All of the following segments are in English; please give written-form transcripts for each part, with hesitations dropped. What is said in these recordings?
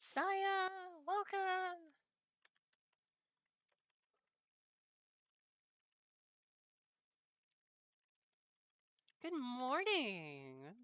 Saya, welcome. Good morning.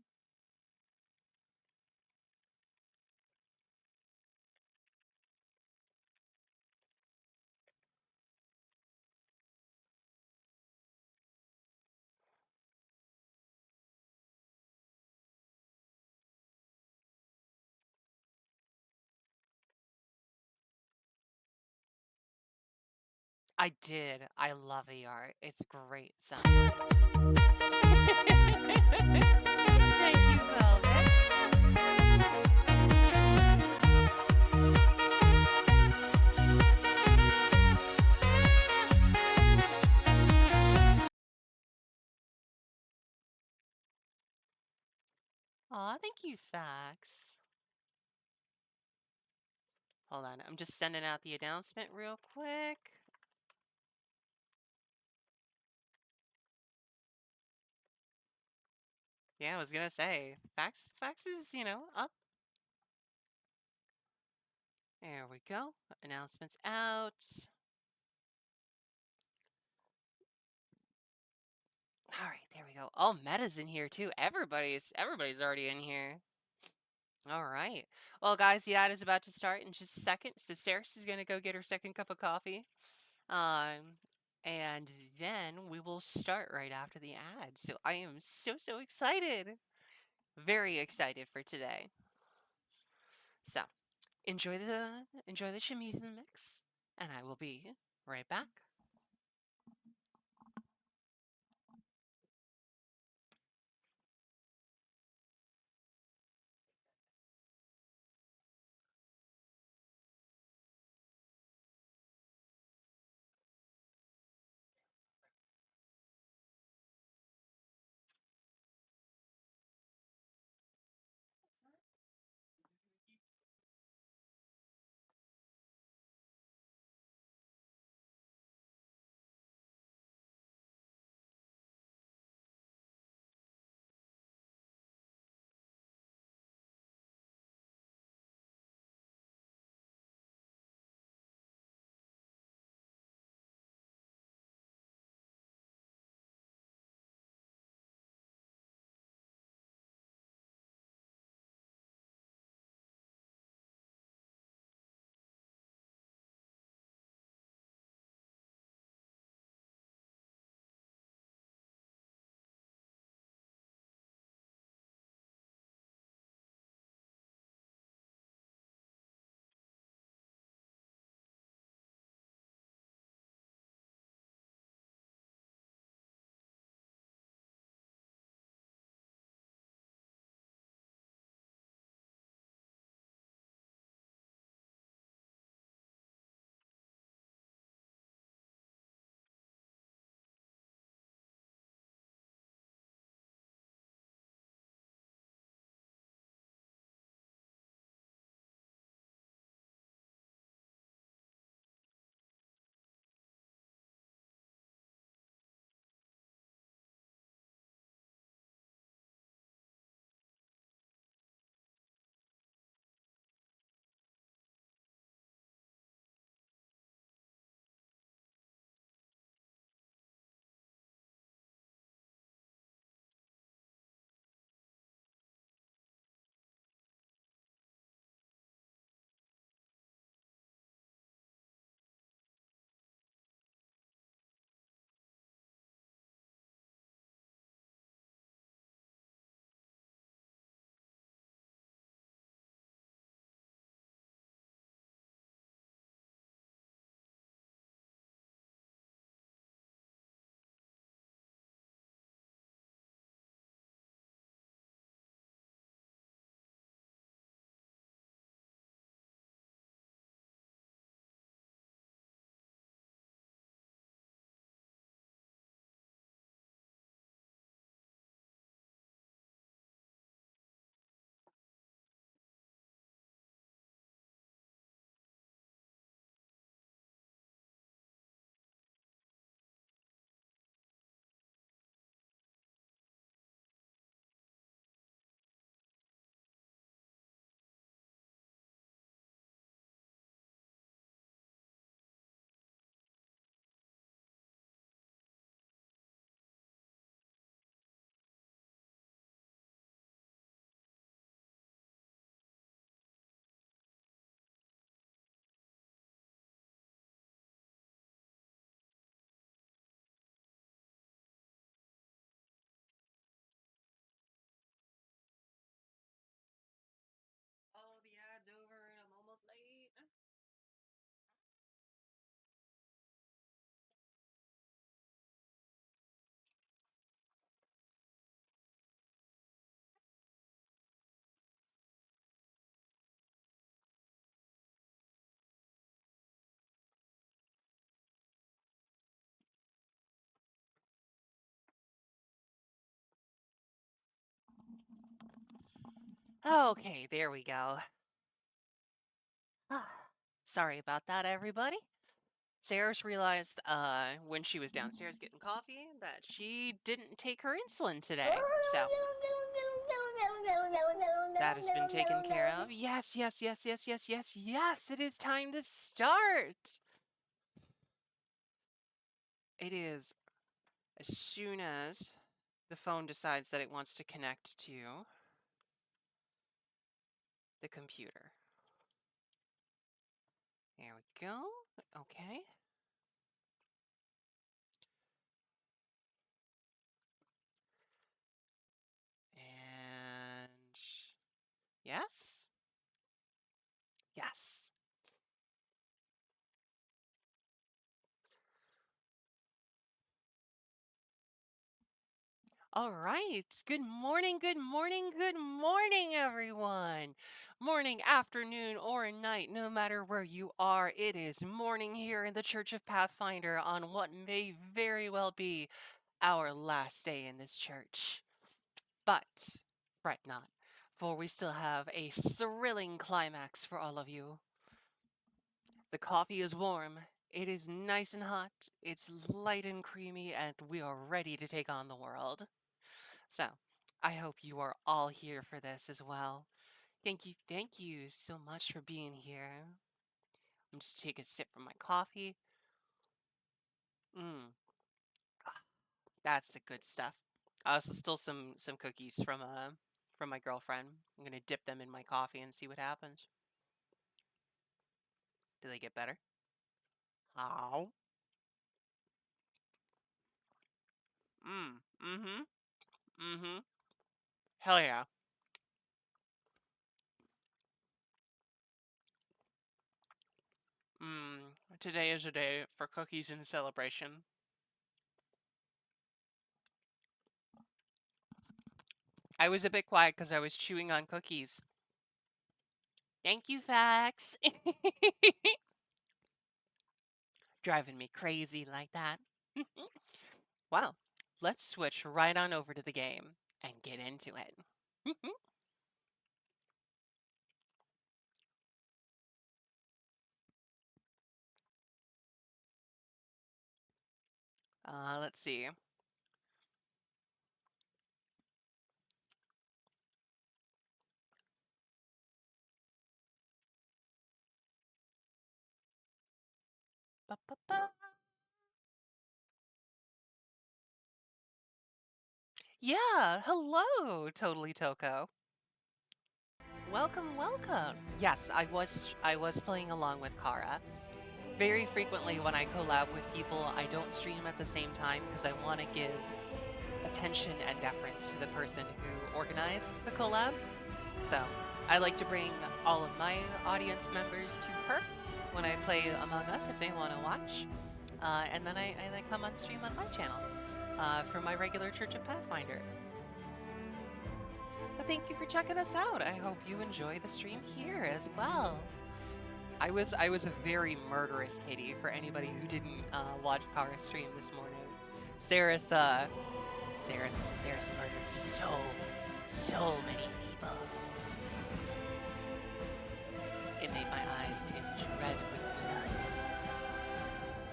I did. I love the art. It's great, son. Thank you, Velvet. Aw, thank you, Fax. Hold on, I'm just sending out the announcement real quick. Yeah, I was gonna say, Fax is, up. There we go. Announcements out. All right, there we go. Oh, Meta's in here too. Everybody's already in here. All right. Well, guys, the ad is about to start in just a second. So Sarah's is gonna go get her second cup of coffee. Um, and then we will start right after the ad. So I am so excited. Very excited for today. So enjoy the Shamuth mix, and I will be right back. Okay, there we go. Sorry about that, everybody. Sarah's realized when she was downstairs getting coffee that she didn't take her insulin today. So that has been taken care of. Yes, yes, yes, yes, yes, yes, yes. It is time to start. It is as soon as the phone decides that it wants to connect to the computer. There we go. Okay. And yes. Yes. All right. Good morning, good morning, good morning, everyone. Morning, afternoon, or night, no matter where you are, it is morning here in the Church of Pathfinder on what may very well be our last day in this church. But fret not, for we still have a thrilling climax for all of you. The coffee is warm, it is nice and hot, it's light and creamy, and we are ready to take on the world. So, I hope you are all here for this as well. Thank you so much for being here. I'm just take a sip from my coffee. Mmm, that's the good stuff. I also stole some cookies from my girlfriend. I'm gonna dip them in my coffee and see what happens. Do they get better? How? Mm-hmm. Mm-hmm. Hell yeah. Today is a day for cookies and celebration. I was a bit quiet because I was chewing on cookies. Thank you, Fax. Driving me crazy like that. Well, let's switch right on over to the game and get into it. Let's see. Ba-ba-ba. Yeah, hello, Totally Toko. Welcome, welcome. Yes, I was playing along with Kara. Very frequently when I collab with people, I don't stream at the same time because I want to give attention and deference to the person who organized the collab. So I like to bring all of my audience members to her when I play Among Us if they want to watch. And then I come on stream on my channel for my regular Church of Pathfinder. But thank you for checking us out. I hope you enjoy the stream here as well. I was a very murderous kitty for anybody who didn't watch Kara's stream this morning. Sarah's murdered so many people. It made my eyes tinge red with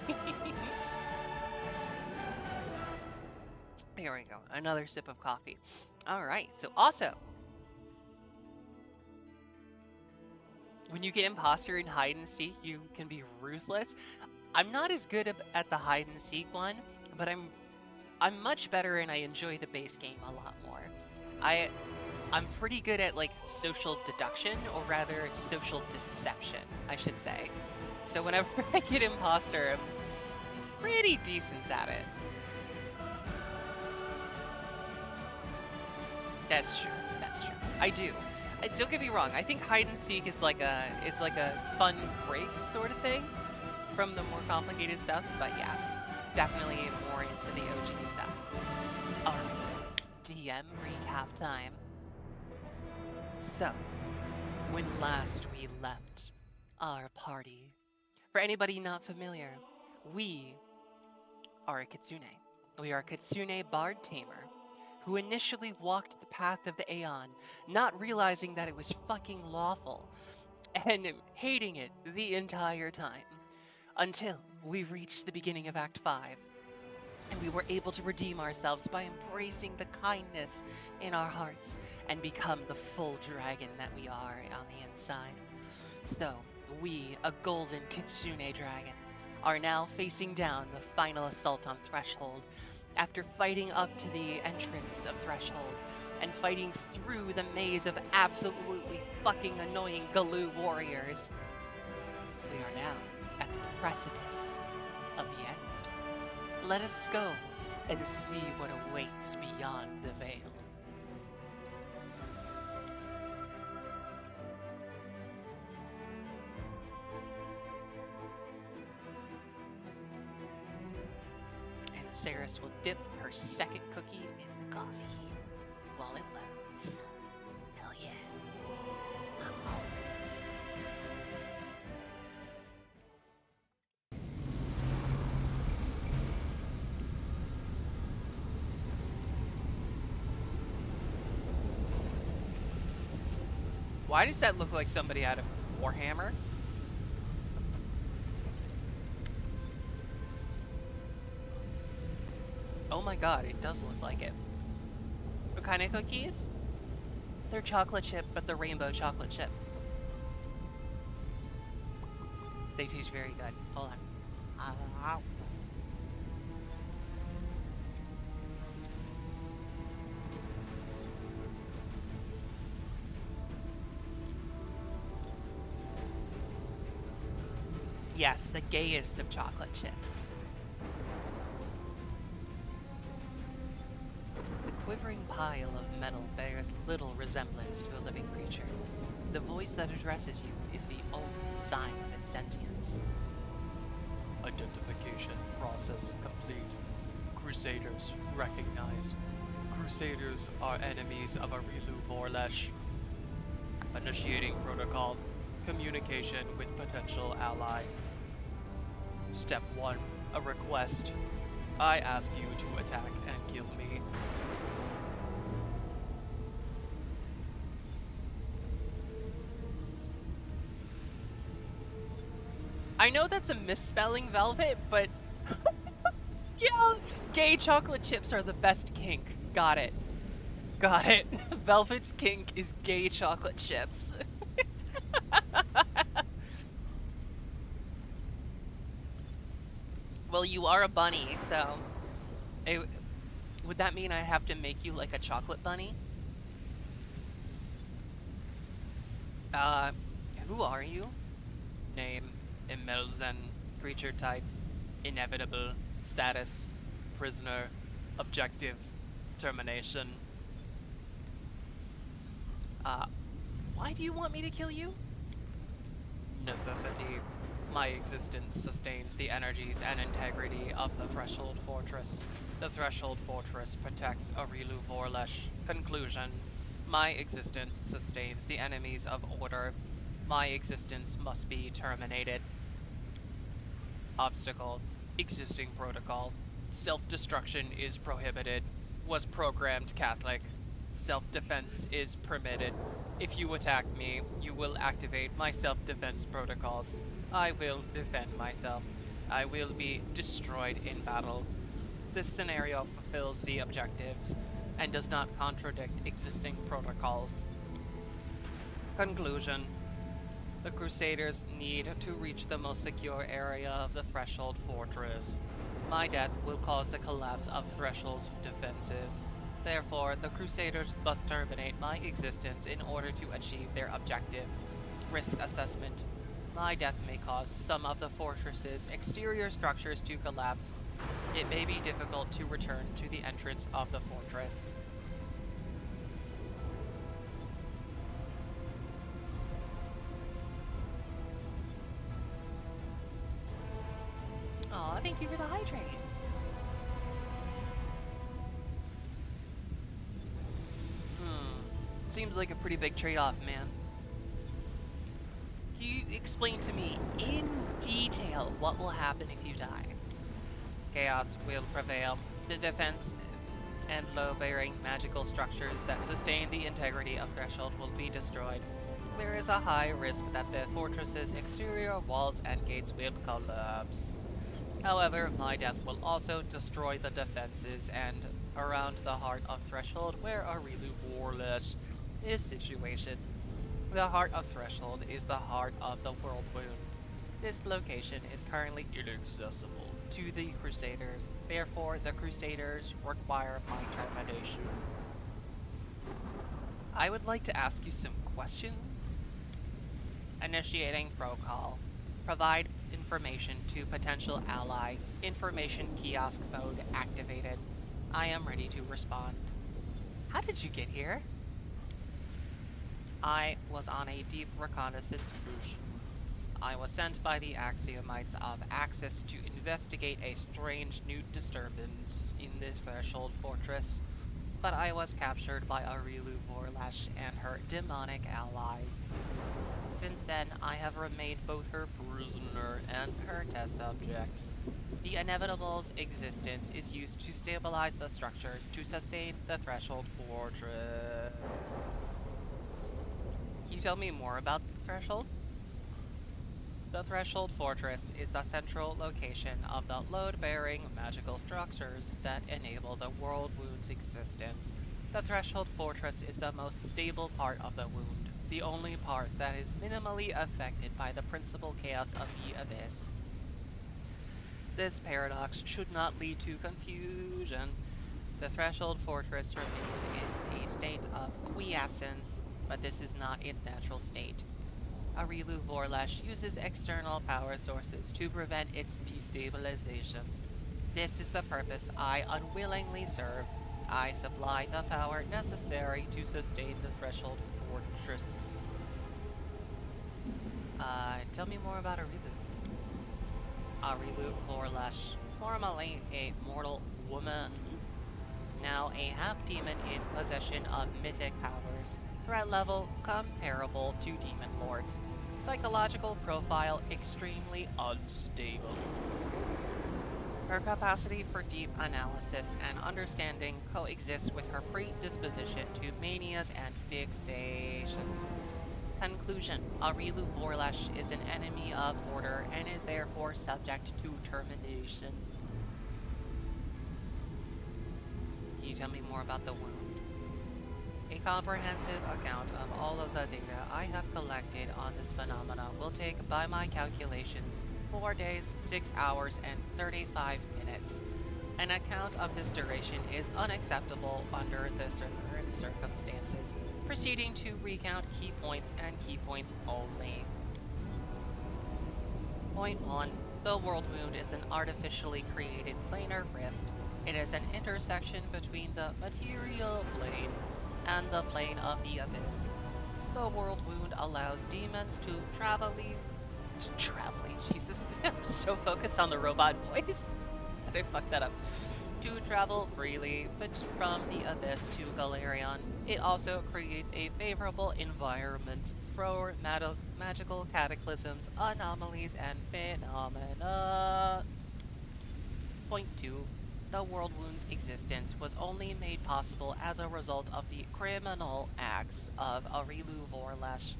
blood. Here we go. Another sip of coffee. All right. So also, when you get imposter in hide and seek, you can be ruthless. I'm not as good at the hide and seek one, but I'm much better and I enjoy the base game a lot more. I'm pretty good at like social deduction, or rather social deception, I should say. So whenever I get imposter, I'm pretty decent at it. That's true. That's true. I do. Don't get me wrong. I think hide and seek is like a fun break sort of thing from the more complicated stuff. But yeah, definitely more into the OG stuff. All right, DM recap time. So, when last we left our party, for anybody not familiar, we are a kitsune. We are a kitsune bard tamer who initially walked the path of the Aeon, not realizing that it was fucking lawful, and hating it the entire time, until we reached the beginning of Act 5, and we were able to redeem ourselves by embracing the kindness in our hearts and become the full dragon that we are on the inside. So, we, a golden kitsune dragon, are now facing down the final assault on Threshold. After fighting up to the entrance of Threshold and fighting through the maze of absolutely fucking annoying Galoo warriors, we are now at the precipice of the end. Let us go and see what awaits beyond the veil. Saris will dip her second cookie in the coffee while it loads. Hell yeah. Why does that look like somebody out of Warhammer? Oh my god, it does look like it. What kind of cookies? They're chocolate chip, but they're rainbow chocolate chip. They taste very good. Hold on. Yes, the gayest of chocolate chips. The quivering pile of metal bears little resemblance to a living creature. The voice that addresses you is the only sign of its sentience. Identification process complete. Crusaders recognized. Crusaders are enemies of Arilu Vorlesh. Initiating protocol. Communication with potential ally. Step 1. A request. I ask you to attack and kill me. I know that's a misspelling, Velvet, but yeah, gay chocolate chips are the best kink. Got it. Got it. Velvet's kink is gay chocolate chips. Well, you are a bunny, so would that mean I have to make you like a chocolate bunny? Who are you? Name. Imelzen. Creature type. Inevitable. Status. Prisoner. Objective. Termination. Why do you want me to kill you? Necessity. My existence sustains the energies and integrity of the Threshold Fortress. The Threshold Fortress protects Arilu Vorlesh. Conclusion. My existence sustains the enemies of order. My existence must be terminated. Obstacle. Existing protocol. Self-destruction is prohibited. Was programmed Catholic. Self-defense is permitted. If you attack me, you will activate my self-defense protocols. I will defend myself. I will be destroyed in battle. This scenario fulfills the objectives and does not contradict existing protocols. Conclusion. The Crusaders need to reach the most secure area of the Threshold Fortress. My death will cause the collapse of Threshold's defenses. Therefore, the Crusaders must terminate my existence in order to achieve their objective. Risk assessment. My death may cause some of the fortress's exterior structures to collapse. It may be difficult to return to the entrance of the fortress. Aw, thank you for the hydrate. Seems like a pretty big trade-off, man. Can you explain to me in detail what will happen if you die? Chaos will prevail. The defense and low-bearing magical structures that sustain the integrity of Threshold will be destroyed. There is a high risk that the fortress's exterior walls and gates will collapse. However, my death will also destroy the defenses and around the heart of Threshold where Arilu Warlish is situated. The heart of Threshold is the heart of the World Wound. This location is currently inaccessible to the Crusaders, therefore the Crusaders require my termination. I would like to ask you some questions. Initiating protocol. Provide information to potential ally. Information kiosk mode activated. I am ready to respond. How did you get here? I was on a deep reconnaissance push. I was sent by the Axiomites of Axis to investigate a strange new disturbance in the Threshold Fortress, but I was captured by Arilu Vorlash and her demonic allies. Since then, I have remained both her prisoner and her test subject. The Inevitable's existence is used to stabilize the structures to sustain the Threshold Fortress. Can you tell me more about the Threshold? The Threshold Fortress is the central location of the load-bearing magical structures that enable the World Wound's existence. The Threshold Fortress is the most stable part of the Wound, the only part that is minimally affected by the principal chaos of the Abyss. This paradox should not lead to confusion. The Threshold Fortress remains in a state of quiescence, but this is not its natural state. Arilu Vorlash uses external power sources to prevent its destabilization. This is the purpose I unwillingly serve. I supply the power necessary to sustain the Threshold Fortress. Tell me more about Arilu. Arilu Vorlash, formerly a mortal woman, now a half-demon in possession of mythic powers. Threat level comparable to demon lords. Psychological profile extremely unstable. Her capacity for deep analysis and understanding coexists with her predisposition to manias and fixations. Conclusion: Arilu Vorlash is an enemy of order and is therefore subject to termination. Can you tell me more about the wound? A comprehensive account of all of the data I have collected on this phenomena will take, by my calculations, 4 days, 6 hours, and 35 minutes. An account of this duration is unacceptable under the current circumstances, proceeding to recount key points and key points only. Point 1. The World Wound is an artificially created planar rift. It is an intersection between the material plane and the plane of the Abyss. The World Wound allows demons to traveling, Jesus, I'm so focused on the robot voice that I fucked that up. To travel freely from the Abyss to Galarion. It also creates a favorable environment for magical cataclysms, anomalies, and phenomena. Point 2. The World Wound's existence was only made possible as a result of the criminal acts of Arilu Vorlash.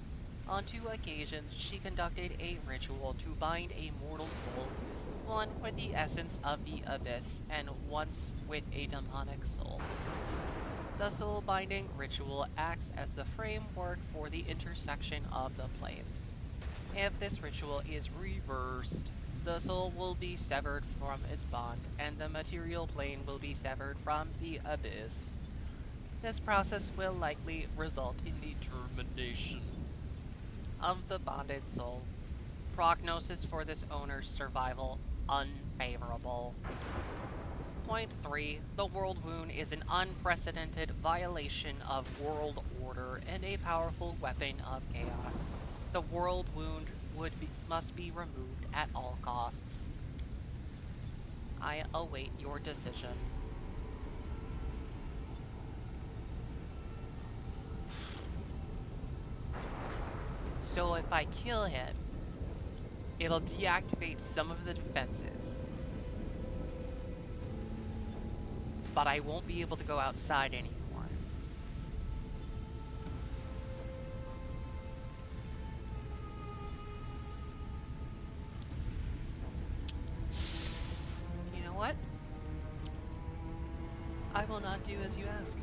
On 2 occasions, she conducted a ritual to bind a mortal soul, one with the essence of the Abyss, and once with a demonic soul. The soul-binding ritual acts as the framework for the intersection of the planes. If this ritual is reversed, the soul will be severed from its bond, and the material plane will be severed from the Abyss. This process will likely result in the termination of the bonded soul. Prognosis for this owner's survival, unfavorable. Point 3. The World Wound is an unprecedented violation of world order and a powerful weapon of chaos. The World Wound must be removed at all costs. I await your decision. So if I kill him, it'll deactivate some of the defenses. but I won't be able to go outside anymore. You know what? I will not do as you ask.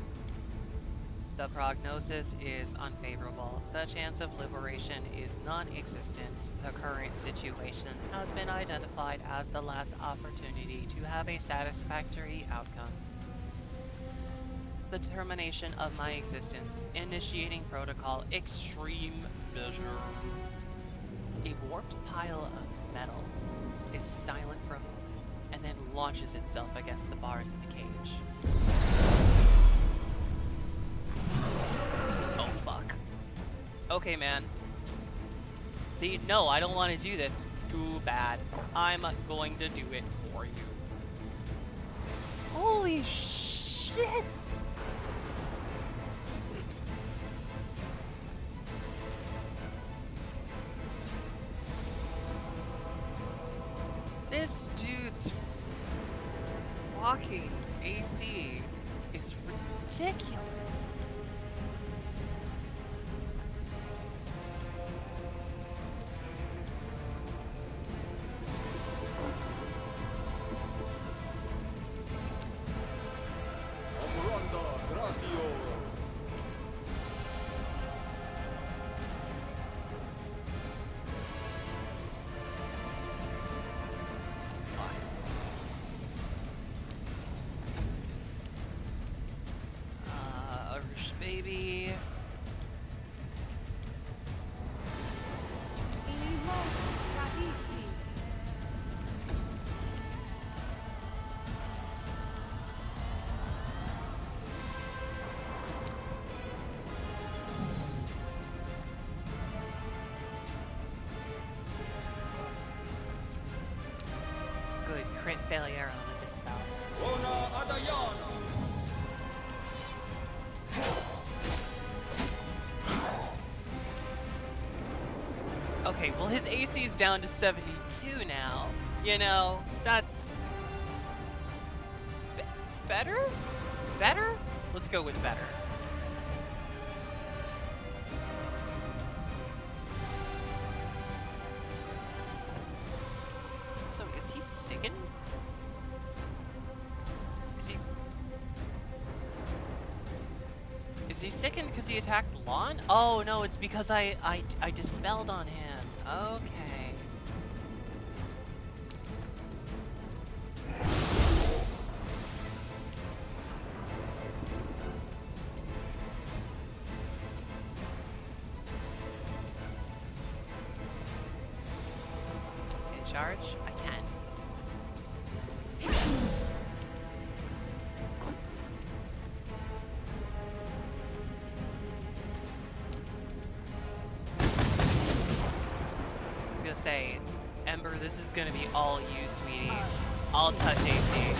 The prognosis is unfavorable. The chance of liberation is non-existent. The current situation has been identified as the last opportunity to have a satisfactory outcome. The termination of my existence. Initiating protocol extreme measure. A warped pile of metal is silent for a moment and then launches itself against the bars of the cage. Oh, fuck. Okay, man. No, I don't want to do this. Too bad. I'm going to do it for you. Holy shit! This dude's walking AC is ridiculous. Baby. Good crit failure on the dispel. Okay, well his AC is down to 72 now. You know, that's... better? Better? Let's go with better. So, is he sickened? Is he sickened because he attacked Lon? Oh no, it's because I dispelled on him. Okay. In charge? I can. Say, Ember, this is gonna be all you, sweetie. I'll touch AC.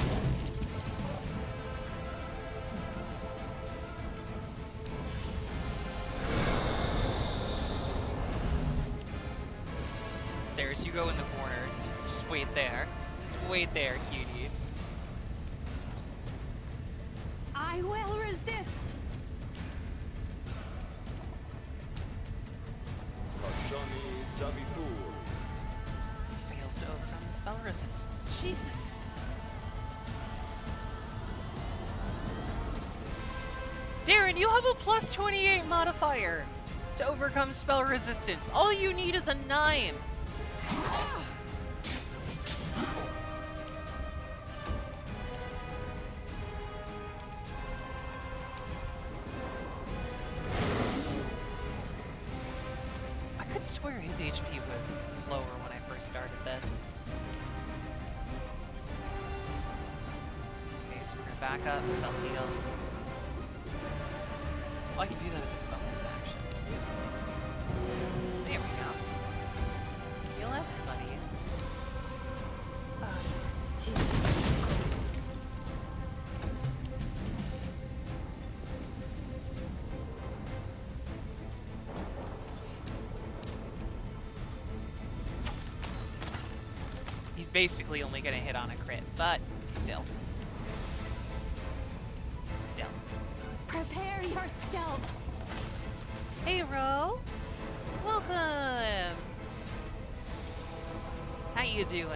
Ceres, you go in the corner. Just wait there. Just wait there, cutie. I will resist. Fails to overcome the spell resistance. Jesus. Darren, you have a plus 28 modifier to overcome spell resistance. All you need is a 9. I could swear his HP was lower when I first started this. Okay, so we're gonna back up, self-heal. Oh, I can do that as a bonus action, too. There we go. Heal everybody. He's basically only gonna hit on a crit, but still. still. Prepare yourself. Hey, Ro. Welcome. How you doing?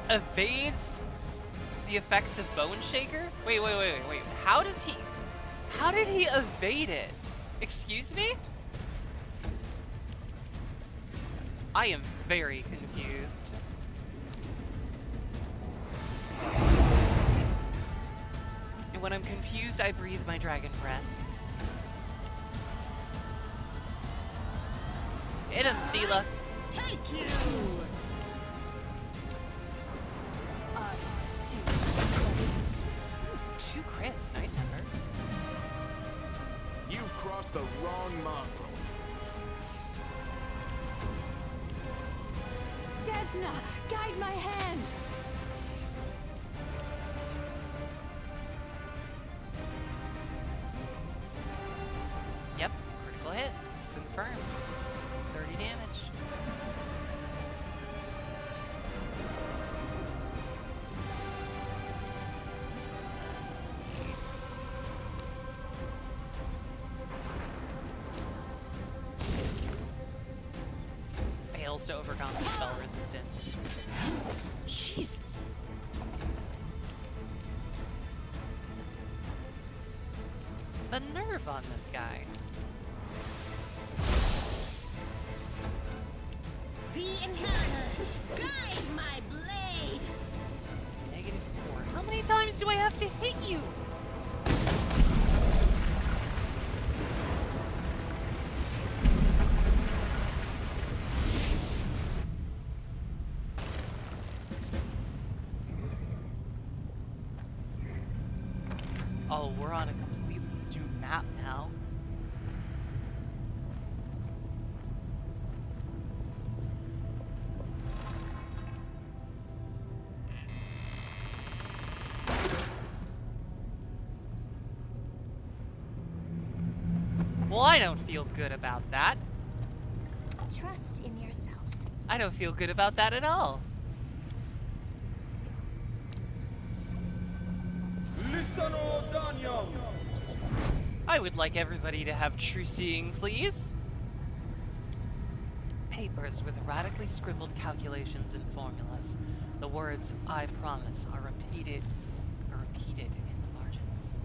Evades the effects of Bone Shaker? Wait. How did he evade it? Excuse me? I am very confused. And when I'm confused, I breathe my dragon breath. Hit him, Sela. Take you. Two crits, nice effort. You've crossed the wrong mark. Desna, guide my hand. Yep, critical hit. Confirmed. 30 damage. Let's see. Fails to overcome the spell resistance. Jesus. The nerve on this guy. The Inheritor, guide my blade! -4. How many times do I have to hit you? Oh, we're on a completely new map now. Well, I don't feel good about that. Trust in yourself. I don't feel good about that at all. I would like everybody to have true seeing, please. Papers with radically scribbled calculations and formulas. The words "I promise" are repeated in the margins.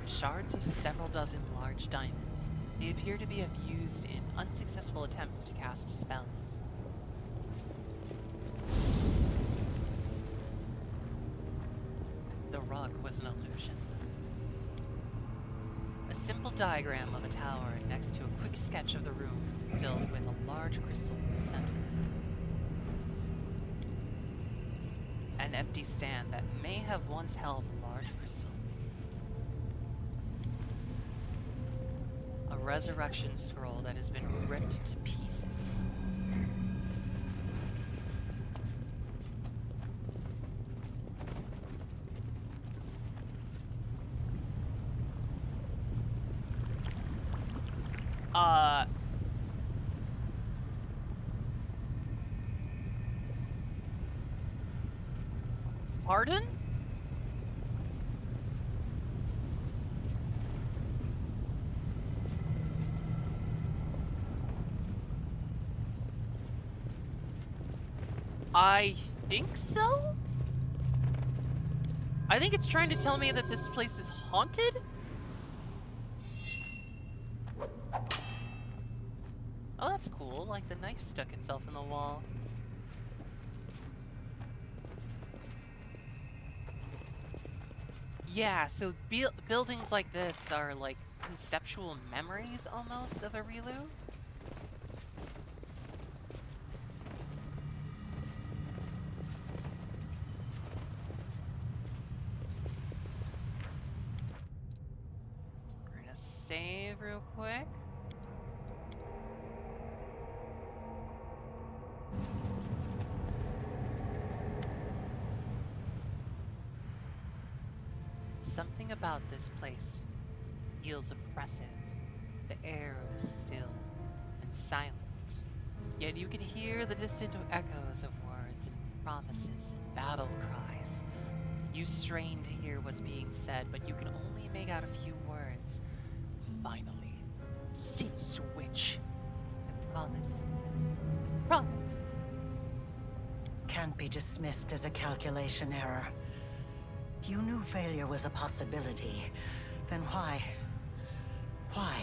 Shards of several dozen large diamonds. They appear to be used in unsuccessful attempts to cast spells. The rug was an illusion. A simple diagram of a tower next to a quick sketch of the room filled with a large crystal in the center. An empty stand that may have once held a large crystal. A resurrection scroll that has been ripped to pieces. Pardon? I think so? I think it's trying to tell me that this place is haunted? Oh, that's cool. Like the knife stuck itself in the wall. Yeah, so buildings like this are like conceptual memories almost of a Relu. save real quick. Something about this place feels oppressive. The air is still and silent, yet you can hear the distant echoes of words and promises and battle cries. You strain to hear what's being said, but you can only make out a few words. Finally, cease, witch. I promise. I promise. Can't be dismissed as a calculation error. You knew failure was a possibility. Then why? Why?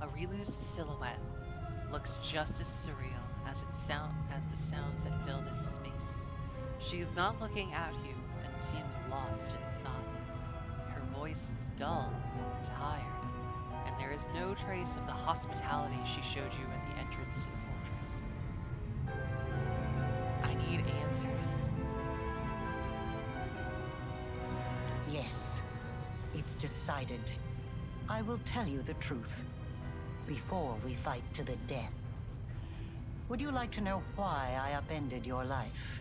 Arilu's silhouette looks just as surreal as the sounds that fill this space. She is not looking at you and seems lost in thought. Her voice is dull and tired, and there is no trace of the hospitality she showed you at the entrance to the fortress. I need answers. Yes, it's decided. I will tell you the truth before we fight to the death. Would you like to know why I upended your life?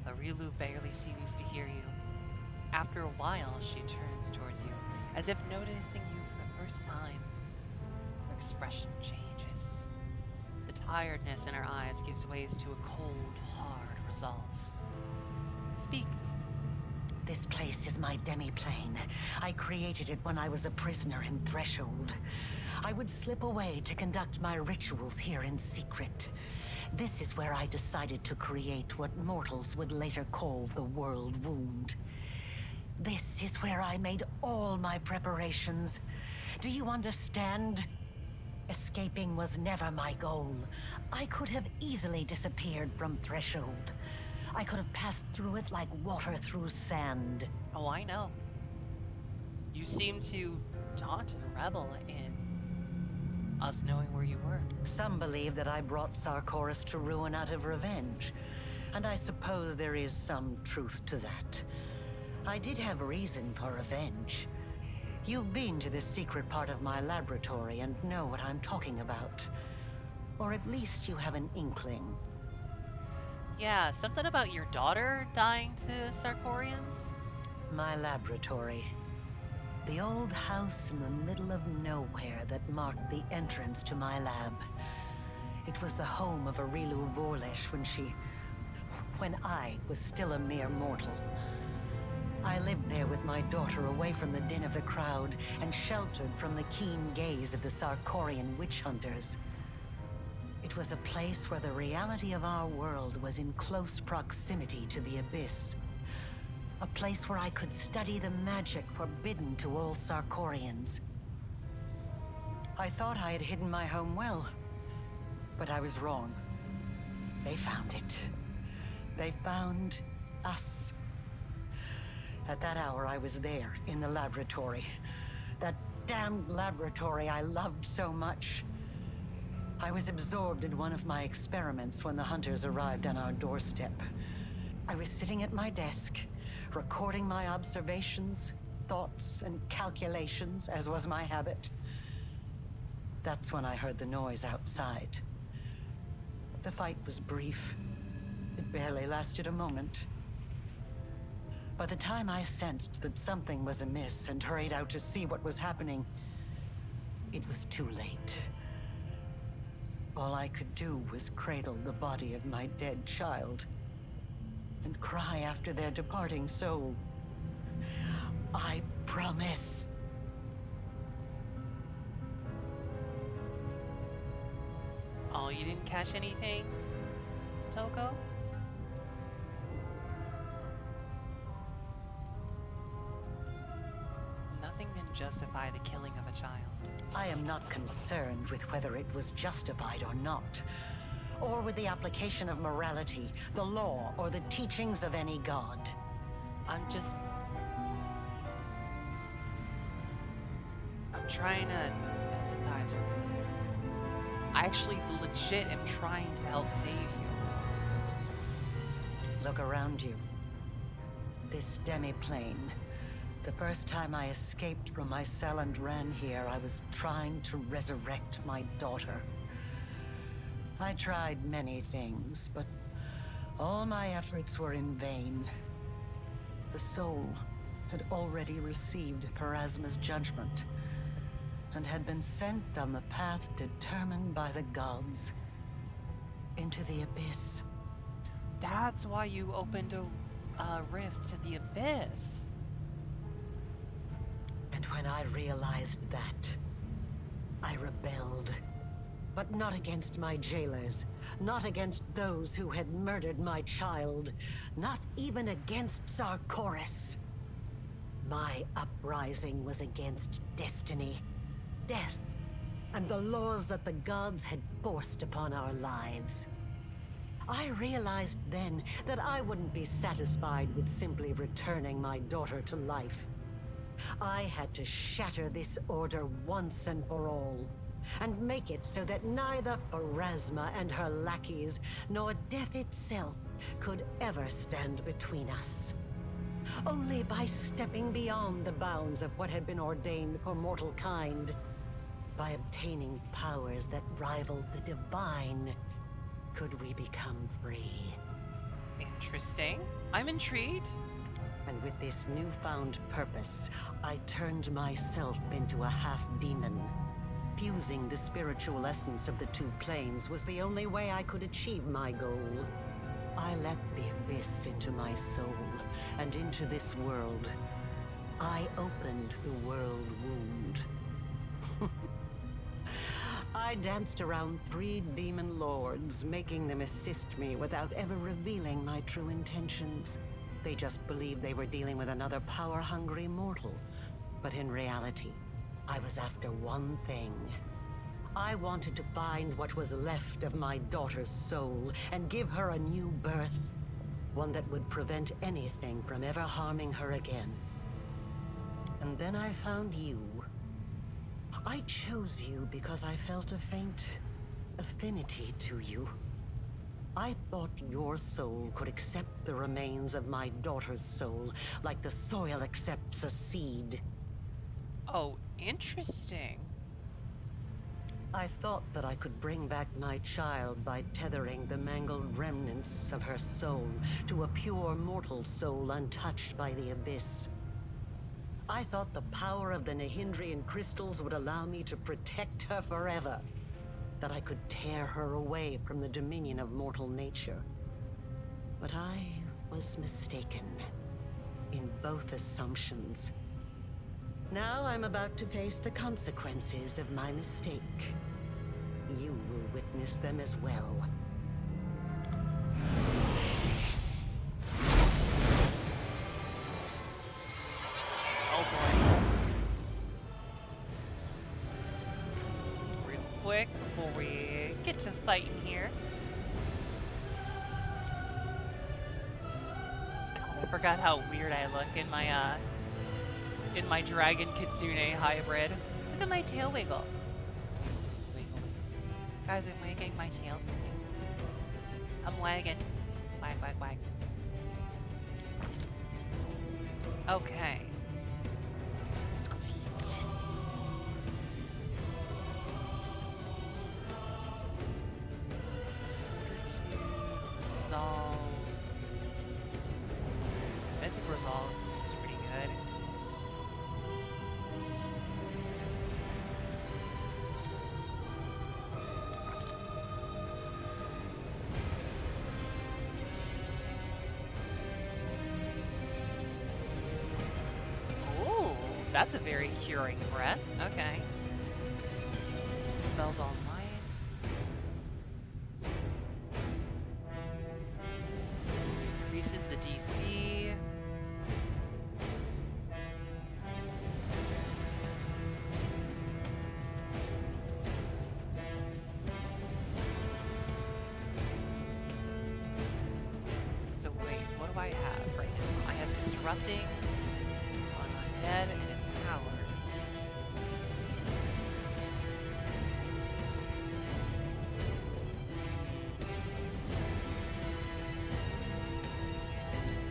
Arilu barely seems to hear you. After a while, she turns towards you, as if noticing you for the first time. Her expression changes. The tiredness in her eyes gives way to a cold, hard resolve. Speak. This place is my demi-plane. I created it when I was a prisoner in Threshold. I would slip away to conduct my rituals here in secret. This is where I decided to create what mortals would later call the World Wound. This is where I made all my preparations. Do you understand? Escaping was never my goal. I could have easily disappeared from Threshold. I could have passed through it like water through sand. Oh, I know. You seem to taunt and rebel in us knowing where you were. Some believe that I brought Sarkoris to ruin out of revenge, and I suppose there is some truth to that. I did have reason for revenge. You've been to this secret part of my laboratory and know what I'm talking about. Or at least you have an inkling. Yeah, something about your daughter dying to Sarkorians? My laboratory. The old house in the middle of nowhere that marked the entrance to my lab. It was the home of Arilu Vorlesh when I was still a mere mortal. I lived there with my daughter away from the din of the crowd and sheltered from the keen gaze of the Sarkorian witch hunters. It was a place where the reality of our world was in close proximity to the abyss. A place where I could study the magic forbidden to all Sarkorians. I thought I had hidden my home well, but I was wrong. They found it. They found us. At that hour, I was there, in the laboratory. That damned laboratory I loved so much. I was absorbed in one of my experiments when the hunters arrived on our doorstep. I was sitting at my desk, recording my observations, thoughts, and calculations, as was my habit. That's when I heard the noise outside. The fight was brief. It barely lasted a moment. By the time I sensed that something was amiss and hurried out to see what was happening, it was too late. All I could do was cradle the body of my dead child and cry after their departing soul. I promise. Oh, you didn't catch anything, Toko? Nothing can justify the killing of a child. I am not concerned with whether it was justified or not, or with the application of morality, the law, or the teachings of any god. I'm trying to empathize with you. I actually legit am trying to help save you. Look around you. this demiplane. The first time I escaped from my cell and ran here, I was trying to resurrect my daughter. I tried many things, but all my efforts were in vain. The soul had already received Parasma's judgment, and had been sent on the path determined by the gods. Into the abyss. That's why you opened a rift to the abyss. And when I realized that, I rebelled. But not against my jailers, not against those who had murdered my child, not even against Sarkoris. My uprising was against destiny, death, and the laws that the gods had forced upon our lives. I realized then that I wouldn't be satisfied with simply returning my daughter to life. I had to shatter this order once and for all, and make it so that neither Pharasma and her lackeys, nor death itself, could ever stand between us. Only by stepping beyond the bounds of what had been ordained for mortal kind, by obtaining powers that rivaled the divine, could we become free. Interesting. I'm intrigued. And with this newfound purpose, I turned myself into a half-demon. Fusing the spiritual essence of the two planes was the only way I could achieve my goal. I let the abyss into my soul, and into this world. I opened the world wound. I danced around 3 demon lords, making them assist me without ever revealing my true intentions. They just believed they were dealing with another power-hungry mortal. But in reality, I was after one thing. I wanted to find what was left of my daughter's soul and give her a new birth. One that would prevent anything from ever harming her again. And then I found you. I chose you because I felt a faint affinity to you. I thought your soul could accept the remains of my daughter's soul, like the soil accepts a seed. Oh, interesting. I thought that I could bring back my child by tethering the mangled remnants of her soul to a pure mortal soul untouched by the abyss. I thought the power of the Nahindrian crystals would allow me to protect her forever. That I could tear her away from the dominion of mortal nature. But I was mistaken in both assumptions. Now I'm about to face the consequences of my mistake. You will witness them as well. Oh boy. Real quick before we get to fighting here. God, I forgot how weird I look in my dragon kitsune hybrid. Look at my tail wiggle. Wiggle. Guys, I'm wagging my tail. I'm wagging. Wag, wag, wag. Okay. Let's go feet. Resolve. I think resolve seems pretty good. Ooh, that's a very curing breath. Okay. Smells all mind. Increases the DC. So wait, what do I have right now? I have disrupting, undead, and empowered.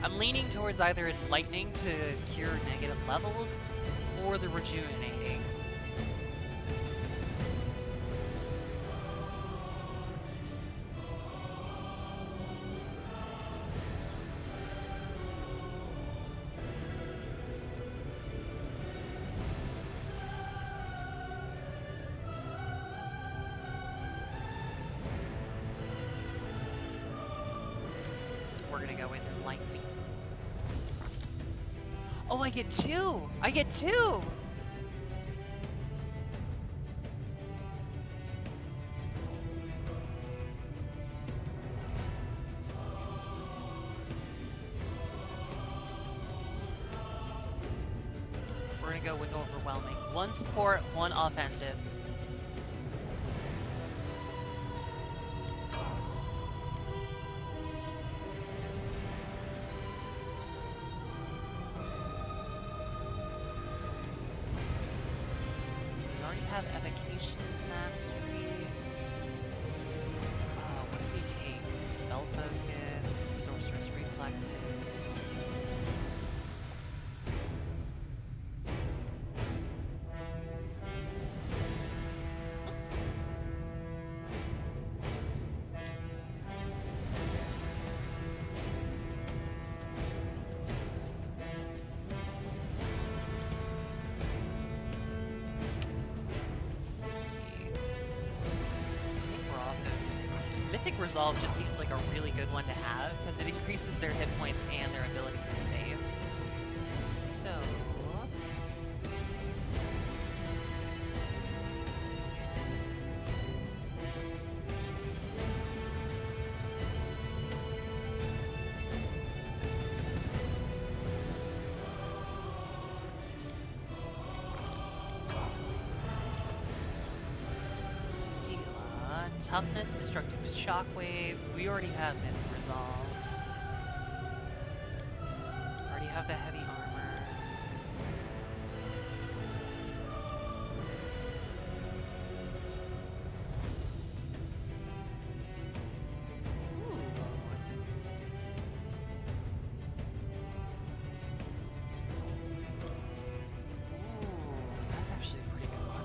I'm leaning towards either enlightening to cure negative levels or the rejuvenating. We're gonna go with enlightening. Oh, I get 2! I get 2! We're gonna go with overwhelming. 1 support, 1 offensive. Have evocation mastery. What did we take? Spell focus, sorceress reflexes. Mythic Resolve just seems like a really good one to have because it increases their hit points and their ability to save. So... Toughness, Destructive Shockwave. We already have Mythic Resolve. Already have the heavy armor. Ooh. Ooh, that's actually a pretty good one.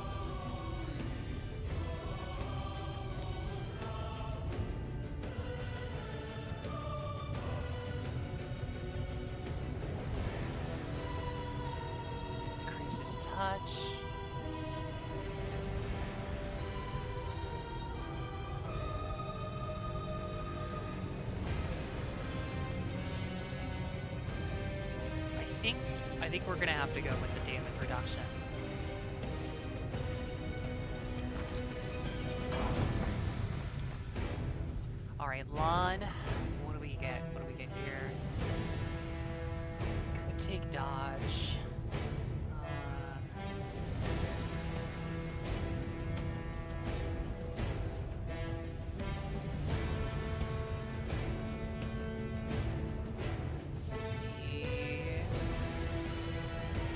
Increases touch. I think we're gonna have to go with the damage reduction. All right, Lon. What do we get? What do we get here? Could take dodge. Let's see.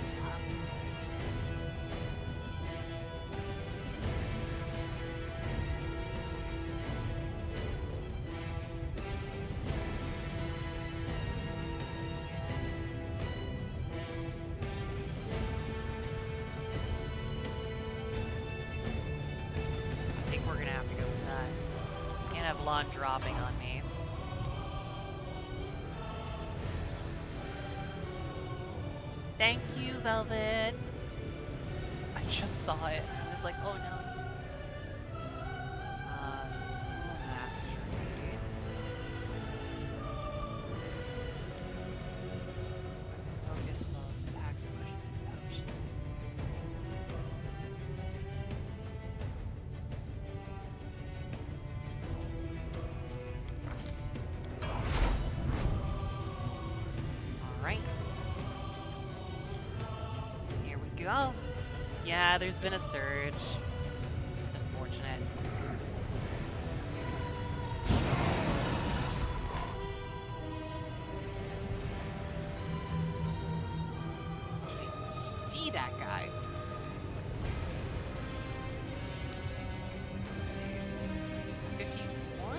Toughness. I think we're gonna have to go with that. Can't have Lon dropping on me. Thank you, Velvet. I just saw it and I was like, oh no. Soul Mastery. Focus spells, attacks, emergency potion. Alright. Here we go. Yeah, there's been a surge. Unfortunate. Can't even see that guy. Let's see. 51?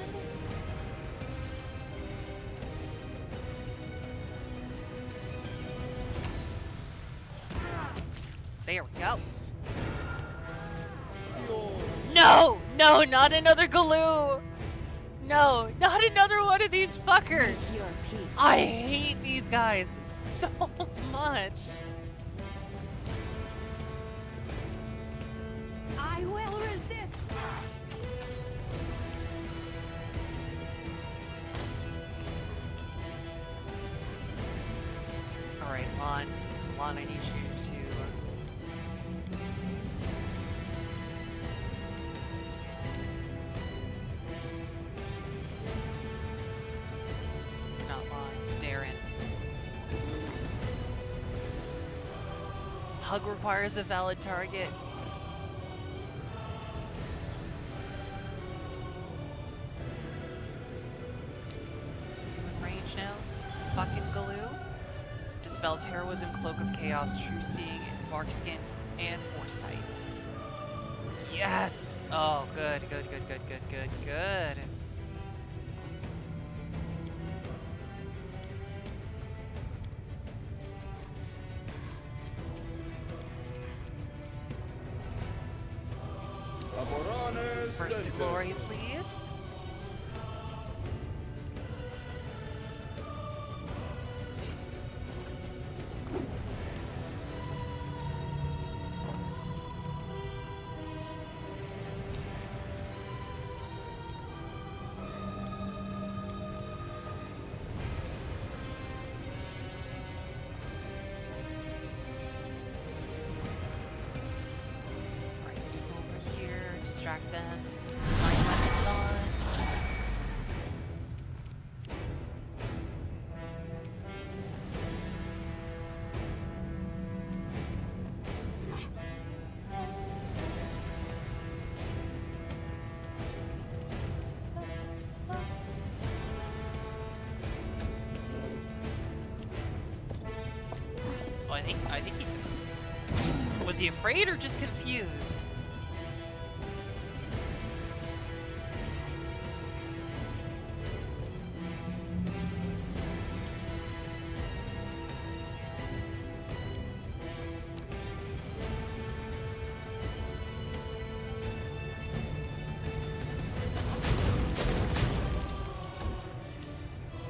There we go. No! No, not another Galoo! No, not another one of these fuckers! Your peace. I hate these guys so much. I will resist. Alright, Lon. Lon, I need you to... Not Lon, Darren. Hug requires a valid target. Range now. Fucking Galoo. Dispels heroism, cloak of chaos, true seeing, bark skin, and foresight. Yes! Oh, good, good, good, good, good, good, good. First to glory, please. Right, over here, distract them. Find weapons on. Oh, I think he's... Was he afraid or just confused?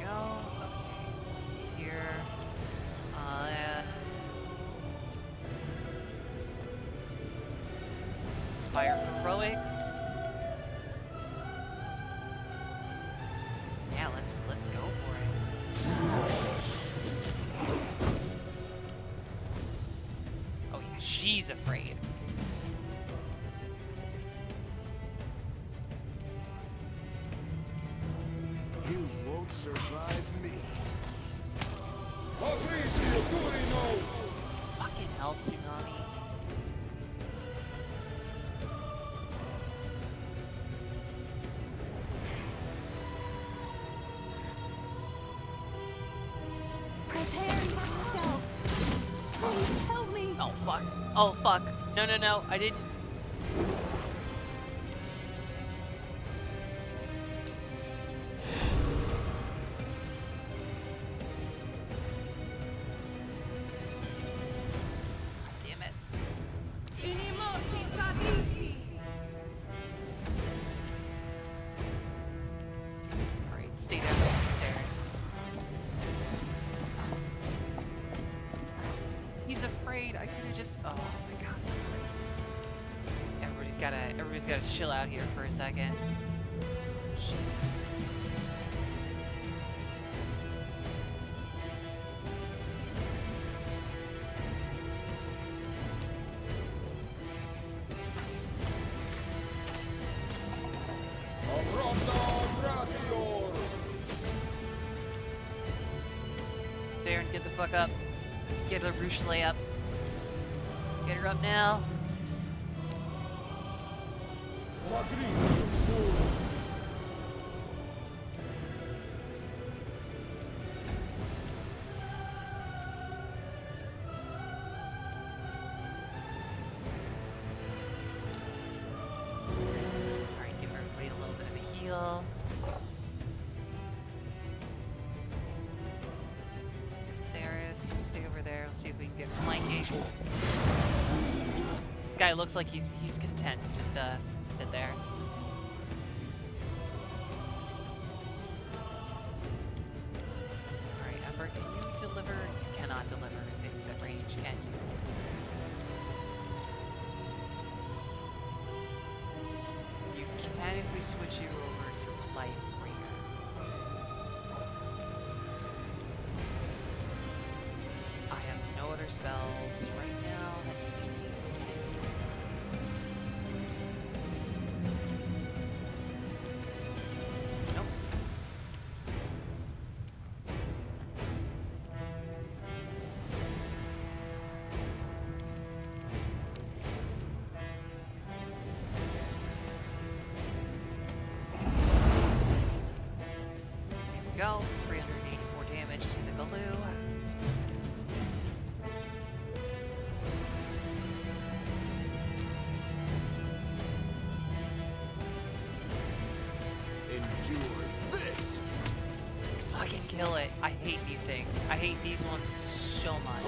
Go. Okay, let's see here. Inspire heroics. Yeah, let's go for it. Oh yeah, she's afraid. You won't survive me. Fucking hell, Tsunami. Prepare yourself. Please help me. Oh fuck. Oh fuck. No, no, no. I didn't. Damn it. Alright, stay down upstairs. He's afraid. I could have just. Oh my god. Everybody's gotta chill out here for a second. Jesus. Darren, get the fuck up. Get a Ruchelet up. Get her up now. Alright, give everybody a little bit of a heal. Saris, you stay over there. Let's see if we can get flanking. This guy looks like he's content to just sit there. All right, Ember, can you deliver? You cannot deliver things at range, can you? You can if we switch you over to life bringer. I have no other spells right now that you can use. Can you? Nope. Here we go. 384 damage to the Galoo. Endure this! Just fucking kill it. I hate these things. I hate these ones so much.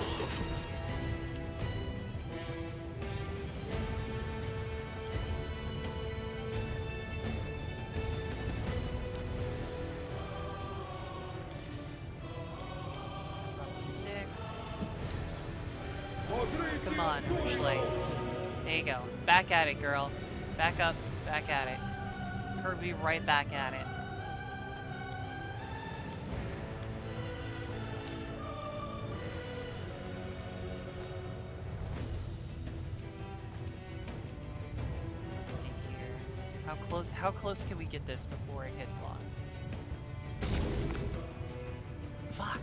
Level 6. Come on, Ashley. There you go. Back at it, girl. Back up, back at it. Kirby right back at it. Let's see here. How close can we get this before it hits lock? Fuck.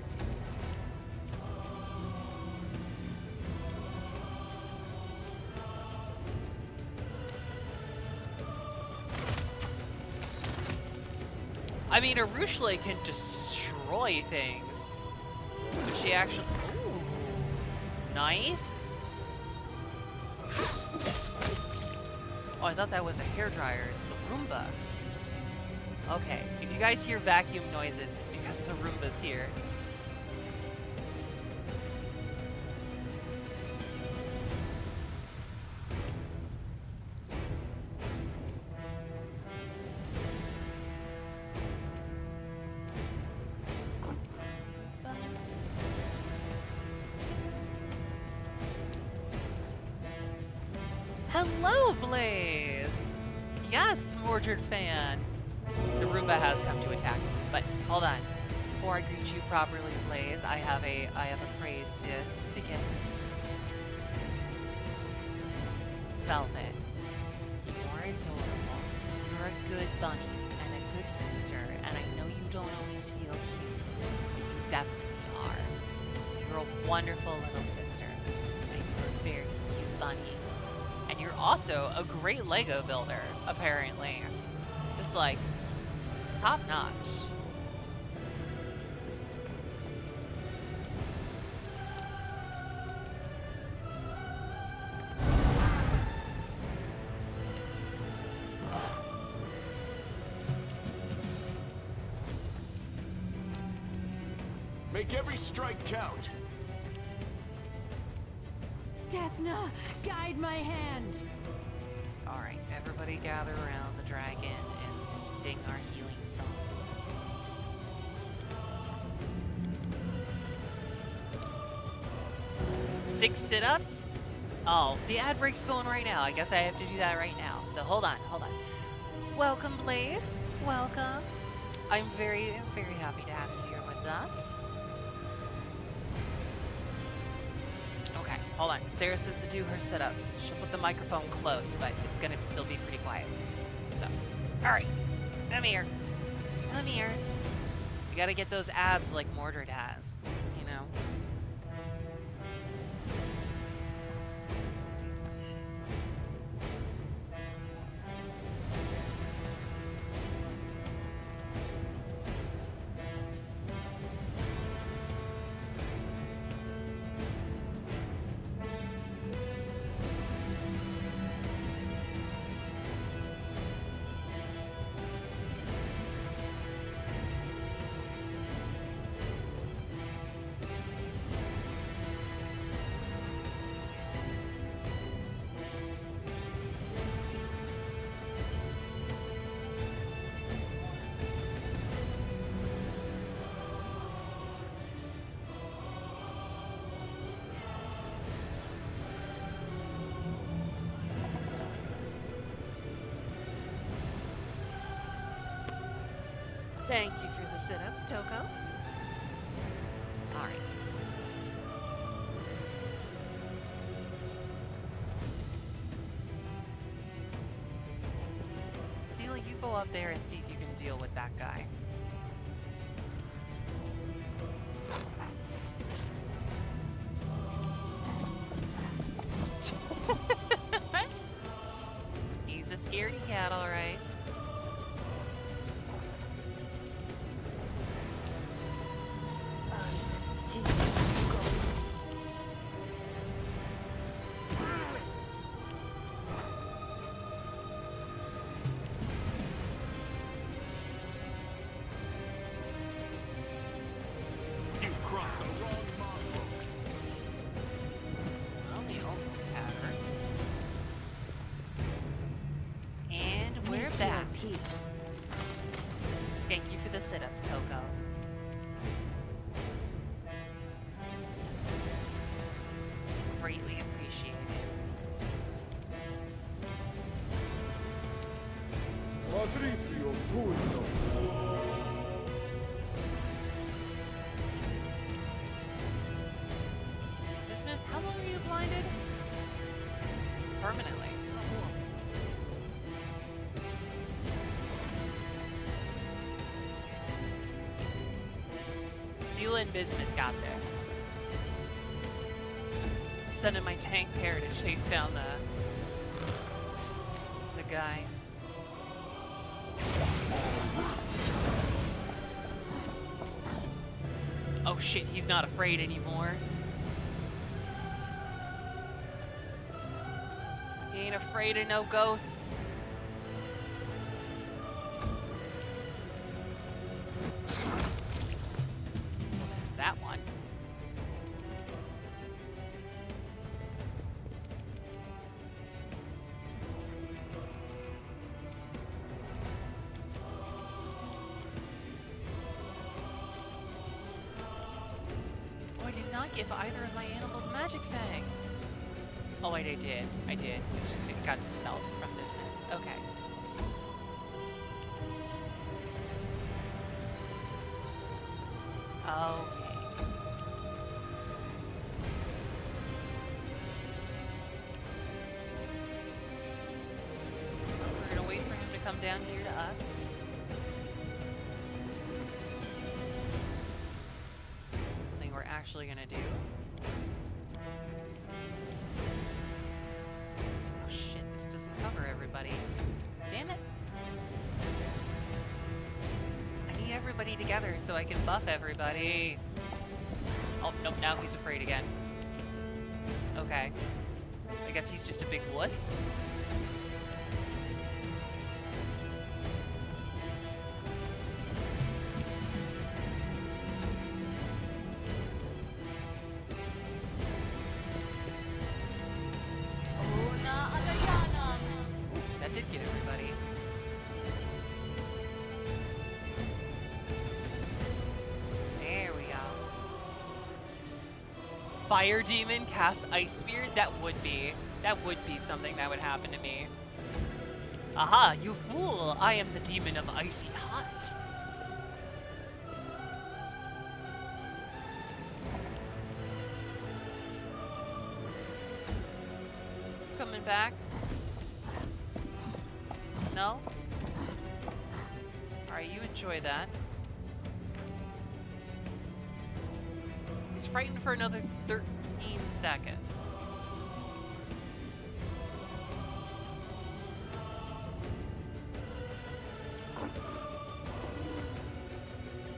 I mean, Arushle can destroy things. But she actually... Ooh. Nice. Oh, I thought that was a hairdryer. It's the Roomba. Okay, if you guys hear vacuum noises, it's because the Roomba's here. Hello, Blaze! Yes, Mordred fan! The Roomba has come to attack, but hold on. Before I greet you properly, Blaze, I have a praise to give. Velvet, you're adorable. You're a good bunny and a good sister, and I know you don't always feel cute. You definitely are. You're a wonderful little sister, and you're a very cute bunny. And you're also a great Lego builder, apparently. Just like, top notch. Make every strike count. Desna, guide my hand. Alright, everybody gather around the dragon and sing our healing song. Six sit-ups? Oh, the ad break's going right now. I guess I have to do that right now. So hold on. Welcome, Blaze. Welcome. I'm very, very happy to have you here with us. Okay, hold on. Sarah says to do her sit-ups. She'll put the microphone close, but it's gonna still be pretty quiet. So, alright. Come here. Come here. You gotta get those abs like Mordred has, you know? sit-ups, Toko. Alright. Seela, you go up there and see if you can deal with that guy. He's a scaredy cat, alright. You've crossed the wrong model. Well, we almost had her. And we're back. Peace. Thank you for the sit-ups, Toko. Greatly appreciated. Patrizio Pulso. Miss Smith, how long are you blinded? Permanently. Seela and Bismuth got this. Sending my tank pair to chase down the guy. Oh shit, he's not afraid anymore. He ain't afraid of no ghosts. There's that one. Oh, I did not give either of my animals Magic Fang. Oh wait, I did. I did. It's just it got dispelled from this minute. Okay. Okay. We're gonna wait for him to come down here to us. Something we're actually gonna do. Oh shit, this doesn't cover everybody. Damn it. I need everybody together so I can buff everybody. Oh, nope, now he's afraid again. Okay. I guess he's just a big wuss. That did get everybody. There we go. Fire Demon casts Ice Spear? That would be something that would happen to me. Aha, you fool! I am the demon of Icy Hot. Coming back? No? Alright, you enjoy that. He's frightened for another 13 seconds.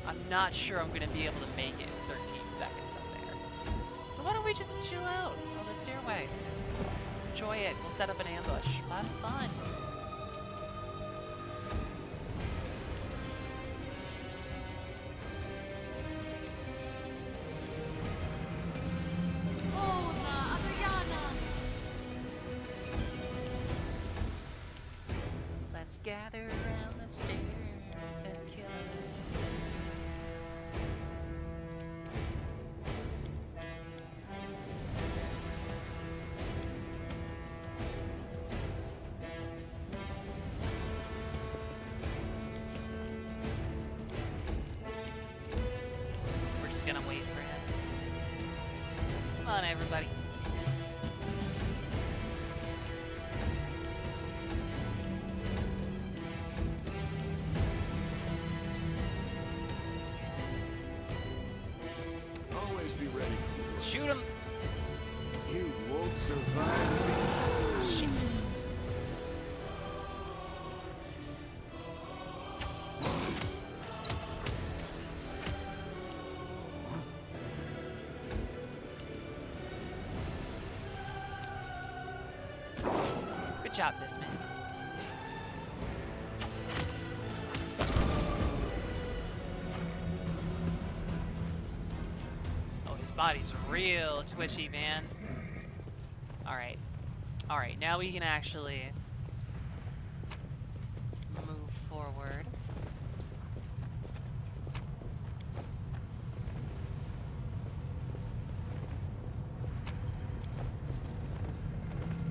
I'm not sure I'm gonna be able to make it in 13 seconds up there. So why don't we just chill out on the stairway? Let's enjoy it. We'll set up an ambush. We'll have fun. Let's gather around the stairs and kill it. Come on, everybody. Always be ready. Shoot him. You won't survive. Shit. Good job, Bismuth. Oh, his body's real twitchy, man. Alright. Alright, now we can actually move forward.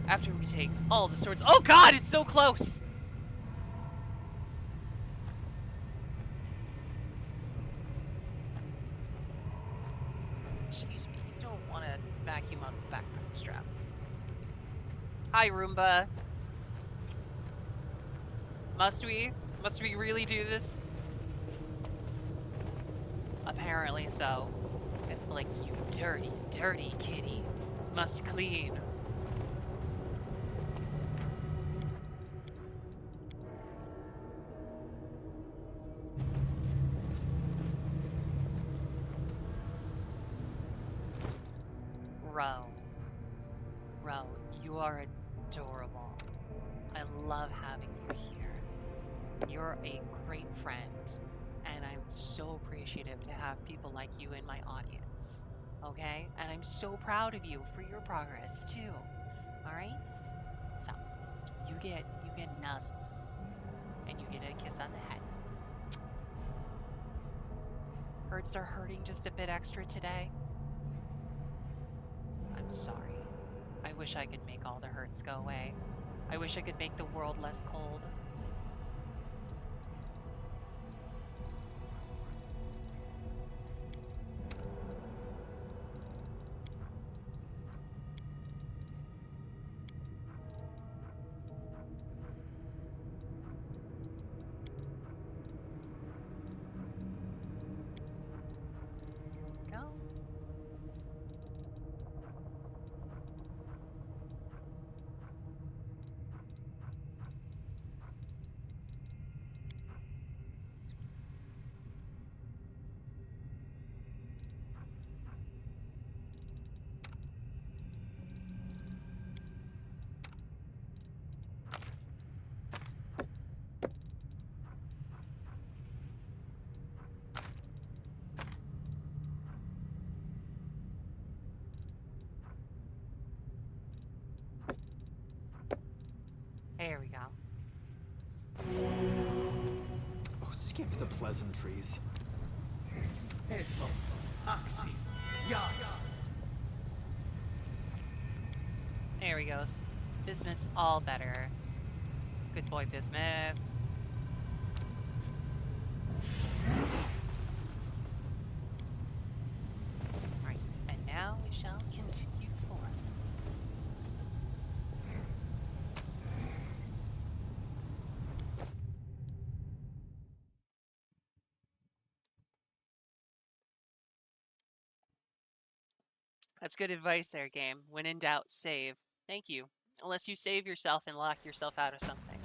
After we take all the swords. Oh god, it's so close! Excuse me, you don't want to vacuum up the backpack strap. Hi, Roomba. Must we? Must we really do this? Apparently so. It's like, you dirty, dirty kitty. Must clean. Ro, you are adorable. I love having you here. You're a great friend, and I'm so appreciative to have people like you in my audience. Okay? And I'm so proud of you for your progress too. Alright? So, you get nuzzles. And you get a kiss on the head. Hurts are hurting just a bit extra today. I'm sorry. I wish I could make all the hurts go away. I wish I could make the world less cold. Go. There we go. Oh, skip the pleasantries. There he goes. Bismuth's all better. Good boy, Bismuth. Right, and now we shall continue forth. That's good advice there, game. When in doubt, save. Thank you. Unless you save yourself and lock yourself out of something.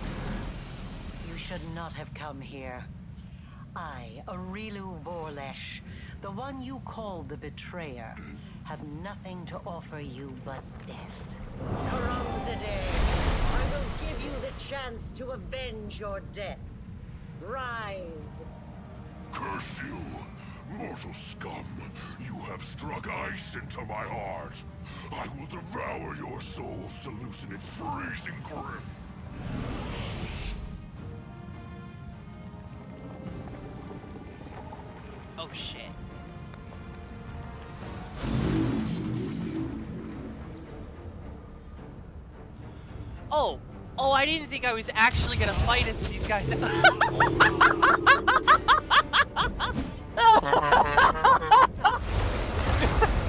You should not have come here. I, Arilu Vorlesh, the one you call the Betrayer, have nothing to offer you but death. Karamzadeh, I will give you the chance to avenge your death. Rise. Curse you, mortal scum! You have struck ice into my heart. I will devour your souls to loosen its freezing grip. Oh shit. Oh, I didn't think I was actually gonna fight against these guys.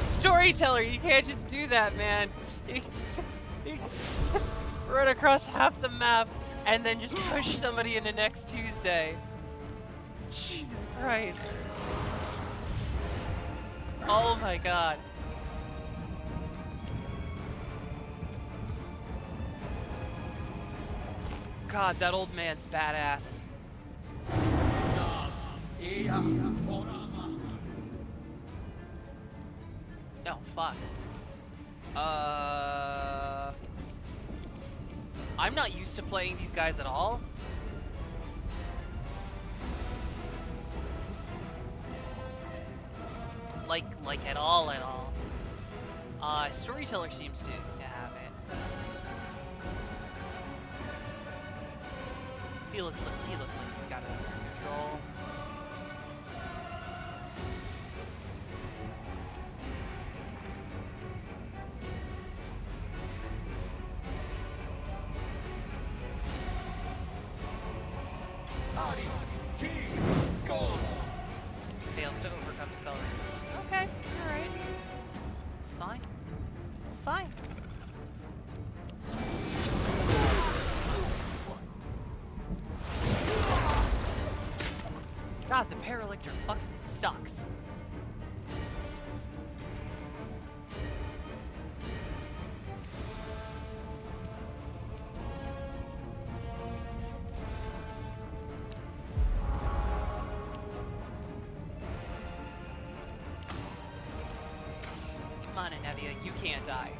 Story storyteller. You can't just do that, man. You just run across half the map and then just push somebody into next Tuesday. Jesus Christ. Oh my god. God, that old man's badass. Oh, fuck. I'm not used to playing these guys at all. Like at all. Storyteller seems to have it. He looks like he's got it under control. Fails to overcome spell resistance. Okay, alright. Fine. Fine. God, the Paralictor fucking sucks. Come on, Anevia, you can't die.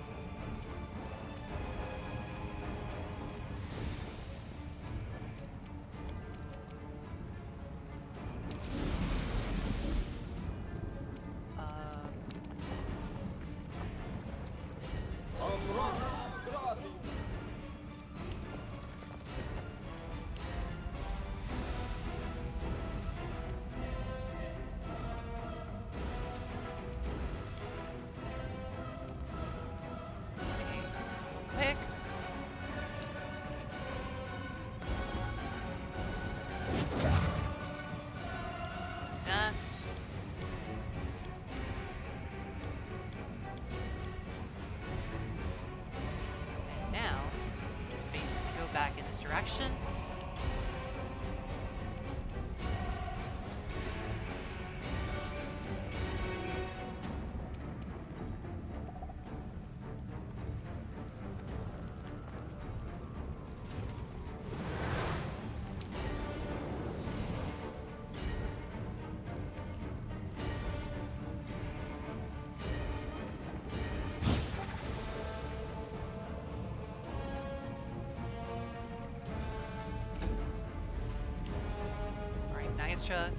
Quick. That. And now, just basically go back in this direction. Alright, nice shot.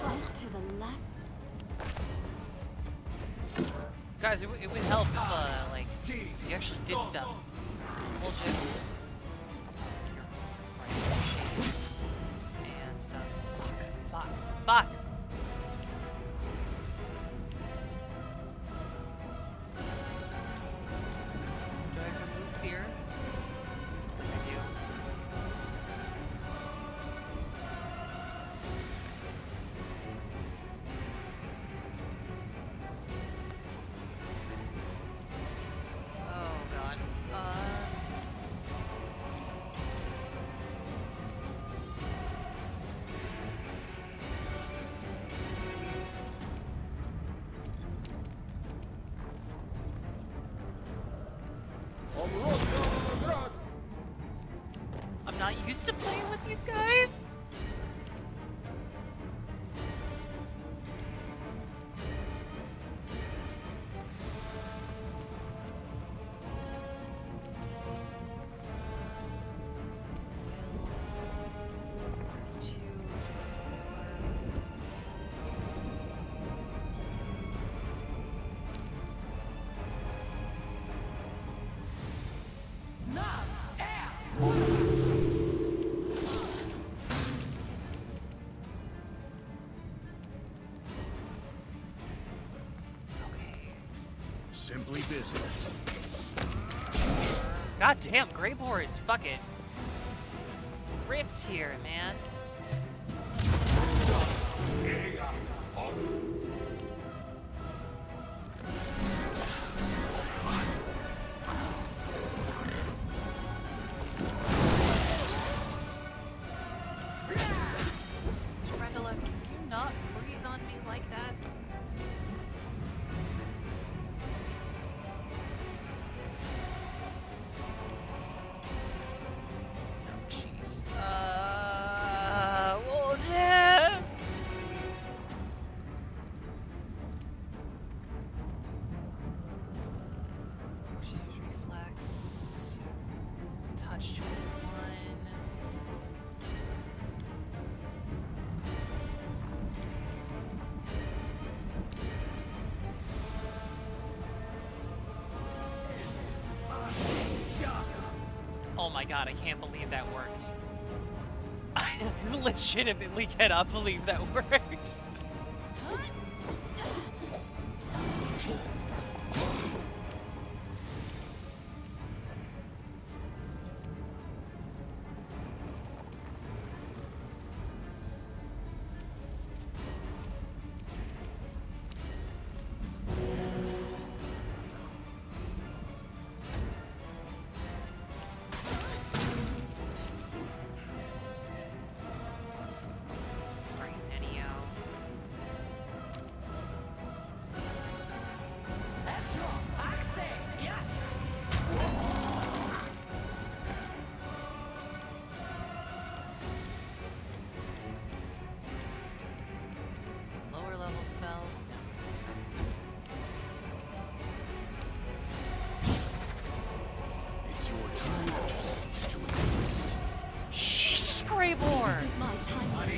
Fight to the left. Guys, it would help if, like, you actually did stuff. Bullshit. And stuff. Fuck. Do I remove fear? I do. Oh god. I'm not used to playing with these guys. Simply business. God damn, Greybore is fucking ripped here, man. Brendelev, can you not breathe on me like that? Oh, jeez. Well, Jeff! Force reflex. Touch 21. Oh my god, I can't believe that worked. I legitimately cannot believe that worked. Right, Nenio. Lower level spells. It's your turn to cease to exist. Jesus, Greybore! My time.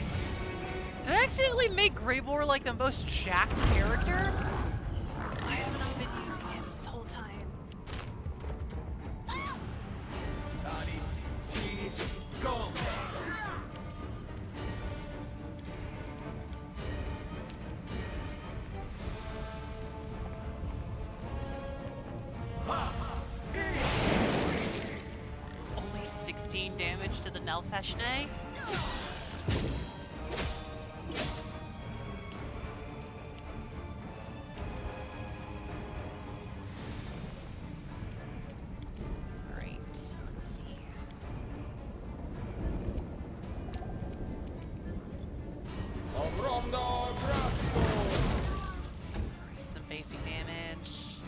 Did I accidentally make Greybore like the most jacked character? Why haven't I been using him this whole time? Only 16 damage to the Nelfeshne? Great, let's see. Some basic damage.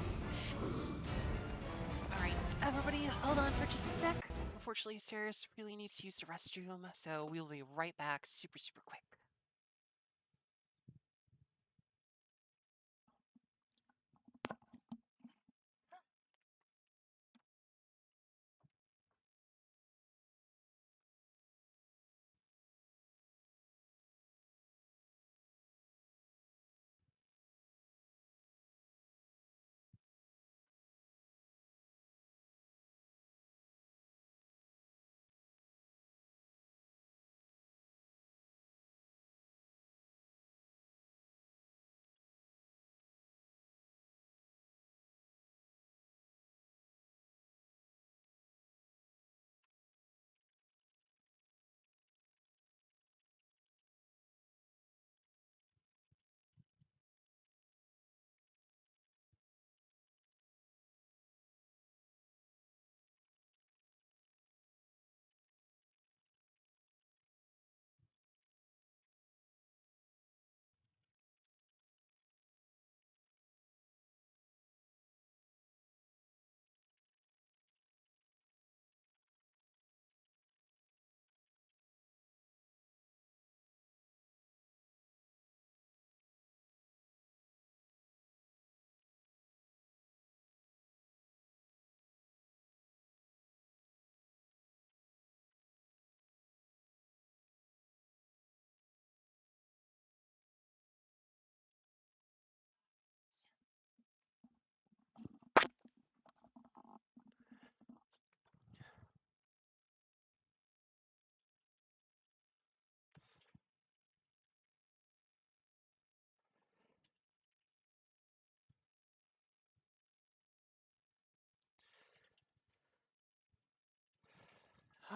Alright, everybody, hold on for just a sec. Unfortunately, Sirius really needs to use the restroom, so we'll be right back super quick.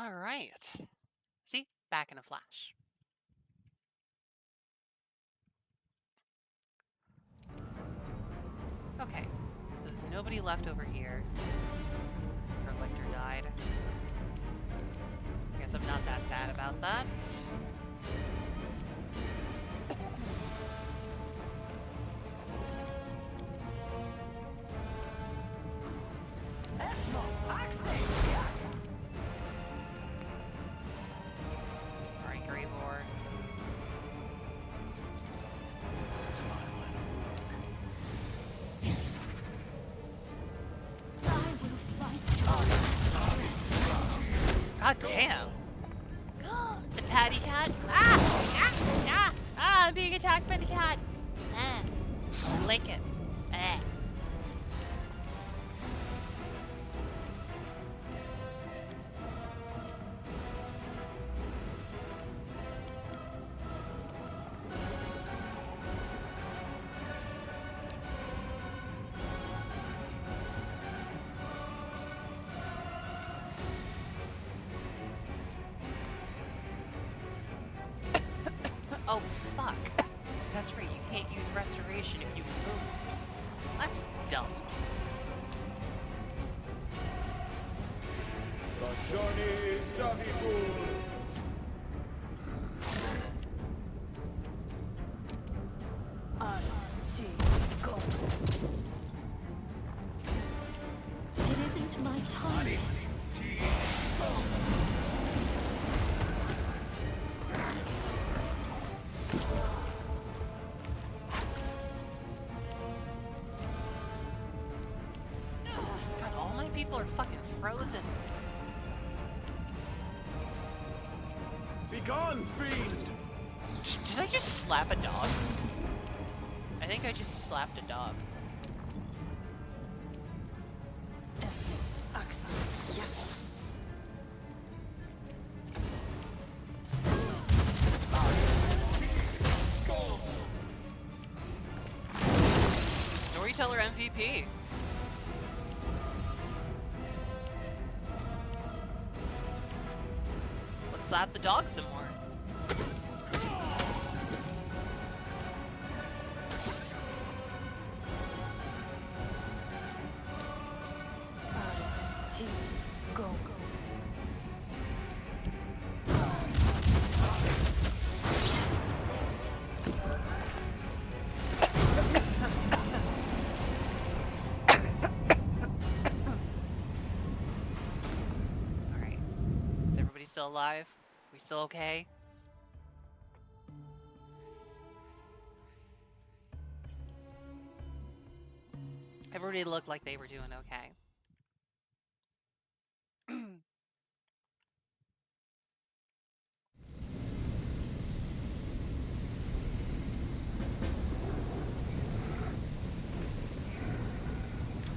All right. See? Back in a flash. Okay. So there's nobody left over here. Her lictor died. Guess I'm not that sad about that. Alright, Gravor. This is my line of work. God damn! The patty cat! I'm being attacked by the cat! Lick it. Oh, fuck. That's right, you can't use restoration if you move. That's dumb. It isn't my time. God, all my people are fucking frozen. Be gone, fiend! Did I just slap a dog? I think I just slapped a dog. Yes. Storyteller MVP. Let's slap the dog some more. Go. Alright. Is everybody still alive? We still okay? Everybody looked like they were doing okay.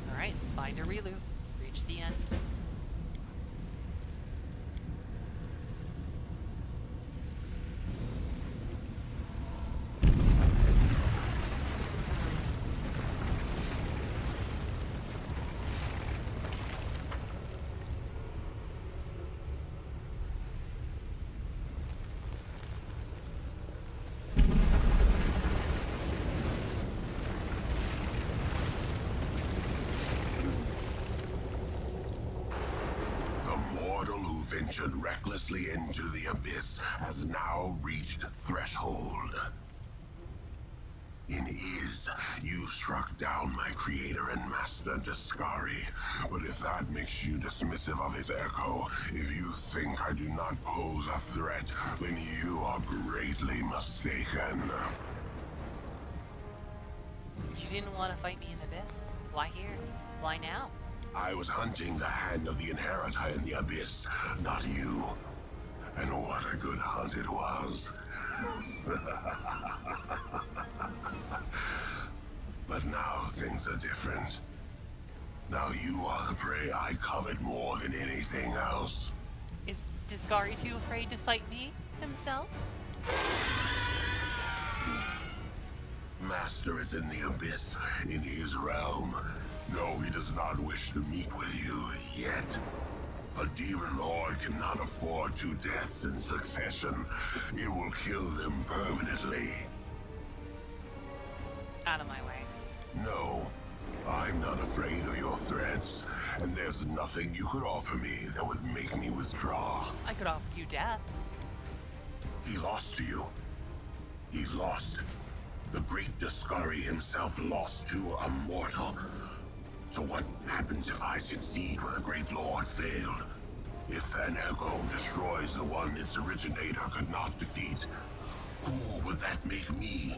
Alright, find a reloop. Reach the end. Ventured recklessly into the abyss has now reached threshold. In Iz, you struck down my creator and master Daskari, but if that makes you dismissive of his echo, if you think I do not pose a threat, then you are greatly mistaken. You didn't want to fight me in the abyss? Why here? Why now? I was hunting the hand of the inheritor in the abyss, not you. And what a good hunt it was. But now things are different. Now you are the prey I covet more than anything else. Is Daskari too afraid to fight me himself? Master is in the abyss, in his realm. No, he does not wish to meet with you yet. A demon lord cannot afford 2 deaths in succession. It will kill them permanently. Out of my way. No, I'm not afraid of your threats, and there's nothing you could offer me that would make me withdraw. I could offer you death. He lost to you. He lost. The great Daskari himself lost to a mortal. So what happens if I succeed where the great lord failed? If an echo destroys the one its originator could not defeat, who would that make me?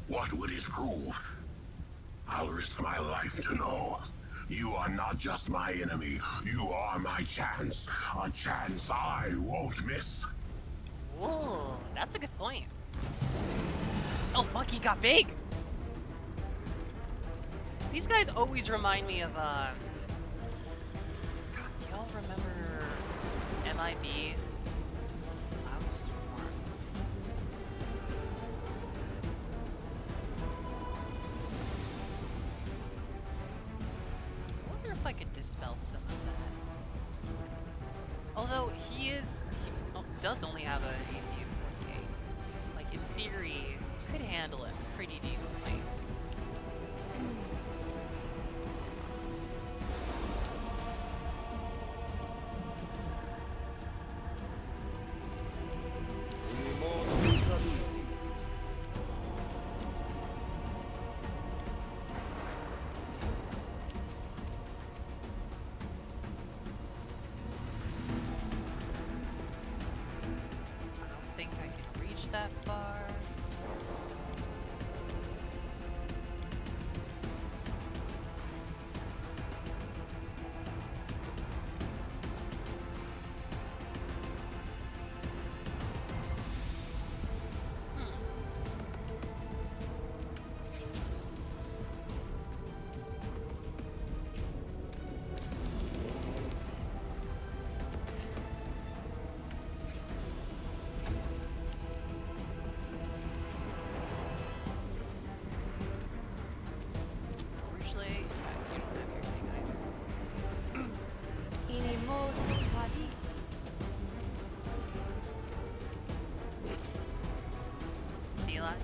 What would it prove? I'll risk my life to know. You are not just my enemy, you are my chance. A chance I won't miss. Whoa, that's a good point. Oh fuck, he got big! These guys always remind me of, God, do y'all remember MIB? Cloud Swarms. I wonder if I could dispel some of that. Although he does only have a AC of 48. Like, in theory, could handle it pretty decently. That far.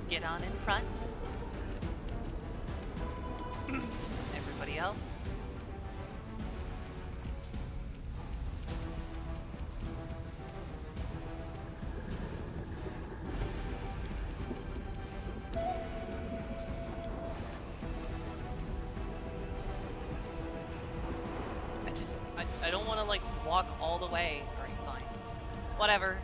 Get on in front. Everybody else. I don't want to like walk all the way. Alright, fine. Whatever.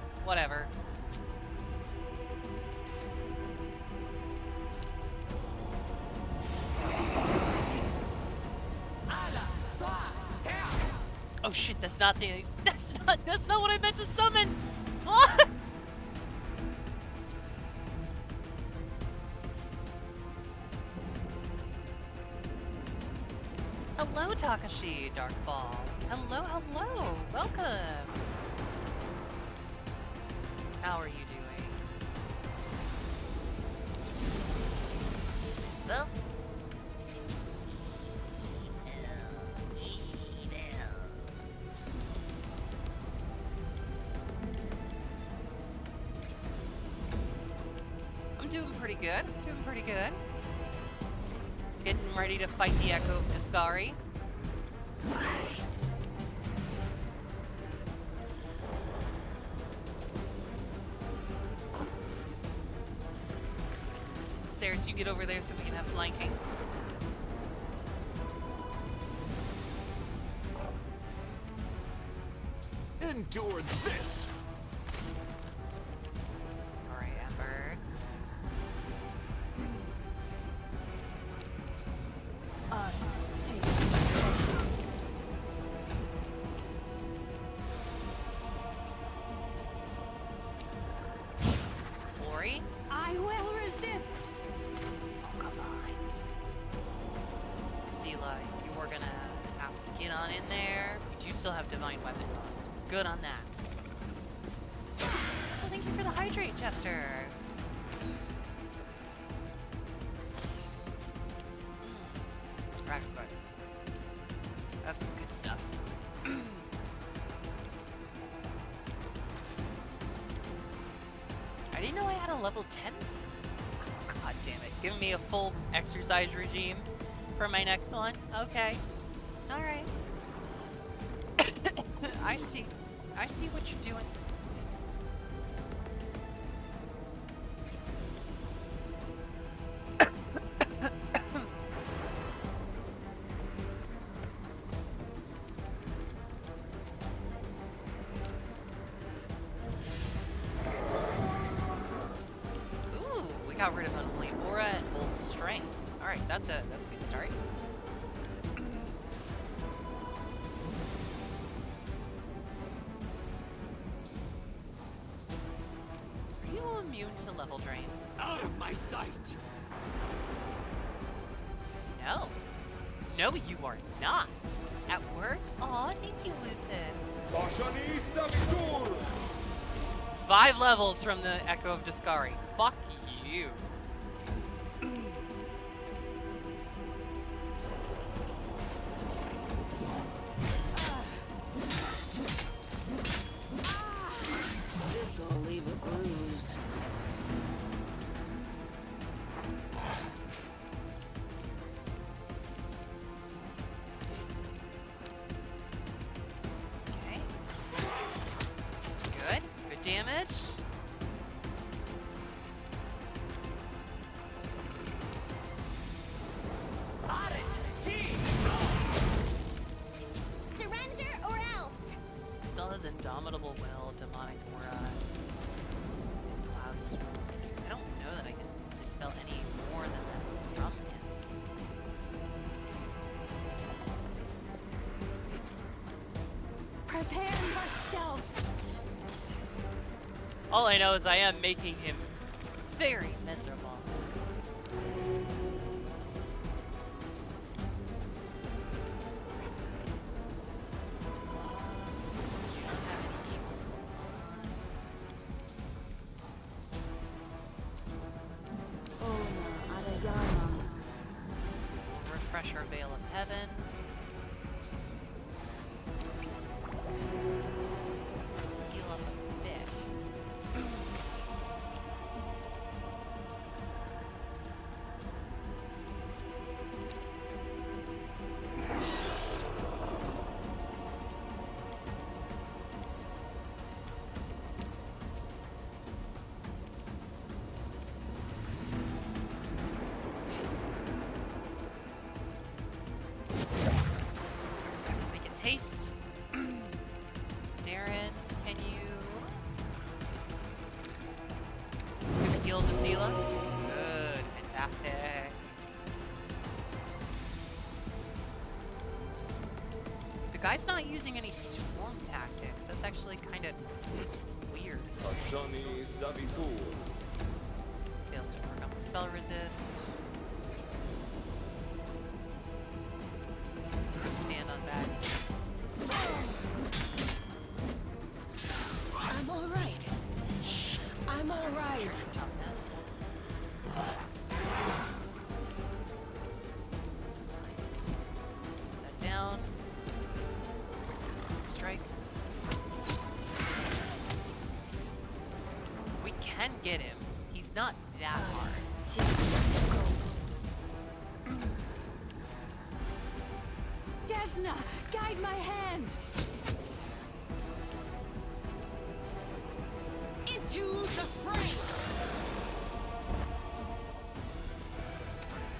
Oh shit, that's not what I meant to summon! Fuck! Hello, Takashi, Darkfall. Hello, welcome! How are you doing? Well, doing pretty good. Getting ready to fight the Echo of Daskari. Saris, you get over there so we can have flanking. Endure this! Alright, Ember. Lori? I will resist. Oh, come on. Sela, you are gonna have to get on in there. You do still have Divine Weapon on, so we're good on that. Oh, thank you for the hydrate, Chester. Right, good. That's some good stuff. a level 10? Oh, God damn it. Giving me a full exercise regime for my next one? Okay. Alright. I see. I see what you're doing. Ooh, we got rid of Unholy Aura and Bull's Strength. Alright, that's a good start. Are you immune to level drain? Out of my sight! No. No, you are not. At work? Aw, thank you, Lucid. 5 levels from the Echo of Discari. Fuck you. This'll leave a bruise. Okay. Good. Good damage. Surrender or else! Still has Indomitable Will, Demonic Aura, and Cloud Swirls. I don't know that I can dispel any more than that from him. Prepare yourself! All I know is I am making him very miserable. You don't have any evils. We'll refresh our Veil of Heaven. Heal up a bit. Make its haste. Darren, can you give a heal to Sela? Good, fantastic. The guy's not using any swarm tactics. That's actually kind of weird. Fails to overcome the spell resist. Stand on bad. I'm alright. Shit. I'm alright. Trigger toughness. Put that down. Strike. We can get him. He's not that hard. Desna, guide my hand! Into the fray!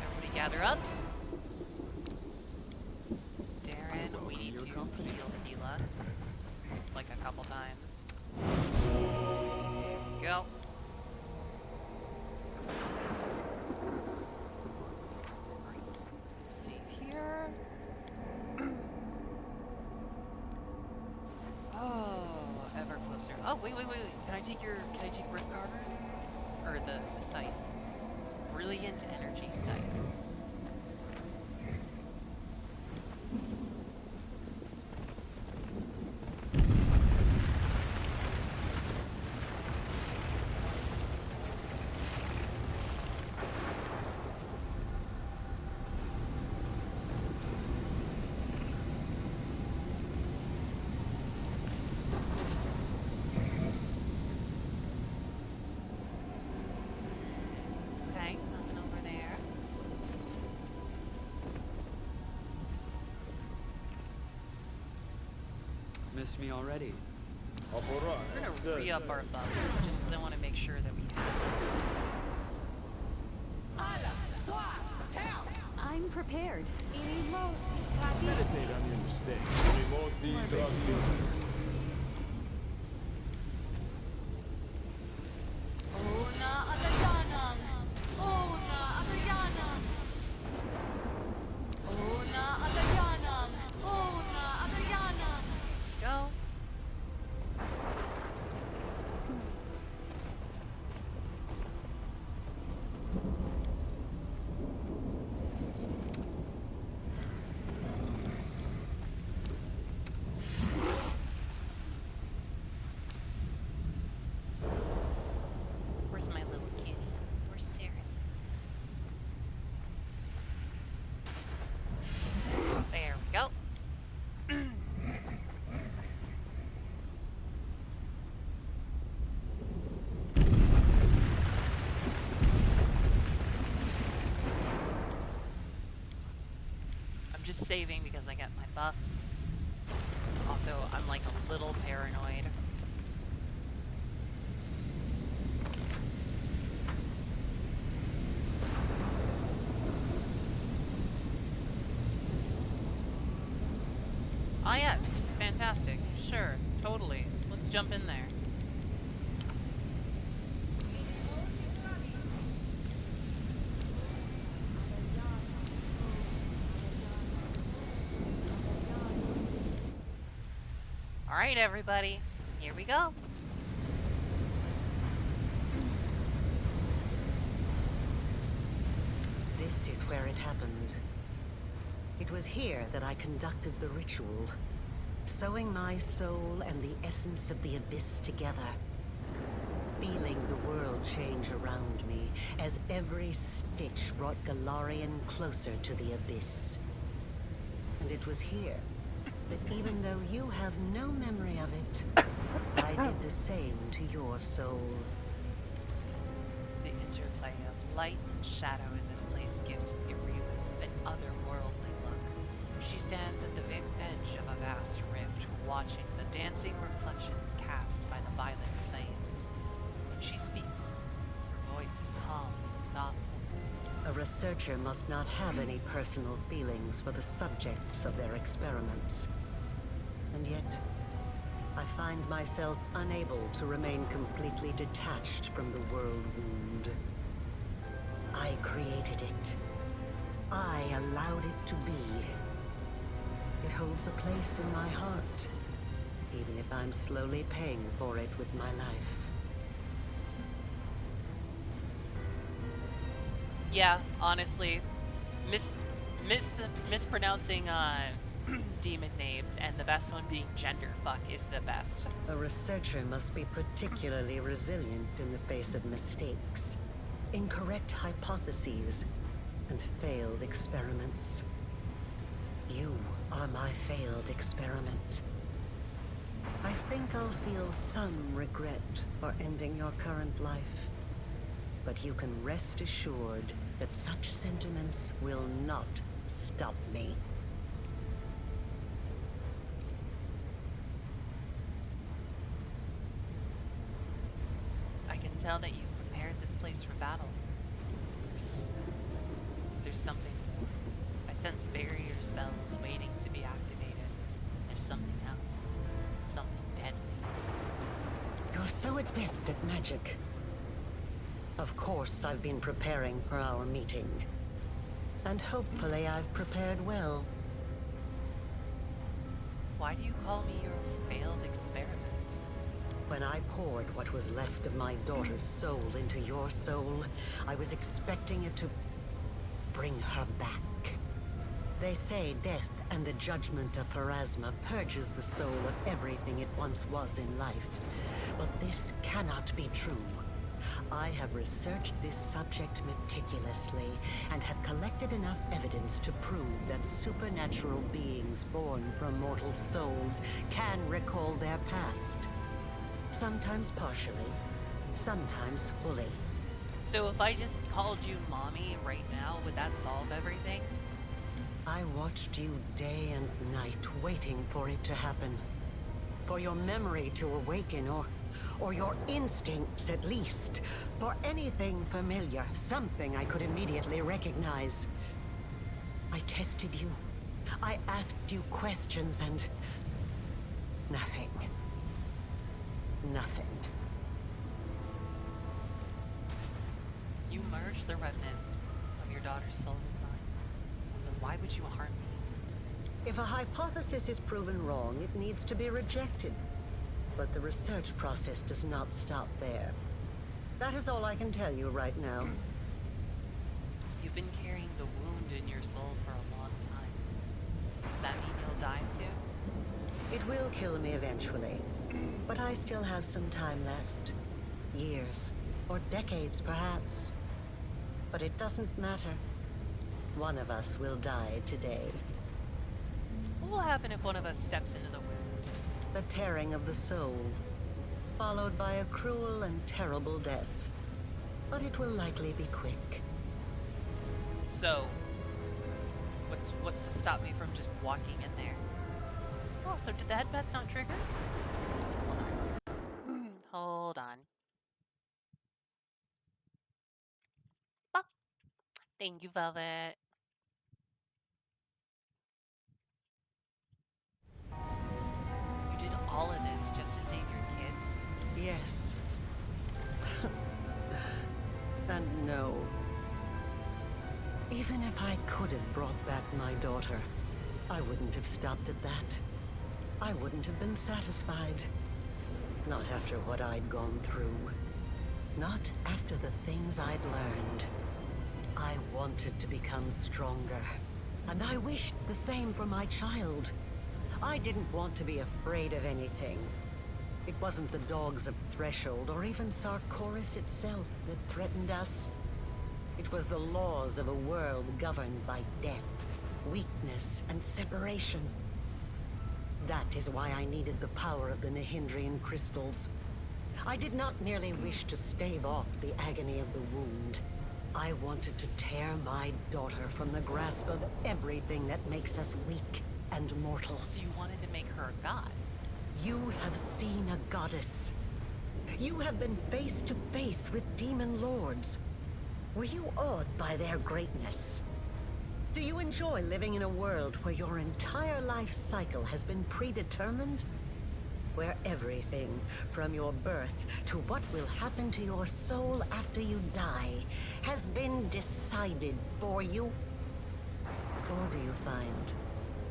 Everybody gather up. Darren, we need to heal Sela. Like a couple times. Go. Save here. Oh, ever closer. Oh, wait. Can I take Rift Carver? Or the scythe? Brilliant Energy Scythe. missed me already. We're gonna re-up our buffs just because I want to make sure that we have. I'm prepared. Meditate on your mistakes. Go. Where's my little kitty? Where's Cirrus? There we go. I'm just saving because I got my buffs. Also, I'm like a little paranoid. Ah yes, fantastic. Sure, totally. Let's jump in there. Alright, everybody. Here we go. This is where it happened. It was here that I conducted the ritual, sewing my soul and the essence of the abyss together, feeling the world change around me as every stitch brought Galarian closer to the abyss. And it was here that even though you have no memory of it, I did the same to your soul. The interplay of light and shadow in this place gives Irilu an otherworldly look. She stands at the very edge of a vast rift, watching the dancing reflections cast by the violet flames. When she speaks, her voice is calm and thoughtful. A researcher must not have any personal feelings for the subjects of their experiments. And yet, I find myself unable to remain completely detached from the world wound. I created it. I allowed it to be. It holds a place in my heart, even if I'm slowly paying for it with my life. Yeah, honestly, mispronouncing demon names and the best one being genderfuck is the best. A researcher must be particularly resilient in the face of mistakes, incorrect hypotheses, and failed experiments. You are my failed experiment. I think I'll feel some regret for ending your current life, but you can rest assured that such sentiments will not stop me. I can tell that you've prepared this place for battle. There's something more. I sense barrier spells waiting to be activated. There's something else. Something deadly. You're so adept at magic. Of course, I've been preparing for our meeting. And hopefully I've prepared well. Why do you call me your failed experiment? When I poured what was left of my daughter's soul into your soul, I was expecting it to bring her back. They say death and the judgment of Pharasma purges the soul of everything it once was in life. But this cannot be true. I have researched this subject meticulously and have collected enough evidence to prove that supernatural beings born from mortal souls can recall their past. Sometimes partially, sometimes fully. So if I just called you mommy right now, would that solve everything? I watched you day and night waiting for it to happen. for your memory to awaken, or your instincts at least, for anything familiar, something I could immediately recognize. I tested you. I asked you questions and nothing. Nothing. You merged the remnants of your daughter's soul with mine. So why would you harm me? If a hypothesis is proven wrong, it needs to be rejected. But the research process does not stop there. That is all I can tell you right now. You've been carrying the wound in your soul for a long time. Does that mean you'll die soon? It will kill me eventually. But I still have some time left. Years, or decades perhaps. But it doesn't matter. One of us will die today. What will happen if one of us steps into the wound? The tearing of the soul, followed by a cruel and terrible death. But it will likely be quick. So, what's to stop me from just walking in there? Oh, so did the headbats not trigger? Hold on. Oh, thank you, Velvet. You did all of this just to save your kid? Yes. And no. Even if I could have brought back my daughter, I wouldn't have stopped at that. I wouldn't have been satisfied. Not after what I'd gone through. Not after the things I'd learned. I wanted to become stronger. And I wished the same for my child. I didn't want to be afraid of anything. It wasn't the dogs of Threshold or even Sarkoris itself that threatened us. It was the laws of a world governed by death, weakness, and separation. That is why I needed the power of the Nihindrian crystals. I did not merely wish to stave off the agony of the wound. I wanted to tear my daughter from the grasp of everything that makes us weak and mortal. So you wanted to make her a god? You have seen a goddess. You have been face to face with demon lords. Were you awed by their greatness? Do you enjoy living in a world where your entire life cycle has been predetermined? Where everything, from your birth to what will happen to your soul after you die, has been decided for you? Or do you find,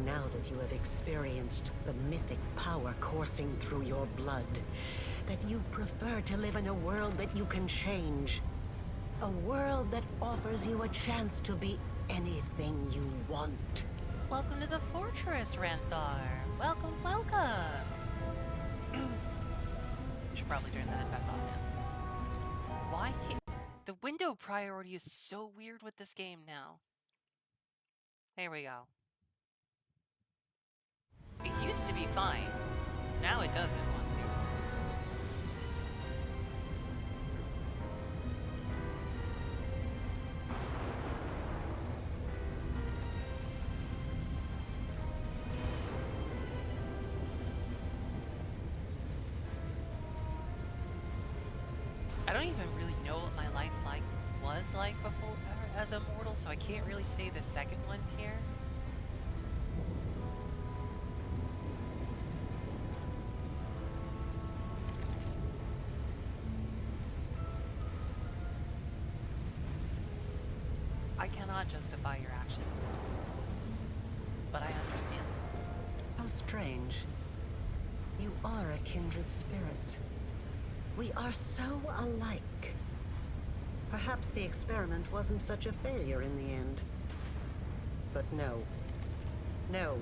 now that you have experienced the mythic power coursing through your blood, that you prefer to live in a world that you can change? A world that offers you a chance to be anything you want. Welcome to the fortress, Ranthar. Welcome, welcome. Should probably turn the headphones off now. Why can't... The window priority is so weird with this game now. There we go. It used to be fine. Now it doesn't want to. I don't even really know what my life was like before as a mortal, so I can't really say the second one here. I cannot justify your actions, but I understand them. How strange. You are a kindred spirit. We are so alike. Perhaps the experiment wasn't such a failure in the end. But no. No.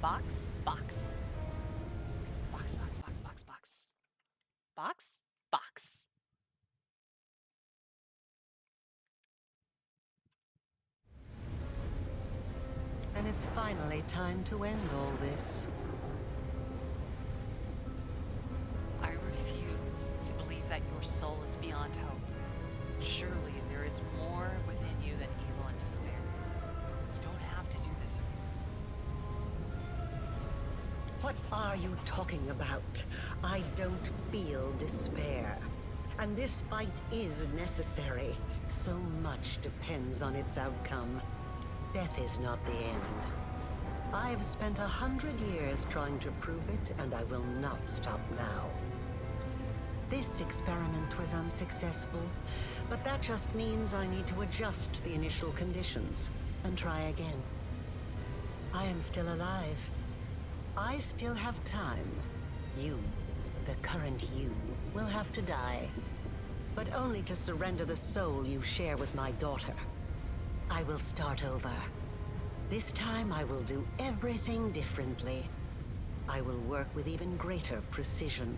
Box, box. Box, box, box, box, box. Box, box. And it's finally time to end all this. I refuse to believe that your soul is beyond hope. Surely there is more within you than evil and despair. You don't have to do this. What are you talking about? I don't feel despair. And this fight is necessary. So much depends on its outcome. Death is not the end. I've spent 100 years trying to prove it, and I will not stop now. This experiment was unsuccessful, but that just means I need to adjust the initial conditions and try again. I am still alive. I still have time. You, the current you, will have to die. But only to surrender the soul you share with my daughter. I will start over. This time I will do everything differently. I will work with even greater precision.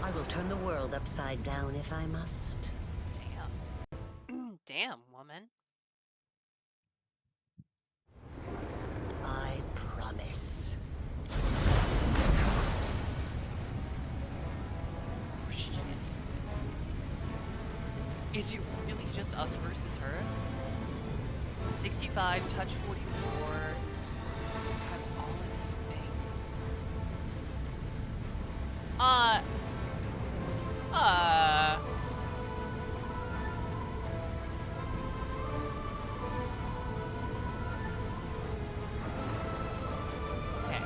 I will turn the world upside down if I must. Damn. Damn, woman. I promise. Oh, shit. Is it really just us versus her? 65, touch 44, has all of these things. Okay.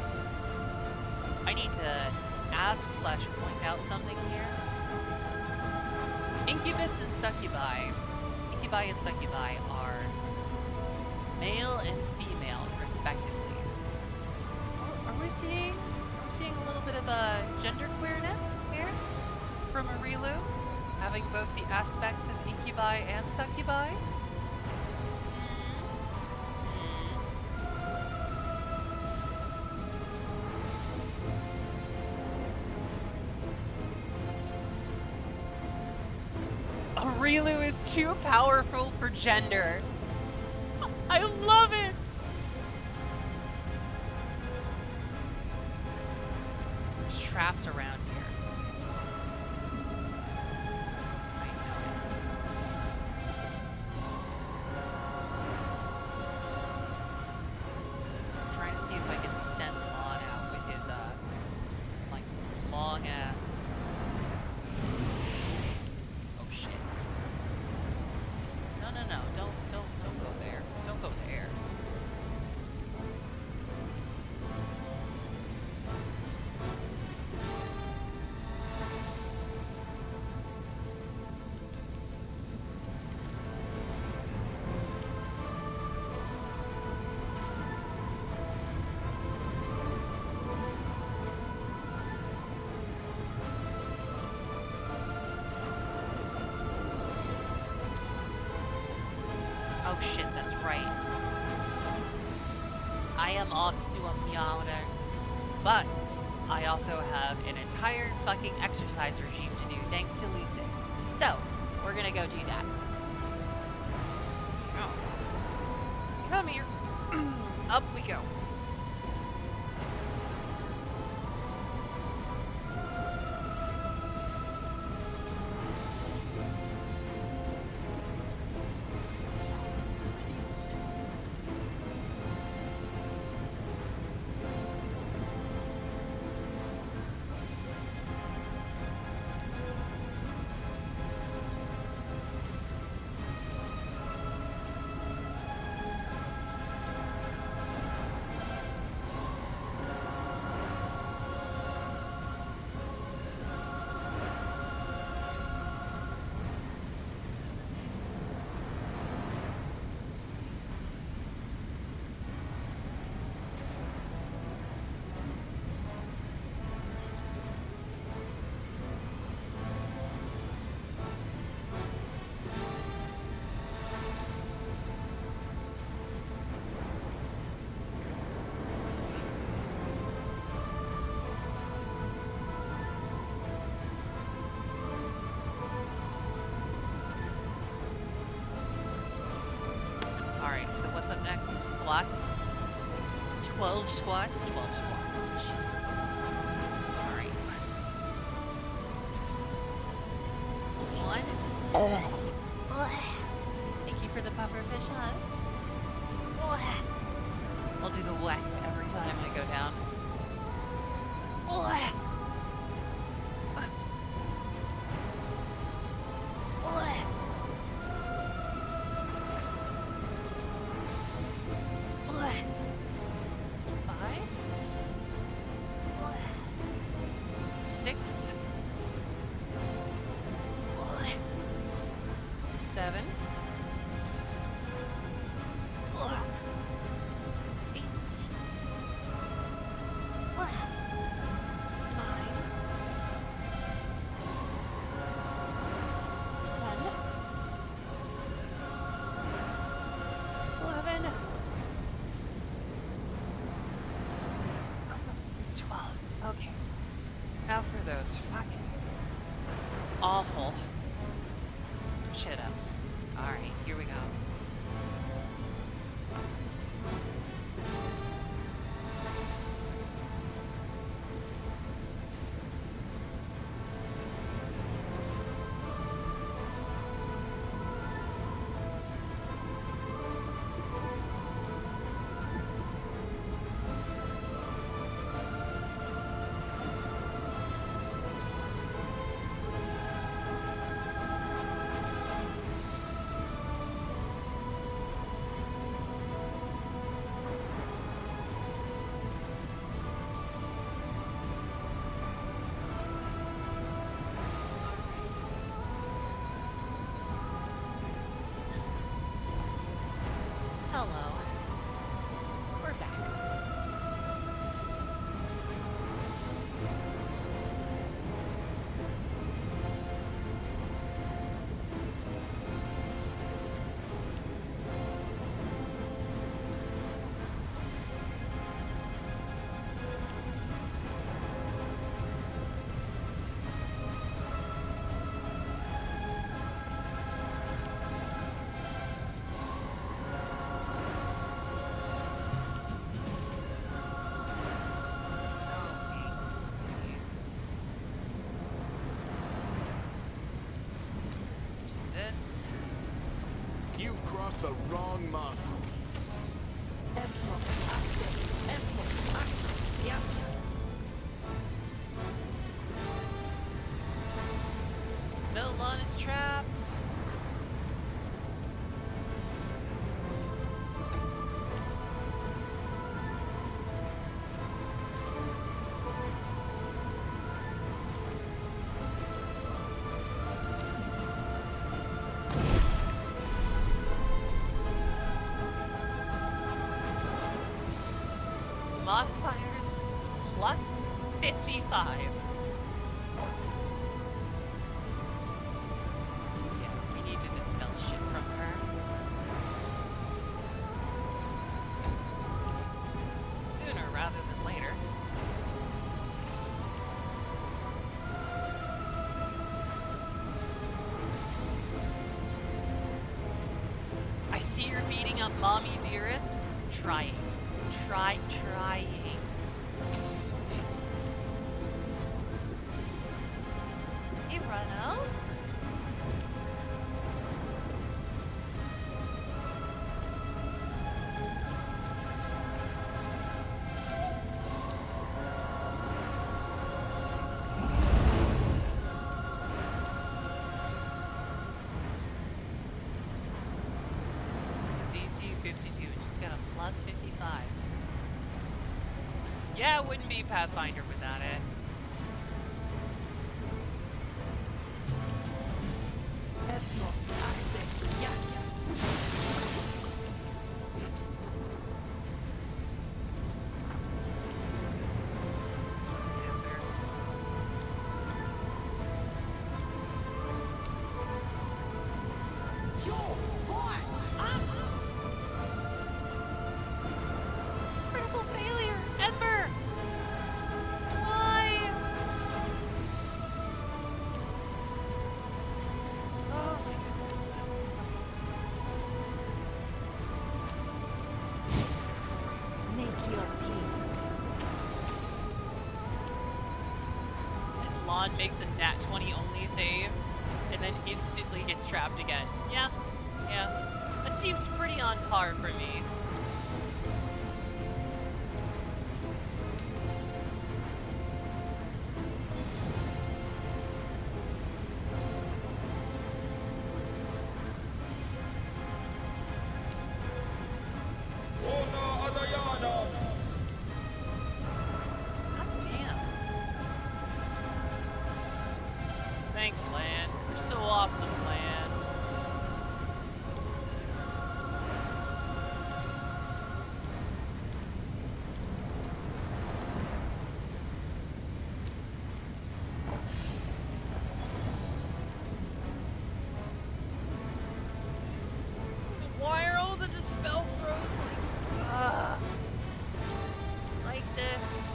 I need to ask / point out something here. Incubus and succubi. Incubi and succubi are male and female, respectively. Are we seeing a little bit of a gender queerness here from Arilu, having both the aspects of incubi and succubi? Arilu is too powerful for gender. I love it! There's traps around here. I know it. I'm trying to see if I can send Lon out with his, like, long-ass... Oh, shit. No, don't go there. Don't go there. Oh shit, that's right. I am off to do a meowder, but I also have an entire fucking exercise regime to do thanks to Lisa. So, we're gonna go do that. Oh. Come here. Up we go. Alright, so what's up next? Squats? 12 squats? 12 squats. Jeez. Alright. 1. Thank you for the puffer fish, huh? I'll do the whack every time I go down. Five, 6, 7, 8, 9, 10, 11, 12. Okay. Now for those fucking awful shit-ups. Alright, here we go. Hello. We're back. Okay, let's see. Let's do this. You've crossed the wrong mark. Milton is trapped. Modifiers plus 55. Yeah, we need to dispel shit from her. Sooner rather than later. I see you're beating up Mommy Dearest. Trying. Trying. Hey, Rano. DC 52, and she's got a plus 55. Yeah, it wouldn't be Pathfinder without it. Panther. Critical failure! Ember! Why? Oh my goodness. Make your peace. And Lon makes a nat 20 only save, and then instantly gets trapped again. Yeah. That seems pretty on par for me. Thanks, Lan. You're so awesome, Lan. Why are all the dispel throws like this?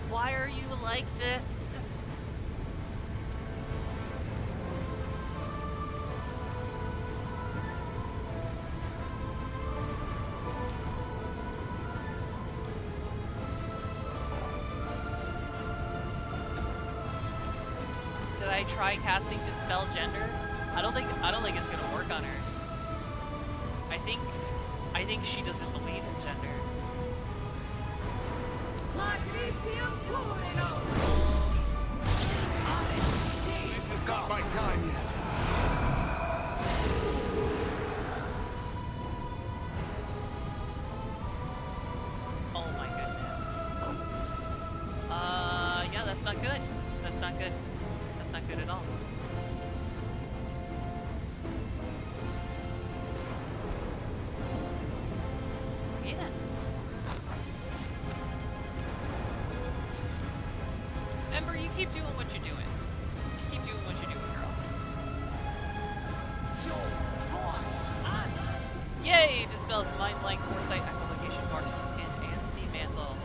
Why are you like this? Did I try casting Dispel Gender? I don't think it's gonna work on her. I think she doesn't believe in gender. This is not my time yet. Oh my goodness. Yeah, that's not good. That's not good. That's not good at all. Yeah. Ember, you keep doing what you're doing. Keep doing what you're doing, girl. Yay! Dispels Mind Blank, Foresight, Echolocation, Bark Skin, and Sea Mantle.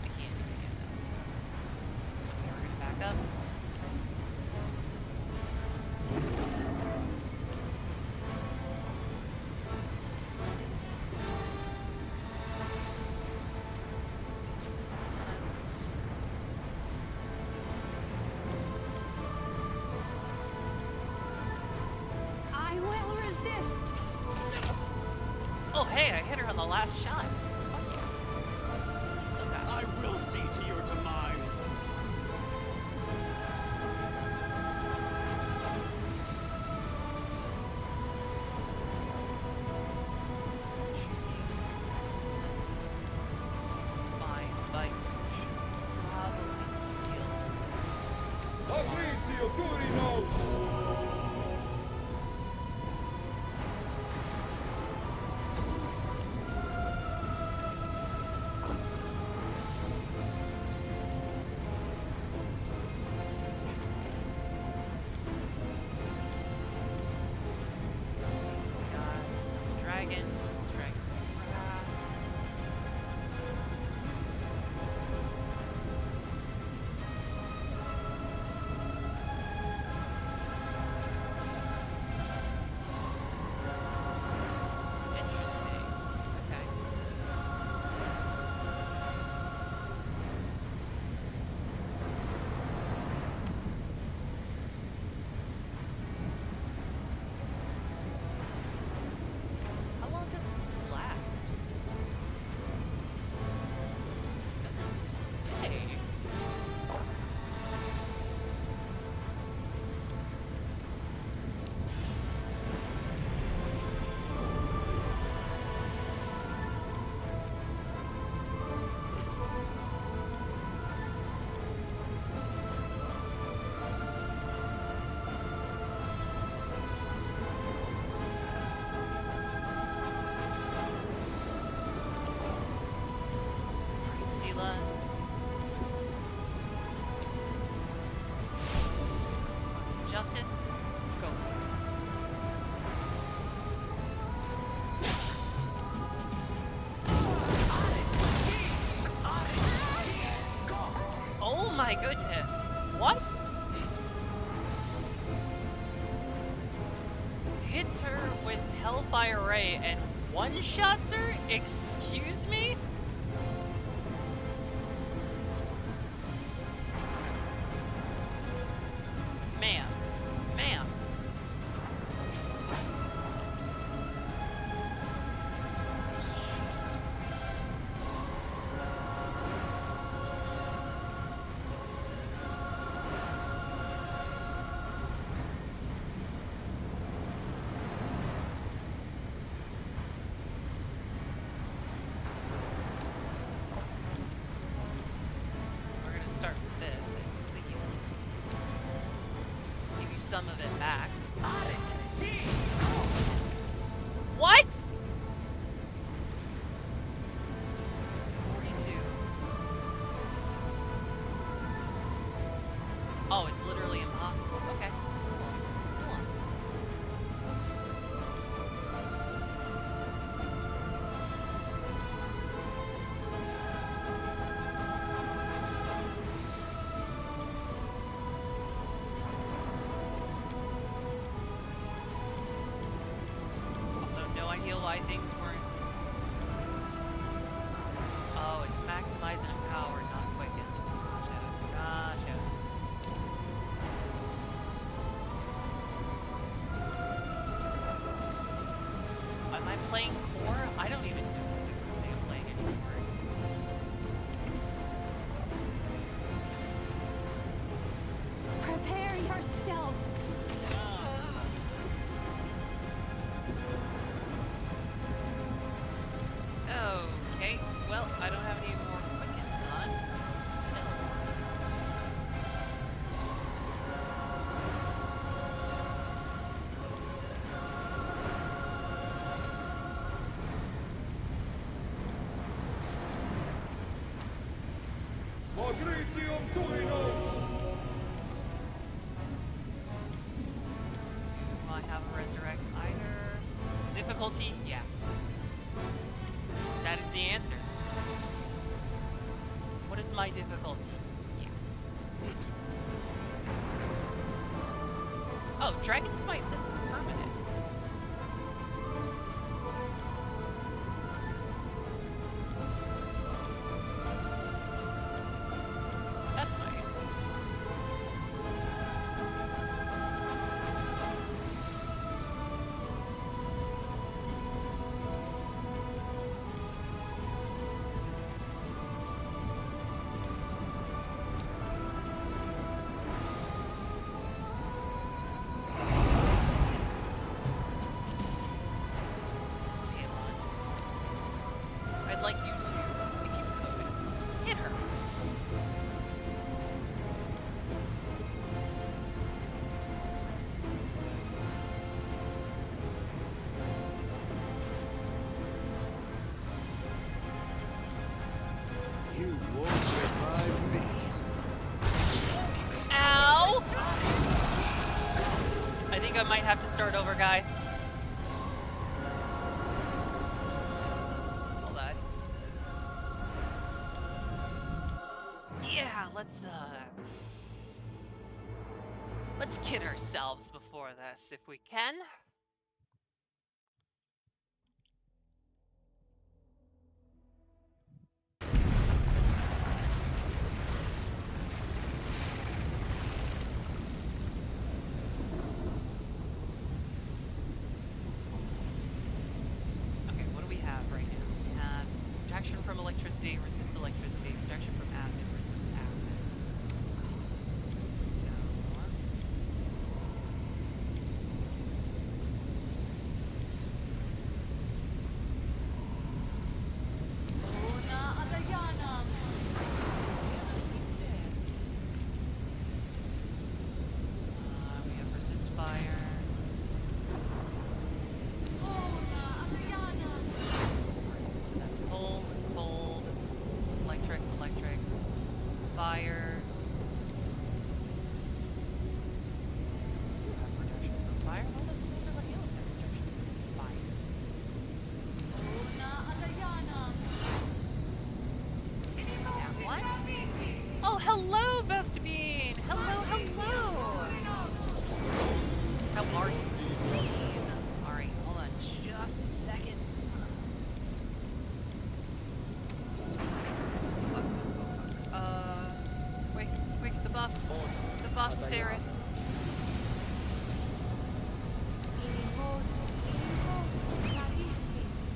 I can't do it again, though. So we're gonna back up. I will resist. Oh, hey, I hit her on the last shot. Fuck yeah. You still got it. I will see to your demise. Juicy. Fine, but should probably heal. Let's see, we got some dragons, dragon wrath. Interesting. Okay. How long does this last? Doesn't say. Alright, Sela. Justice. Go. Oh my goodness. What? Hits her with Hellfire Ray and one-shots her? Excuse me? Ma'am. Ma'am. Jesus Christ. some of it back. What? 42. Oh, it's literally impossible. Okay. Cool. Also, no idea why things weren't. Oh, it's maximizing power, not quicken. Gotcha. Gotcha. Am I playing core? I don't even know what difficulty I'm playing anymore. Prepare yourself. Okay, well, I don't have any more quickens on, so... Do I have a resurrect either? Difficulty? Yes. That is the answer. What is my difficulty? Yes. Oh, Dragon Smite says it's permanent. That's nice. I'd like you to, if you could, hit her. You won't revive me. Ow! I think I might have to start over, guys. Hold on. Yeah, let's kid ourselves before this, if we can. Okay, what do we have right now? We have protection from electricity, resist electricity, protection from acid, resist acid. So... we have resist fire. So that's cold, cold, electric, electric, fire. Protection from fire? Why doesn't everybody else have protection from fire? Yeah, what? Oh, hello, Best Bean! Hello, hello! How are you? Alright, hold on just a second. Quick, the buffs. The buffs, Saris.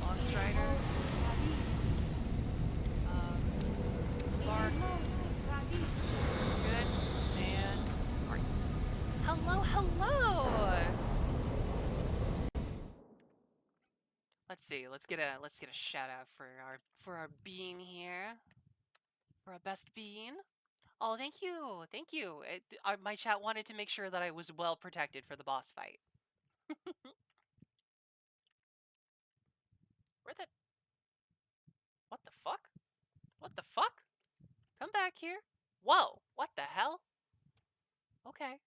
Longstrider. Bark. Good. And... Alright. Hello, hello! Let's see, let's get a shout out for our bean here. For our best bean. Oh, thank you. Thank you. My chat wanted to make sure that I was well protected for the boss fight. Where the... What the fuck? What the fuck? Come back here. Whoa, what the hell? Okay.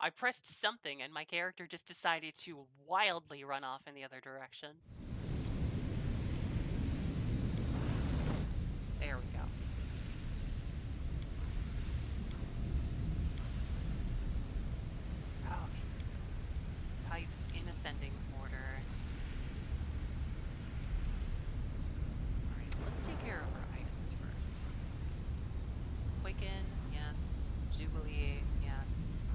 I pressed something and my character just decided to wildly run off in the other direction. There we go. Okay. Type in ascending order. Alright, let's take care of our items first. Quicken, yes. Jubilee, yes.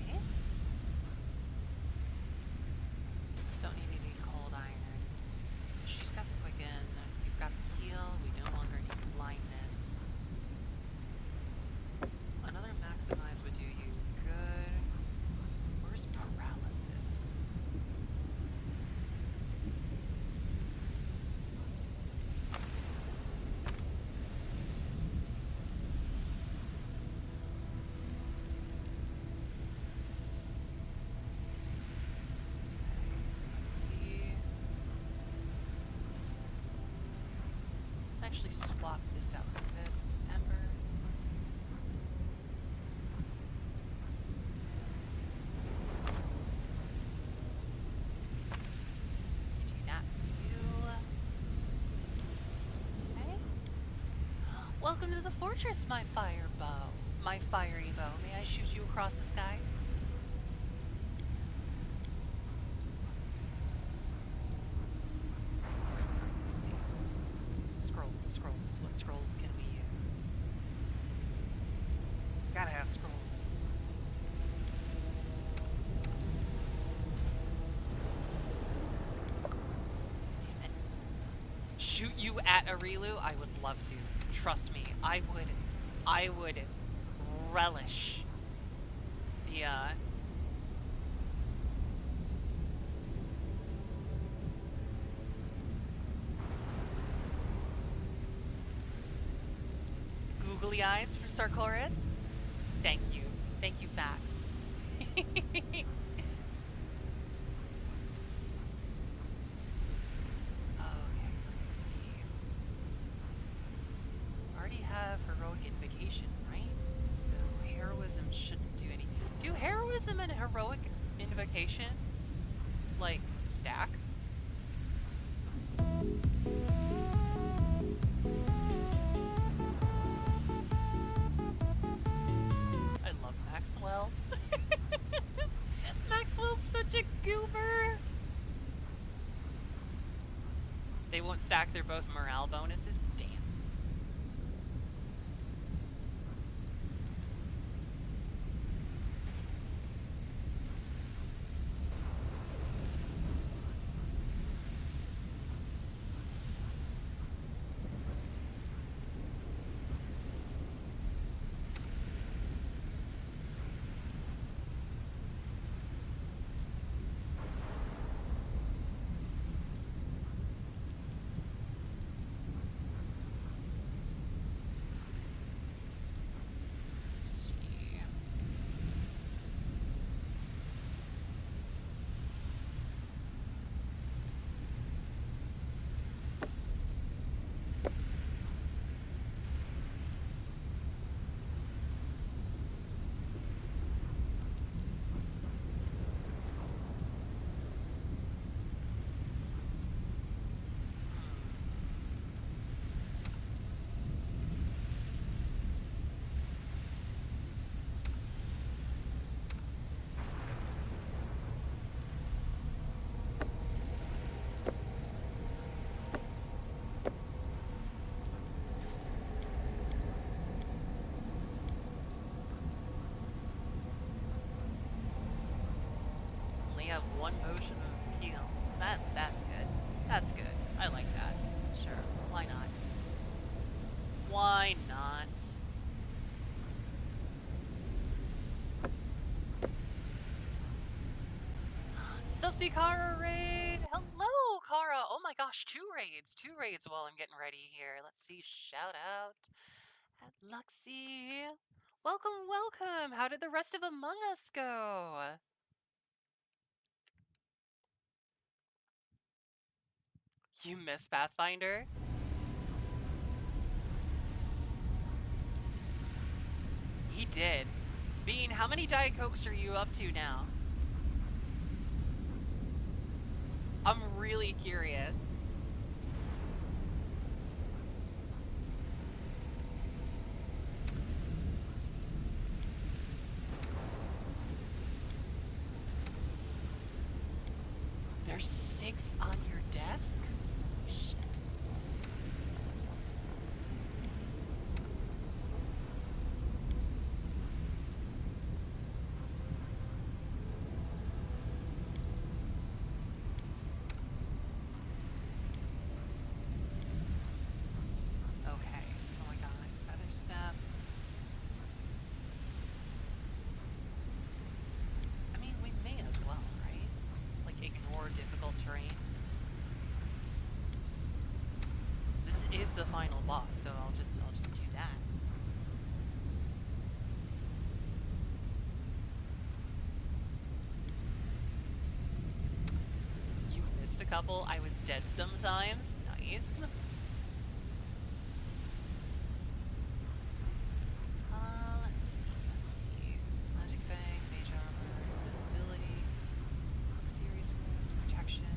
Okay. Don't need any cold iron. She's got the quicken. You've got the heal. We no longer need blindness. Another maximize would do you good. Where's paralysis? Let's see. Let's actually swap this out with this ember. Do that for you. Okay. Welcome to the fortress, my fire bow. My fiery bow. May I shoot you across the sky? Let's see. Scrolls. What scrolls can we use? Gotta have scrolls. Damn it. Shoot you at Arilu? I would love to. Trust me, I would relish the googly eyes for Sarkoris. Thank you, Fax. Okay, let's see. Already have heroic invocation, right? So heroism shouldn't do any. Do heroism and heroic invocation like stack? I love Maxwell. Maxwell's such a goober. They won't stack, they're both morale bonuses. Damn. Only have one potion of heal. That's good. That's good. I like that. Sure. Why not? Why not? still see Kara raid. Hello, Kara. Oh my gosh, 2 raids. 2 raids while I'm getting ready here. Let's see. Shout out at Luxie. Welcome, welcome. How did the rest of Among Us go? You miss Pathfinder? He did. Bean, how many Diet Cokes are you up to now? I'm really curious. There's 6 on your desk? Shit. Okay. Oh my god. Feather step. I mean, we may as well, right? Like, ignore difficult terrain. This is the final boss, so I'll just do that. You missed a couple. I was dead sometimes. Nice. Let's see. Magic Fang, Mage Armor, Invisibility, Quick Series Rules, Protection.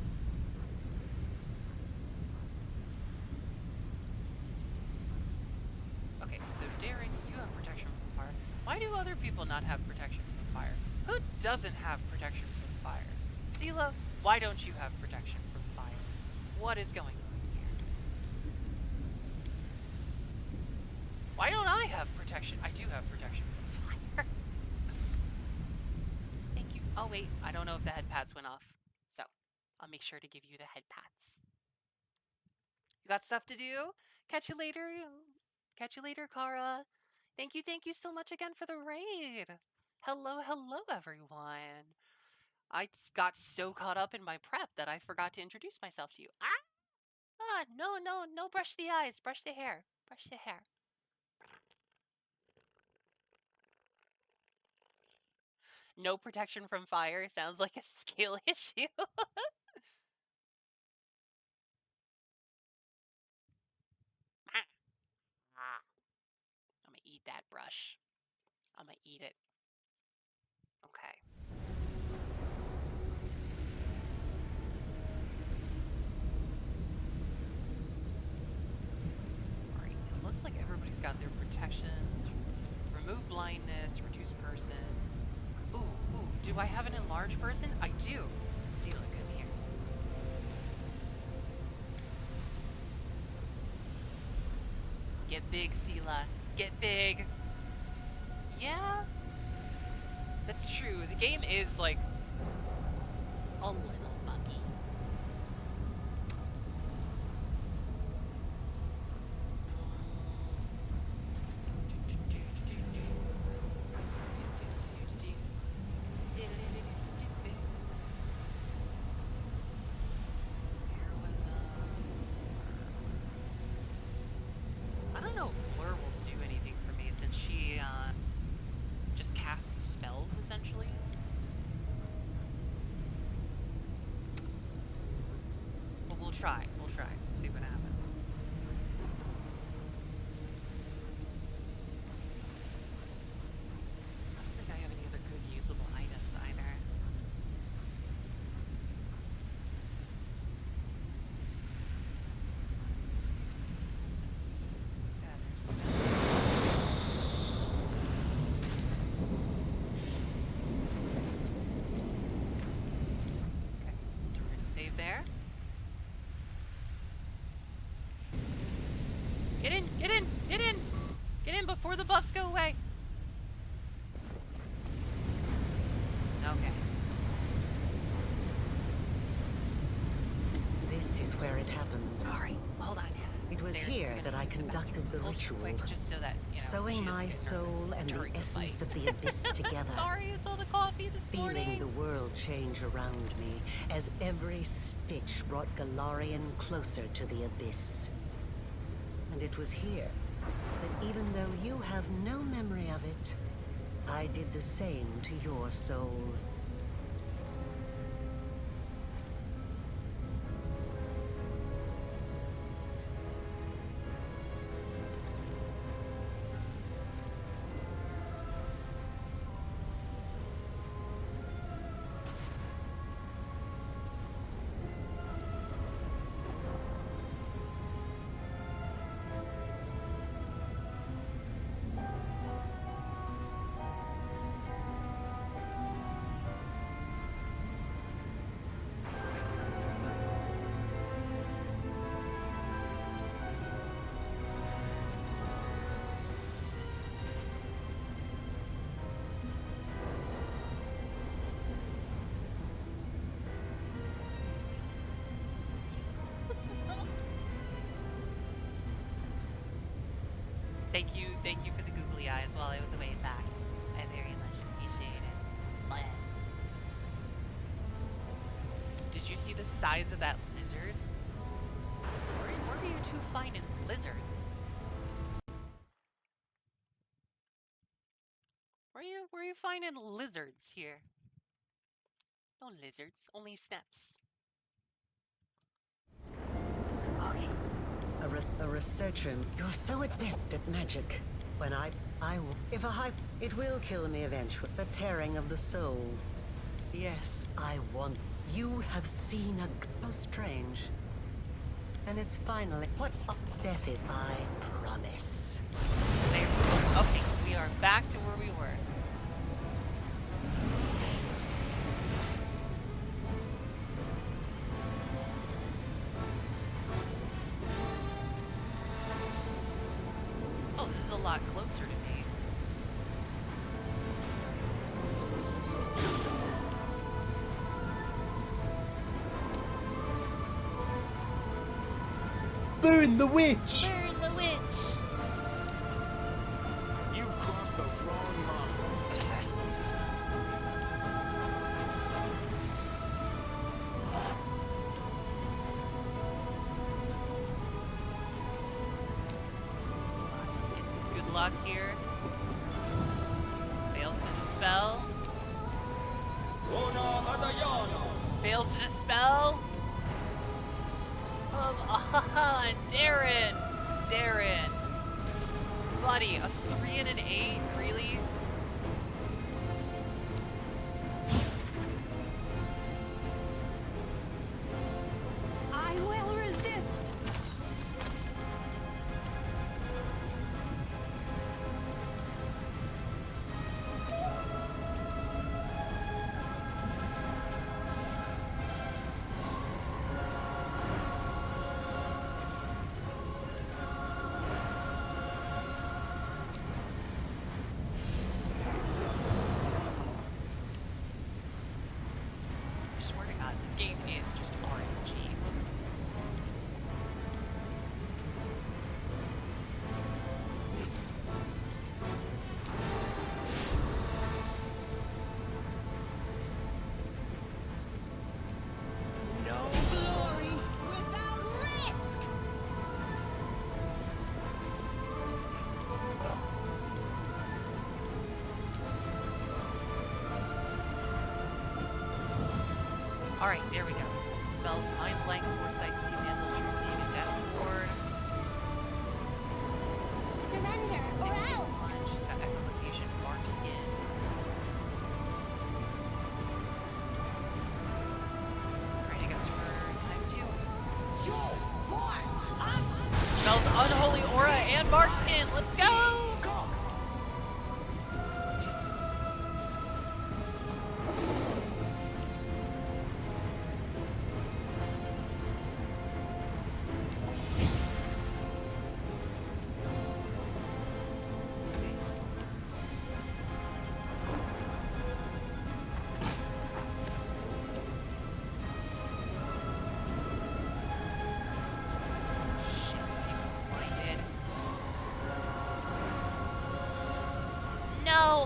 Okay, so Darren, you have protection from fire. Why do other people not have protection from fire? Who doesn't have protection from fire? Sela, why don't you have protection from fire? What is going on here? Why don't I have protection? I do have protection from fire. Thank you. Oh wait, I don't know if the head pats went off. So, I'll make sure to give you the head pats. You got stuff to do? Catch you later. Catch you later, Kara. Thank you so much again for the raid. Hello, hello, everyone. I got so caught up in my prep that I forgot to introduce myself to you. No, brush the eyes, brush the hair, brush the hair. No protection from fire sounds like a skill issue. I'm gonna eat that brush. I'm gonna eat it. Okay. Alright, it looks like everybody's got their protections. Remove blindness, reduce person. Ooh, do I have an enlarged person? I do. Sela, come here. Get big, Sela. Get big. Yeah, that's true. The game is, like, a little buggy. I don't know if Blur will do anything for me since she, just casts spells, essentially. But we'll try, see what happens. I don't think I have any other good usable items either. Let's gather stuff. Okay, so we're gonna save there. Get in! Get in! Get in! Get in before the buffs go away! Okay. This is where it happened. Alright, hold on. It was Sarah's here gonna that I use the conducted the bathroom ritual, quick, just so that, you know, sewing she doesn't my get nervous soul and the during the essence fight. of the abyss together. Sorry, it's all the coffee this Feeling morning. the world change around me as every stitch brought Galarian closer to the abyss. And it was here that even though you have no memory of it, I did the same to your soul. Thank you for the googly eyes while I was away, Pax. I very much appreciate it. Bleh. Did you see the size of that lizard? Where are you two finding lizards? Where are you finding lizards here? No lizards, only snaps. Okay. A researcher. You're so adept at magic. When it will kill me eventually. The tearing of the soul. Yes, I want. You have seen a. How strange. And it's finally. What death is, I promise. There. Okay, we are back to where we were. Oh, this is a lot closer to me. Burn the witch! Burn the witch! You've crossed the wrong line. Let's get some good luck here. Fails to dispel. Fails to dispel. Darren. Buddy, a 3 and an 8? Really? I will resist. I swear to God, this game is just RNG. No glory without risk! Alright, there we go. Dispels Mind Blank, Foresight, Sea Mantle, True Seeing, and Death Ward. Surrender, or 61. else. She's got Echolocation, Bark Skin. Alright, I guess for time 2. Smells Unholy Aura and Bark Skin. Let's go! Shit,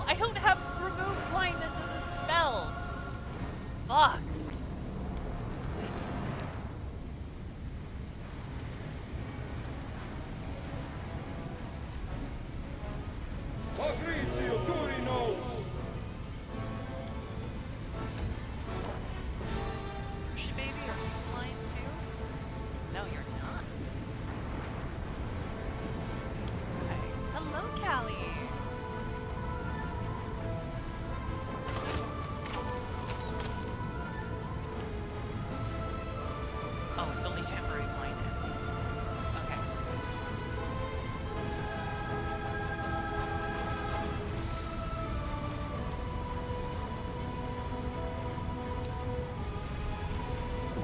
No, I don't have remove blindness as a spell. Fuck. Hershey baby, are you blind too? No, you're not. Okay. Hello, Callie. Oh, it's only temporary blindness. Okay.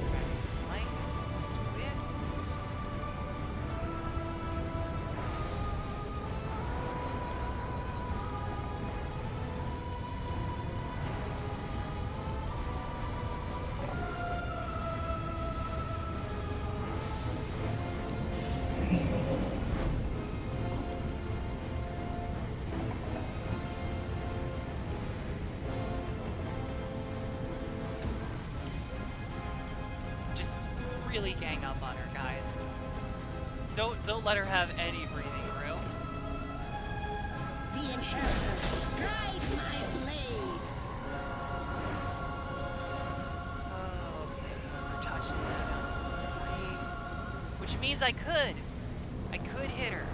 Dragon Smite is a swift. Just really gang up on her, guys. Don't let her have any breathing room. The inheritors, guide my blade. Okay, her touch is at about 3, which means I could hit her.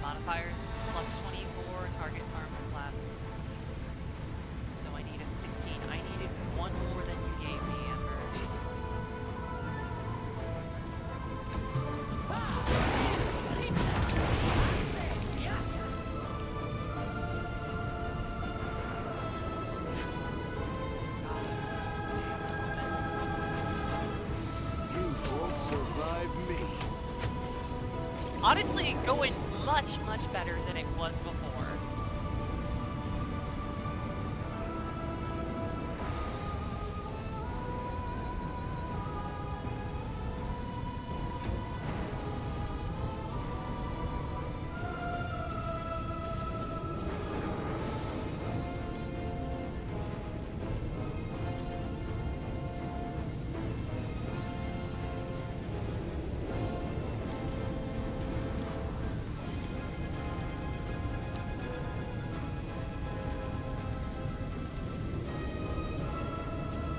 Modifiers plus 24, target armor class. So I need a 16. I needed one more than you gave me, Amber. You won't survive me. Honestly, going much, much better than it was before.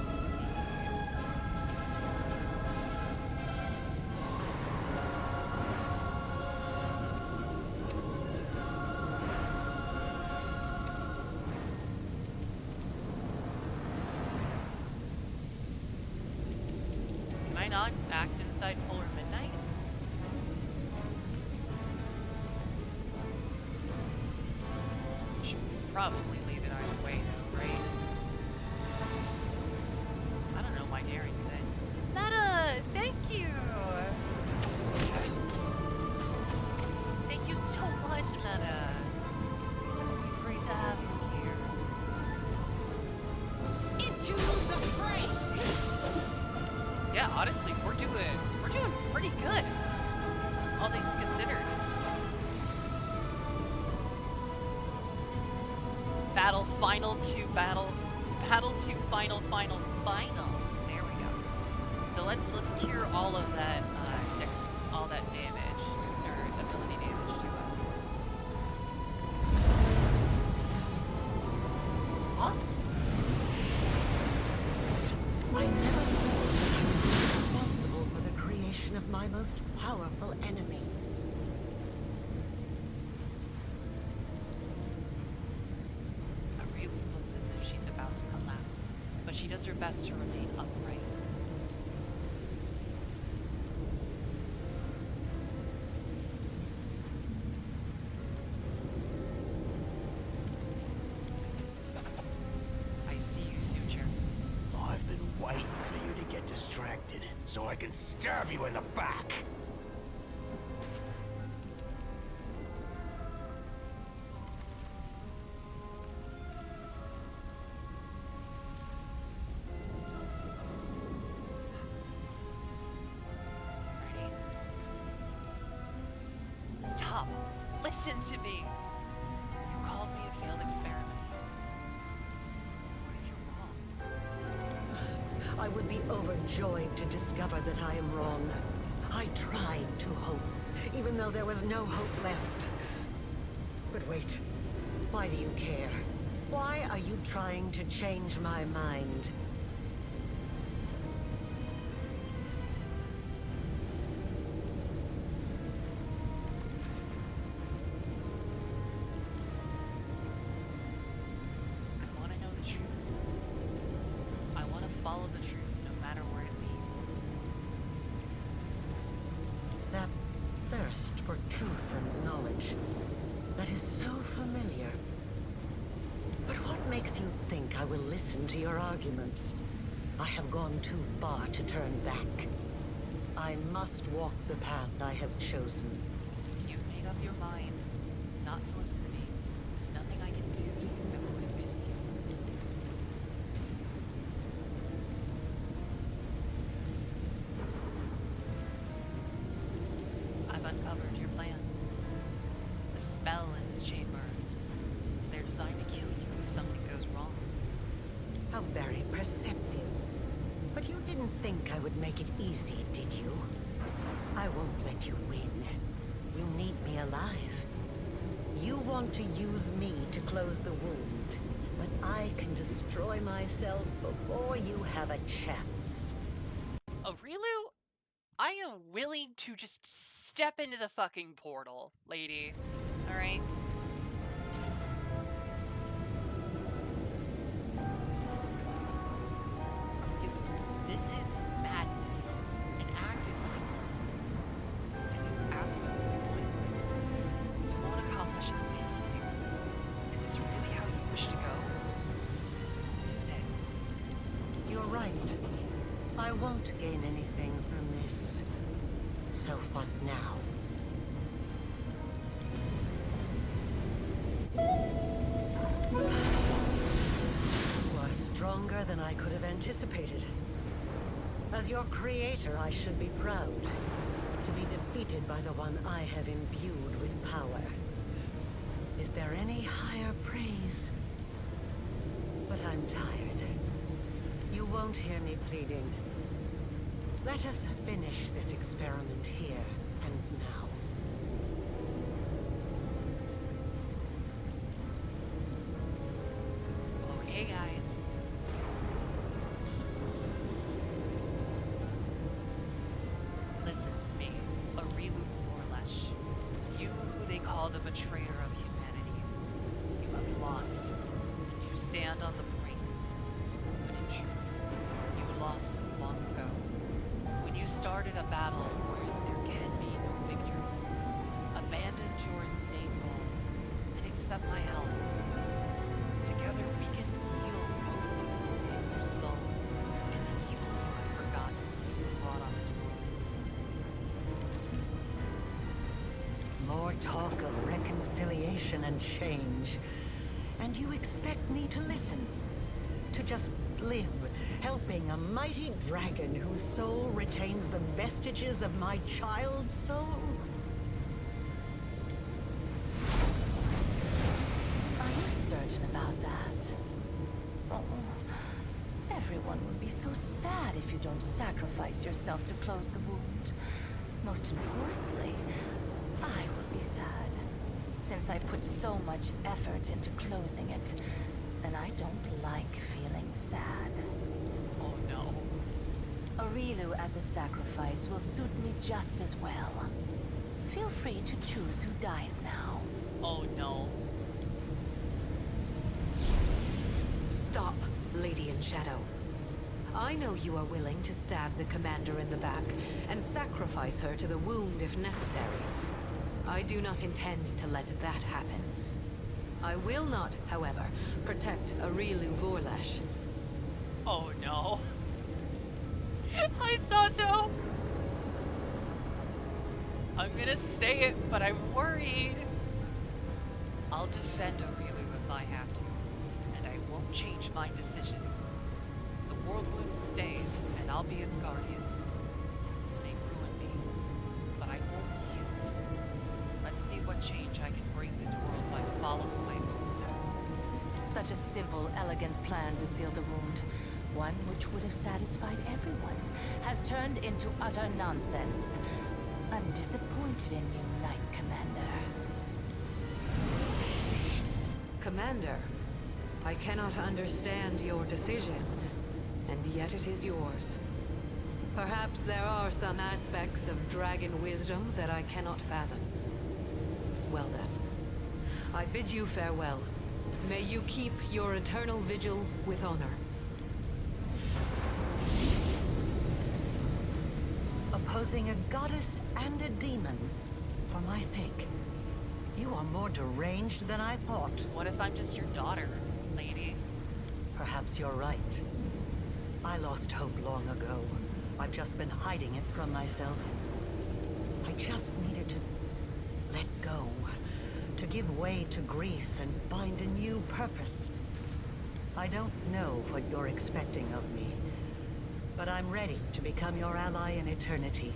Let's see. Can I not act inside Polar Midnight? Should probably leave it either way though, right? I don't know why daring do that. Meta, thank you! Thank you so much, Meta. It's always great to have you here. Into the fray. Yeah, honestly, we're doing pretty good. All things considered. Battle final to battle to final. There we go. So let's cure all of that all that damage or ability damage to us. Huh? I never thought I was responsible for the creation of my most powerful enemy. It really looks as if she's about to collapse, but she does her best to remain upright. I see you, Suture. I've been waiting for you to get distracted so I can stab you in the back. Listen to me! You called me a failed experiment. What if you're wrong? I would be overjoyed to discover that I am wrong. I tried to hope, even though there was no hope left. But wait, why do you care? Why are you trying to change my mind? I want to know the truth. I want to follow the truth no matter where it leads. That thirst for truth and knowledge, that is so familiar. But what makes you think I will listen to your arguments? I have gone too far to turn back. I must walk the path I have chosen. If you've made up your mind not to listen to me, there's nothing I can do that will convince you. I've uncovered your plan. The spell in this chamber. They're designed to kill you if something goes wrong. How very perceptive. But you didn't think I would make it easy, did you? I won't let you win. You need me alive. You want to use me to close the wound, but I can destroy myself before you have a chance. Aurilu, I am willing to just step into the fucking portal, lady. Alright? This is madness. And acting like one. And it's absolutely pointless. You won't accomplish anything. Is this really how you wish to go? Do this. You're right. I won't gain anything from this. So what now? You are stronger than I could have anticipated. As your creator, I should be proud to be defeated by the one I have imbued with power. Is there any higher praise? But I'm tired. You won't hear me pleading. Let us finish this experiment here and now. Okay, guys. Listen to me, Aurilu Vorlesh. You who they call the betrayer of humanity. You have lost, and you stand on the brink. But in truth, you lost long ago. When you started a battle where there can be no victors, abandoned your insane goal, and accept my help. Together we can heal both the wounds in your soul and the evil you have forgotten you brought on this world. More talk of reconciliation and change. And you expect me to listen? To just live, helping a mighty dragon whose soul retains the vestiges of my child's soul? Are you certain about that? Oh, everyone would be so sad if you don't sacrifice yourself to close the wound. Most importantly, I would be sad, since I put so much effort into closing it, and I don't like feeling sad. Oh no. Aurilu as a sacrifice will suit me just as well. Feel free to choose who dies now. Oh no. Stop, Lady in Shadow. I know you are willing to stab the commander in the back and sacrifice her to the wound if necessary. I do not intend to let that happen. I will not, however, protect Aurilu Vorlesh. Oh no. Hisato! I'm gonna say it, but I'm worried. I'll defend Aurilu if I have to, and I won't change my decision. The world wound stays, and I'll be its guardian. This may ruin me, but I won't yield. Let's see what change I can bring this world by following my own path. Such a simple, elegant plan to seal the wound, one which would have satisfied everyone, has turned into utter nonsense. I'm disappointed in you, Knight Commander. Commander, I cannot understand your decision, and yet it is yours. Perhaps there are some aspects of dragon wisdom that I cannot fathom. Well then, I bid you farewell. May you keep your eternal vigil with honor. Opposing a goddess and a demon for my sake. You are more deranged than I thought. What if I'm just your daughter, lady? Perhaps you're right. I lost hope long ago. I've just been hiding it from myself. I just needed to let go, to give way to grief and find a new purpose. I don't know what you're expecting of me, but I'm ready to become your ally in eternity.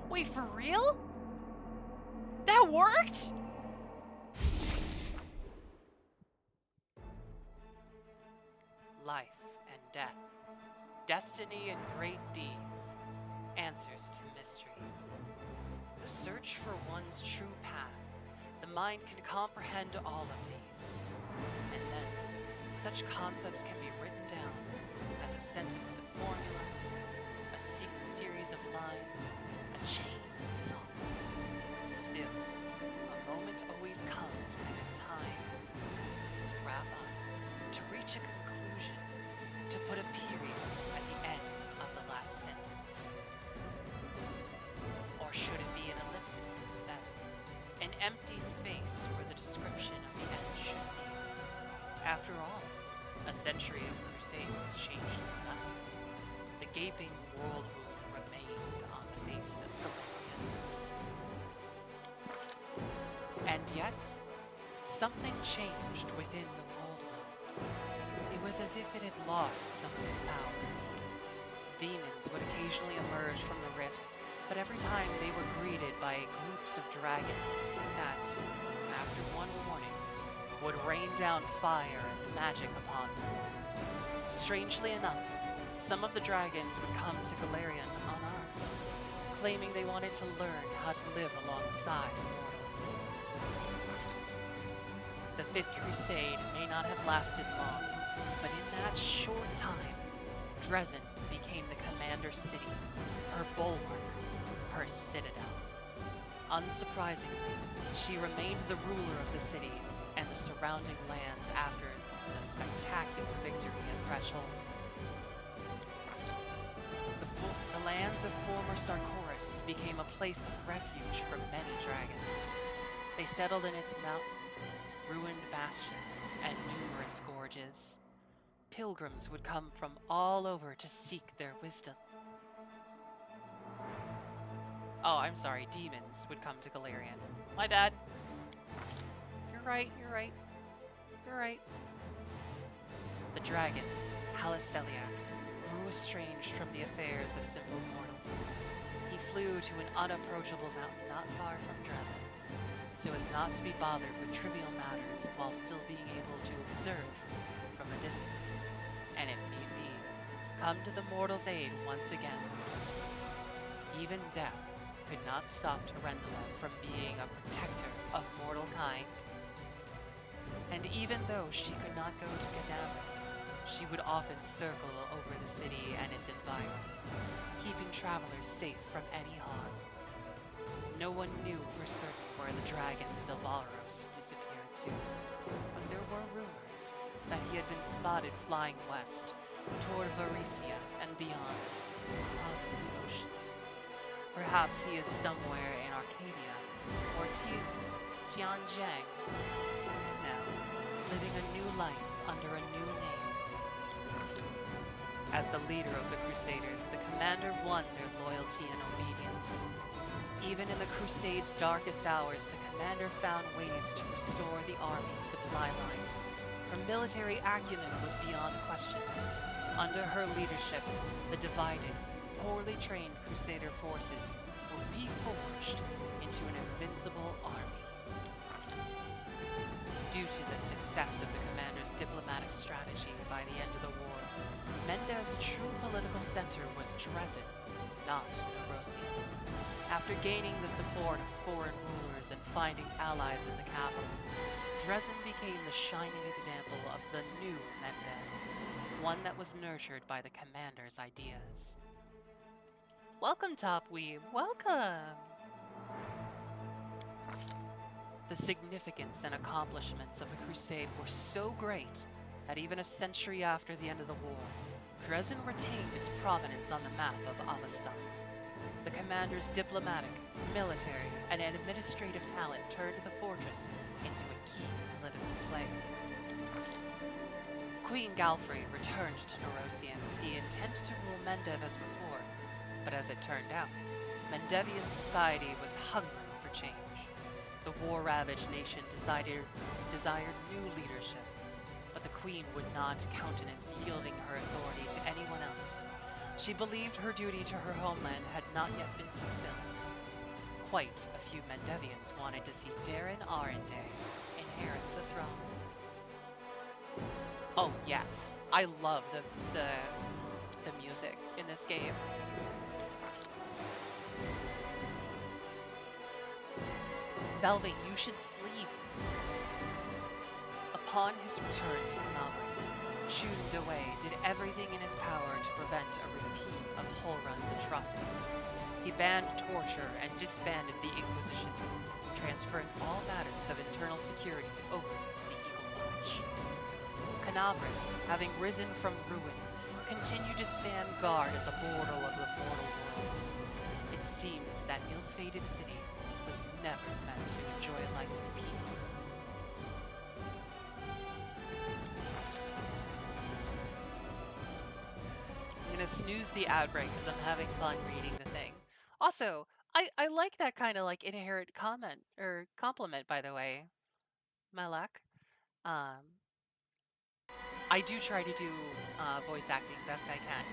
Wait, for real? That worked? Life and death, destiny and great deeds, answers to mysteries. The search for one's true path, the mind can comprehend all of these. And then, such concepts can be written down as a sentence of formulas, a series of lines, a chain of thought. Still, a moment always comes when it is time to wrap up, to reach a conclusion, to put a period at the end of the last sentence. Or should it be an ellipsis instead? An empty space where the description of the end should be. After all, a century of crusades changed nothing. The gaping world wound remained on the face of Galarian. And yet, something changed within the world wound. It was as if it had lost some of its powers. Demons would occasionally emerge from the rifts, but every time they were greeted by groups of dragons that, after one warning, would rain down fire and magic upon them. Strangely enough, some of the dragons would come to Galarian unarmed, claiming they wanted to learn how to live alongside mortals. The Fifth Crusade may not have lasted long, but in that short time, Dresden became the commander's city, her bulwark, her citadel. Unsurprisingly, she remained the ruler of the city and the surrounding lands after the spectacular victory at Threshold. The lands of former Sarkoris became a place of refuge for many dragons. They settled in its mountains, ruined bastions, and numerous gorges. Pilgrims would come from all over to seek their wisdom. Oh, I'm sorry, demons would come to Galarian. My bad. You're right. You're right. The dragon, Haliceliax, grew estranged from the affairs of simple mortals. He flew to an unapproachable mountain not far from Dresden, so as not to be bothered with trivial matters while still being able to observe from a distance, and if need be, come to the mortal's aid once again. Even death could not stop Tarendula from being a protector of mortal kind. And even though she could not go to Cadaverous, she would often circle over the city and its environs, keeping travelers safe from any harm. No one knew for certain where the dragon Silvaros disappeared to, but there were rumors that he had been spotted flying west, toward Varesia and beyond, across the ocean. Perhaps he is somewhere in Arcadia, or Tianjang, now, living a new life under a new name. As the leader of the Crusaders, the commander won their loyalty and obedience. Even in the Crusade's darkest hours, the commander found ways to restore the army's supply lines. Her military acumen was beyond question. Under her leadership, the divided, poorly trained Crusader forces were reforged into an invincible army. Due to the success of the commander's diplomatic strategy by the end of the war, Mendev's true political center was Dresden, not Neurosium. After gaining the support of foreign rulers and finding allies in the capital, Dresden became the shining example of the new Mendev, one that was nurtured by the commander's ideas. Welcome, Top Weeb, welcome! The significance and accomplishments of the Crusade were so great that even a century after the end of the war, Dresden retained its prominence on the map of Avestan. The commander's diplomatic, military, and administrative talent turned the fortress into a key political player. Queen Galfrey returned to Neurosium with the intent to rule Mendev as before, but as it turned out, Mendevian society was hungry for change. The war-ravaged nation desired new leadership, but the queen would not countenance yielding her authority to anyone else. She believed her duty to her homeland had not yet been fulfilled. Quite a few Mendevians wanted to see Darren Arendelle inherit the throne. Oh yes, I love the music in this game. Velvet, you should sleep. Upon his return, Malrus, Chun-Dewey did everything in his power to prevent a repeat of Holrun's atrocities. He banned torture and disbanded the Inquisition, transferring all matters of internal security over to the Eagle Lodge. Canabras, having risen from ruin, continued to stand guard at the border of the mortal worlds. It seems that ill-fated city was never meant to enjoy a life of peace. I'm gonna snooze the outbreak because I'm having fun reading the thing. Also, I like that kind of like inherent comment or compliment, by the way, Malak. I do try to do voice acting best I can.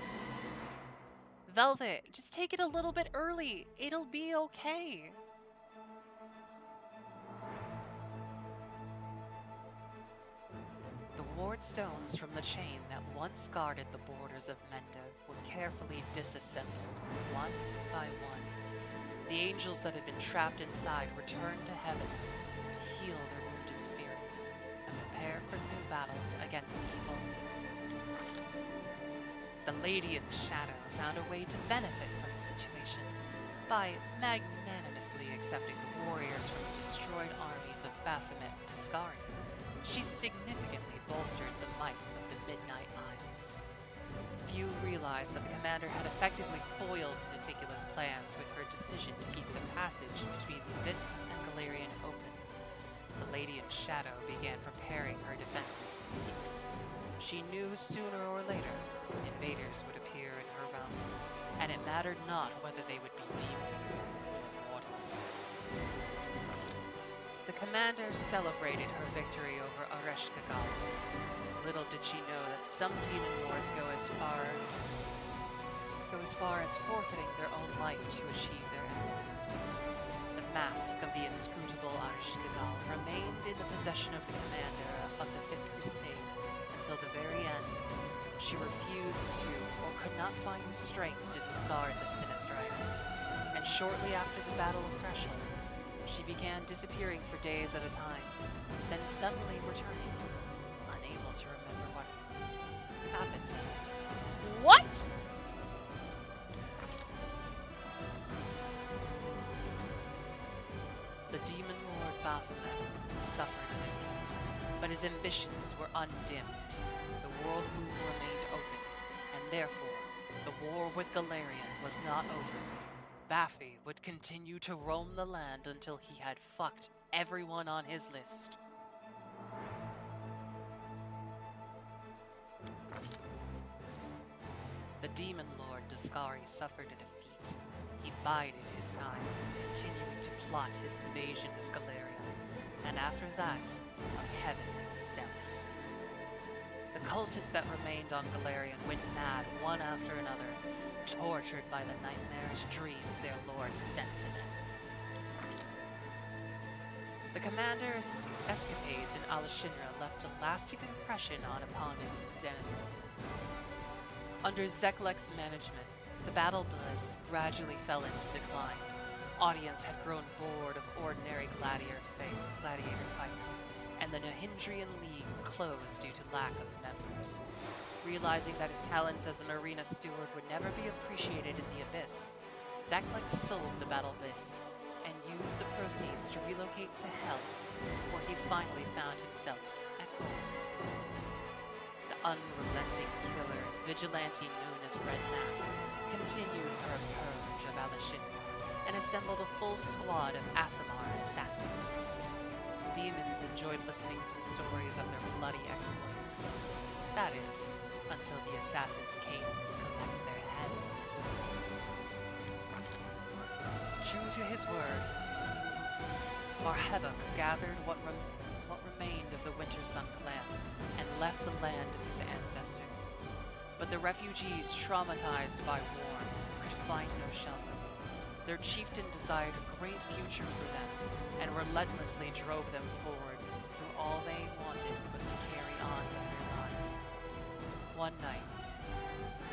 Velvet, just take it a little bit early. It'll be okay. The ward stones from the chain that once guarded the borders of Mendev were carefully disassembled, one by one. The angels that had been trapped inside returned to heaven to heal their wounded spirits and prepare for new battles against evil. The Lady in Shadow found a way to benefit from the situation by magnanimously accepting the warriors from the destroyed armies of Baphomet and Tiscari. She significantly bolstered the might of the Midnight Isles. Few realized that the commander had effectively foiled meticulous plans with her decision to keep the passage between the Abyss and Galarian open. The Lady in Shadow began preparing her defenses in secret. She knew sooner or later invaders would appear in her realm, and it mattered not whether they would be demons or mortals. The commander celebrated her victory over Areshkagal. Little did she know that some demon lords go as far as forfeiting their own life to achieve their ends. The mask of the inscrutable Areshkagal remained in the possession of the commander of the Fifth Crusade until the very end. She refused to, or could not find the strength to discard the sinister item, and shortly after the Battle of Threshold, she began disappearing for days at a time, then suddenly returning, unable to remember what happened to her. What?! The demon lord Baphomet suffered a defeat, but his ambitions were undimmed. The world moon remained open, and therefore, the war with Galarian was not over. Baffy would continue to roam the land until he had fucked everyone on his list. the demon lord Dascari suffered a defeat. He bided his time, continuing to plot his invasion of Galarian, and after that, of heaven itself. The cultists that remained on Galarian went mad one after another, tortured by the nightmarish dreams their lord sent to them. The commander's escapades in Alashinra left a lasting impression upon its denizens. Under Zeklek's management, the battle bliss gradually fell into decline. Audience had grown bored of ordinary gladiator fights, and the Nahindrian League closed due to lack of members. Realizing that his talents as an arena steward would never be appreciated in the Abyss, Zeklek sold the battle bliss and used the proceeds to relocate to Hell, where he finally found himself at home. The unrelenting killer and vigilante known as Red Mask continued her purge of Alashinra and assembled a full squad of Aasimar assassins. Demons enjoyed listening to the stories of their bloody exploits. That is, until the assassins came to collect their heads. True to his word, Marhevok gathered what remained of the Winter Sun clan and left the land of his ancestors. But the refugees, traumatized by war, could find no shelter. Their chieftain desired a great future for them and relentlessly drove them forward through all they wanted was to carry on with their lives. One night,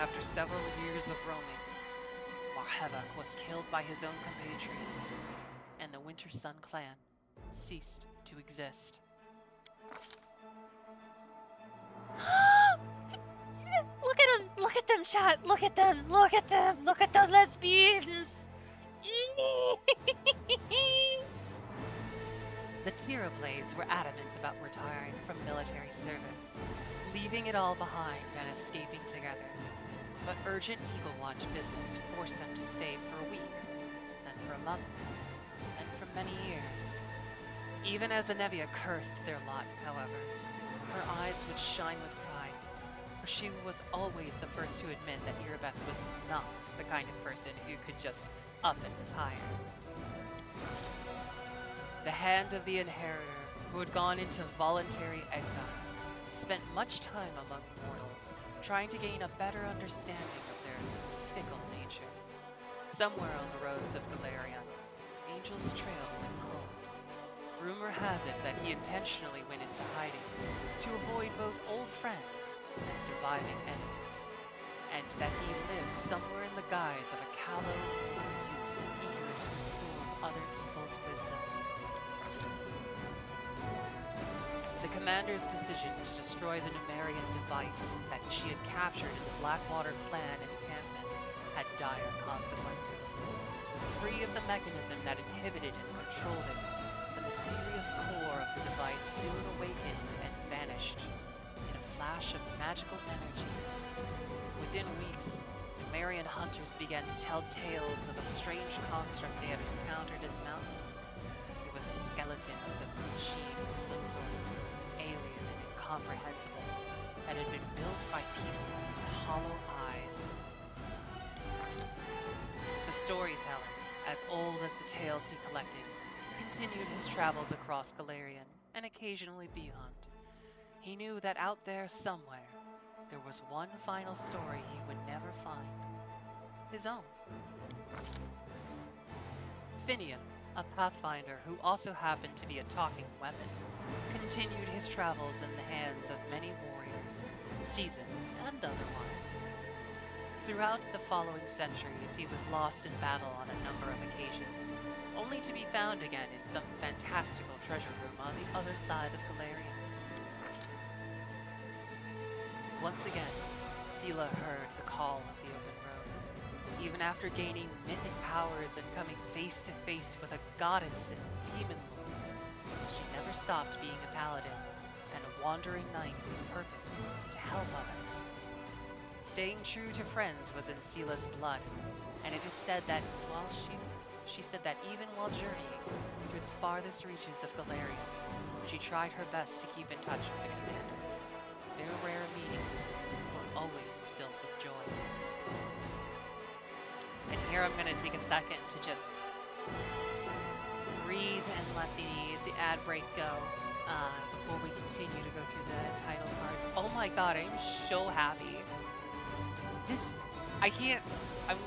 after several years of roaming, Marhevok was killed by his own compatriots, and the Winter Sun clan ceased to exist. Look at them! Look at them, chat! Look at them! Look at them! Look at those lesbians! The Tira Blades were adamant about retiring from military service, leaving it all behind and escaping together. But urgent Eagle Watch business forced them to stay for a week, then for a month, and for many years. Even as Anevia cursed their lot, however, her eyes would shine with pride, for she was always the first to admit that Irabeth was not the kind of person who could just up and retire. The hand of the inheritor, who had gone into voluntary exile, spent much time among mortals, trying to gain a better understanding of their fickle nature. Somewhere on the roads of Galarian, Angel's trail went cold. Rumor has it that he intentionally went into hiding to avoid both old friends and surviving enemies, and that he lives somewhere in the guise of a callow youth eager to absorb other people's wisdom. The commander's decision to destroy the Numerian device that she had captured in the Blackwater clan encampment had dire consequences. Free of the mechanism that inhibited and controlled it, the mysterious core of the device soon awakened and vanished in a flash of magical energy. Within weeks, Numerian hunters began to tell tales of a strange construct they had encountered in the mountains. It was a skeleton of the machine of some sort, alien and incomprehensible, that had been built by people with hollow eyes. The storyteller, as old as the tales he collected, continued his travels across Galarian and occasionally beyond. He knew that out there somewhere, there was one final story he would never find. His own. Finian, a Pathfinder who also happened to be a talking weapon, continued his travels in the hands of many warriors, seasoned and otherwise. Throughout the following centuries, he was lost in battle on a number of occasions, only to be found again in some fantastical treasure room on the other side of Galarian. Once again, Sela heard the call of the open road. Even after gaining mythic powers and coming face to face with a goddess and demon lords, she never stopped being a paladin and a wandering knight whose purpose was to help others. Staying true to friends was in Sela's blood, and it is said that she said that even while journeying through the farthest reaches of Galarian, she tried her best to keep in touch with the commander. Their rare meetings were always filled with joy. And here I'm going to take a second to just breathe and let the ad break go before we continue to go through the title cards. Oh my god, I'm so happy. This, I can't,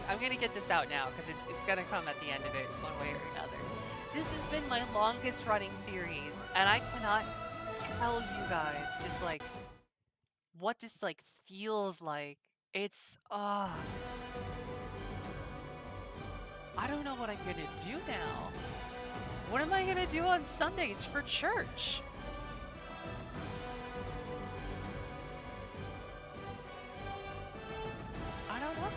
I'm going to get this out now because it's going to come at the end of it one way or another. This has been my longest running series, and I cannot tell you guys just like what this like feels like. It's I don't know what I'm gonna do now. What am I gonna do on Sundays for church? I don't know.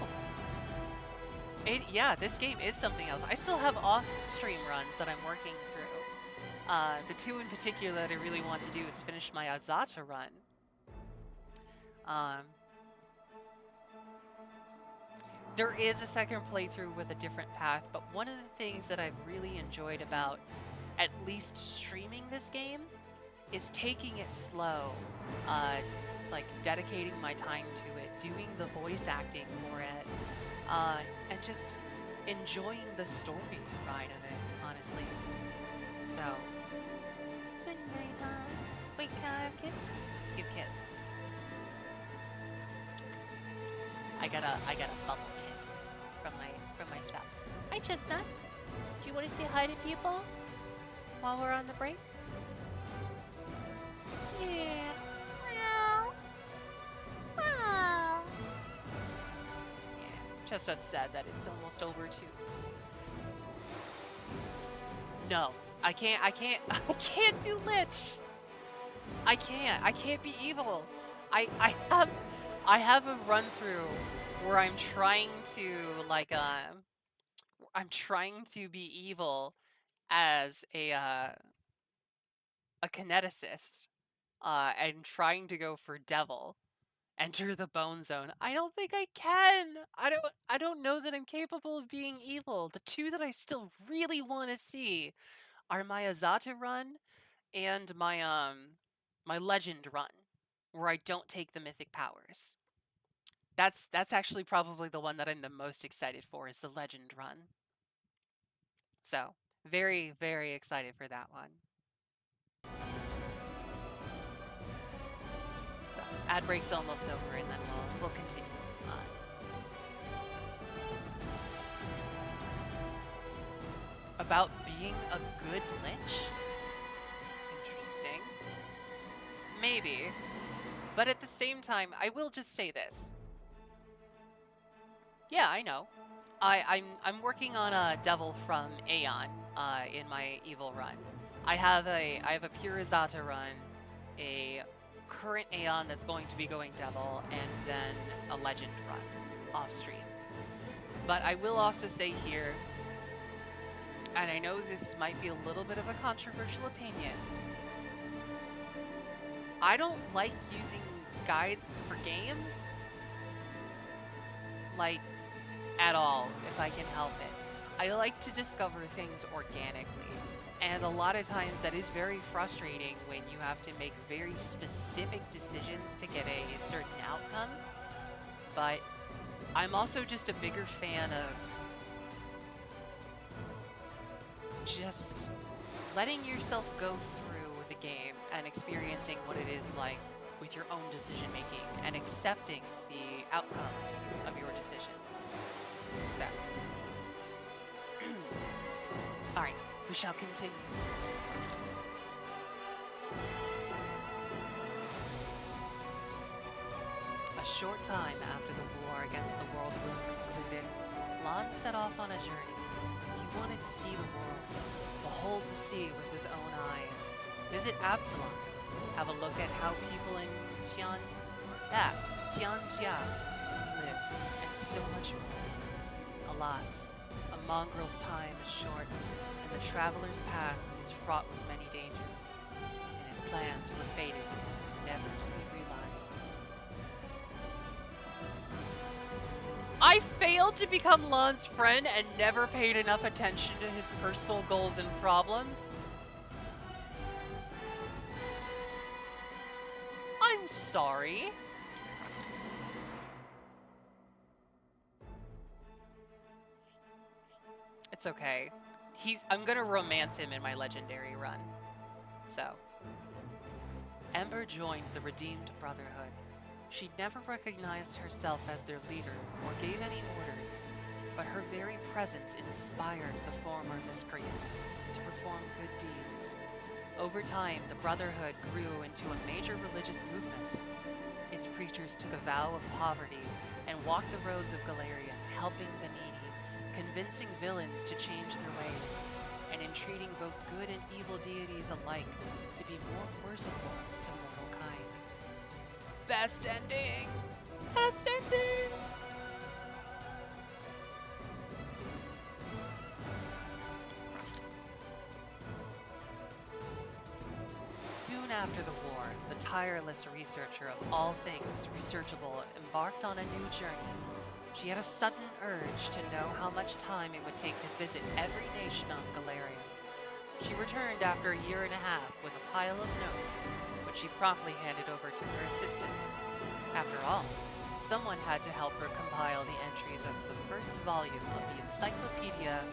Yeah, this game is something else. I still have off-stream runs that I'm working through. The two in particular that I really want to do is finish my Azata run. There is a second playthrough with a different path, but one of the things that I've really enjoyed about at least streaming this game is taking it slow, like dedicating my time to it, doing the voice acting for it, and just enjoying the story ride of it, honestly. So, good night, hon. Wait, can I have a kiss? Give kiss. I got a bubble kiss from my spouse. Hi, Chestnut. Do you want to say hi to people while we're on the break? Yeah. Meow. Meow. Yeah. Chestnut's sad that it's almost over too. No, I can't do Lich. I can't be evil. I have a run through where I'm trying to like I'm trying to be evil as a kineticist and trying to go for devil. Enter the bone zone. I don't think I can. I don't know that I'm capable of being evil. The two that I still really want to see are my Azata run and my legend run, where I don't take the mythic powers. That's actually probably the one that I'm the most excited for, is the legend run. So, very, very excited for that one. So, ad break's almost over, and then we'll continue on. About being a good lich? Interesting. Maybe. But at the same time, I will just say this. Yeah, I know. I'm working on a devil from Aeon in my evil run. I have a pure Azata run, a current Aeon that's going to be going devil, and then a legend run off stream. But I will also say here, and I know this might be a little bit of a controversial opinion, I don't like using guides for games, like, at all, if I can help it. I like to discover things organically, and a lot of times that is very frustrating when you have to make very specific decisions to get a certain outcome. But I'm also just a bigger fan of just letting yourself go through the game and experiencing what it is like with your own decision making and accepting the outcomes of your decisions. So, alright, we shall continue. A short time after the war against the World Wound concluded, Lon set off on a journey. He wanted to see the world, behold the sea with his own eyes, visit Absalom, have a look at how people in Tianjia lived, and so much more. Alas, a mongrel's time is short, and the traveler's path is fraught with many dangers, and his plans were fated never to be realized. I failed to become Lon's friend and never paid enough attention to his personal goals and problems. I'm sorry. It's okay. I'm gonna romance him in my legendary run. So, Ember joined the Redeemed Brotherhood. She never recognized herself as their leader or gave any orders, but her very presence inspired the former miscreants to perform good deeds. Over time, the Brotherhood grew into a major religious movement. Its preachers took a vow of poverty and walked the roads of Galarian, helping the needy, convincing villains to change their ways, and entreating both good and evil deities alike to be more merciful to mortal kind. Best ending! Best ending! Soon after the war, the tireless researcher of all things researchable embarked on a new journey. She had a sudden urge to know how much time it would take to visit every nation on Galarian. She returned after a year and a half with a pile of notes, which she promptly handed over to her assistant. After all, someone had to help her compile the entries of the first volume of the Encyclopedia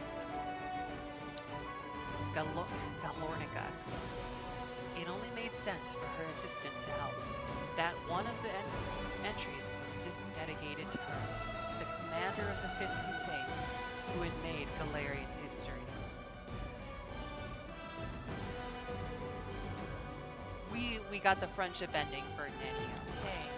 Galornica. It only made sense for her assistant to help. That one of the entries was dedicated to her, the commander of the Fifth Crusade, who had made Galarian history. We got the friendship ending for Nanny. Yay.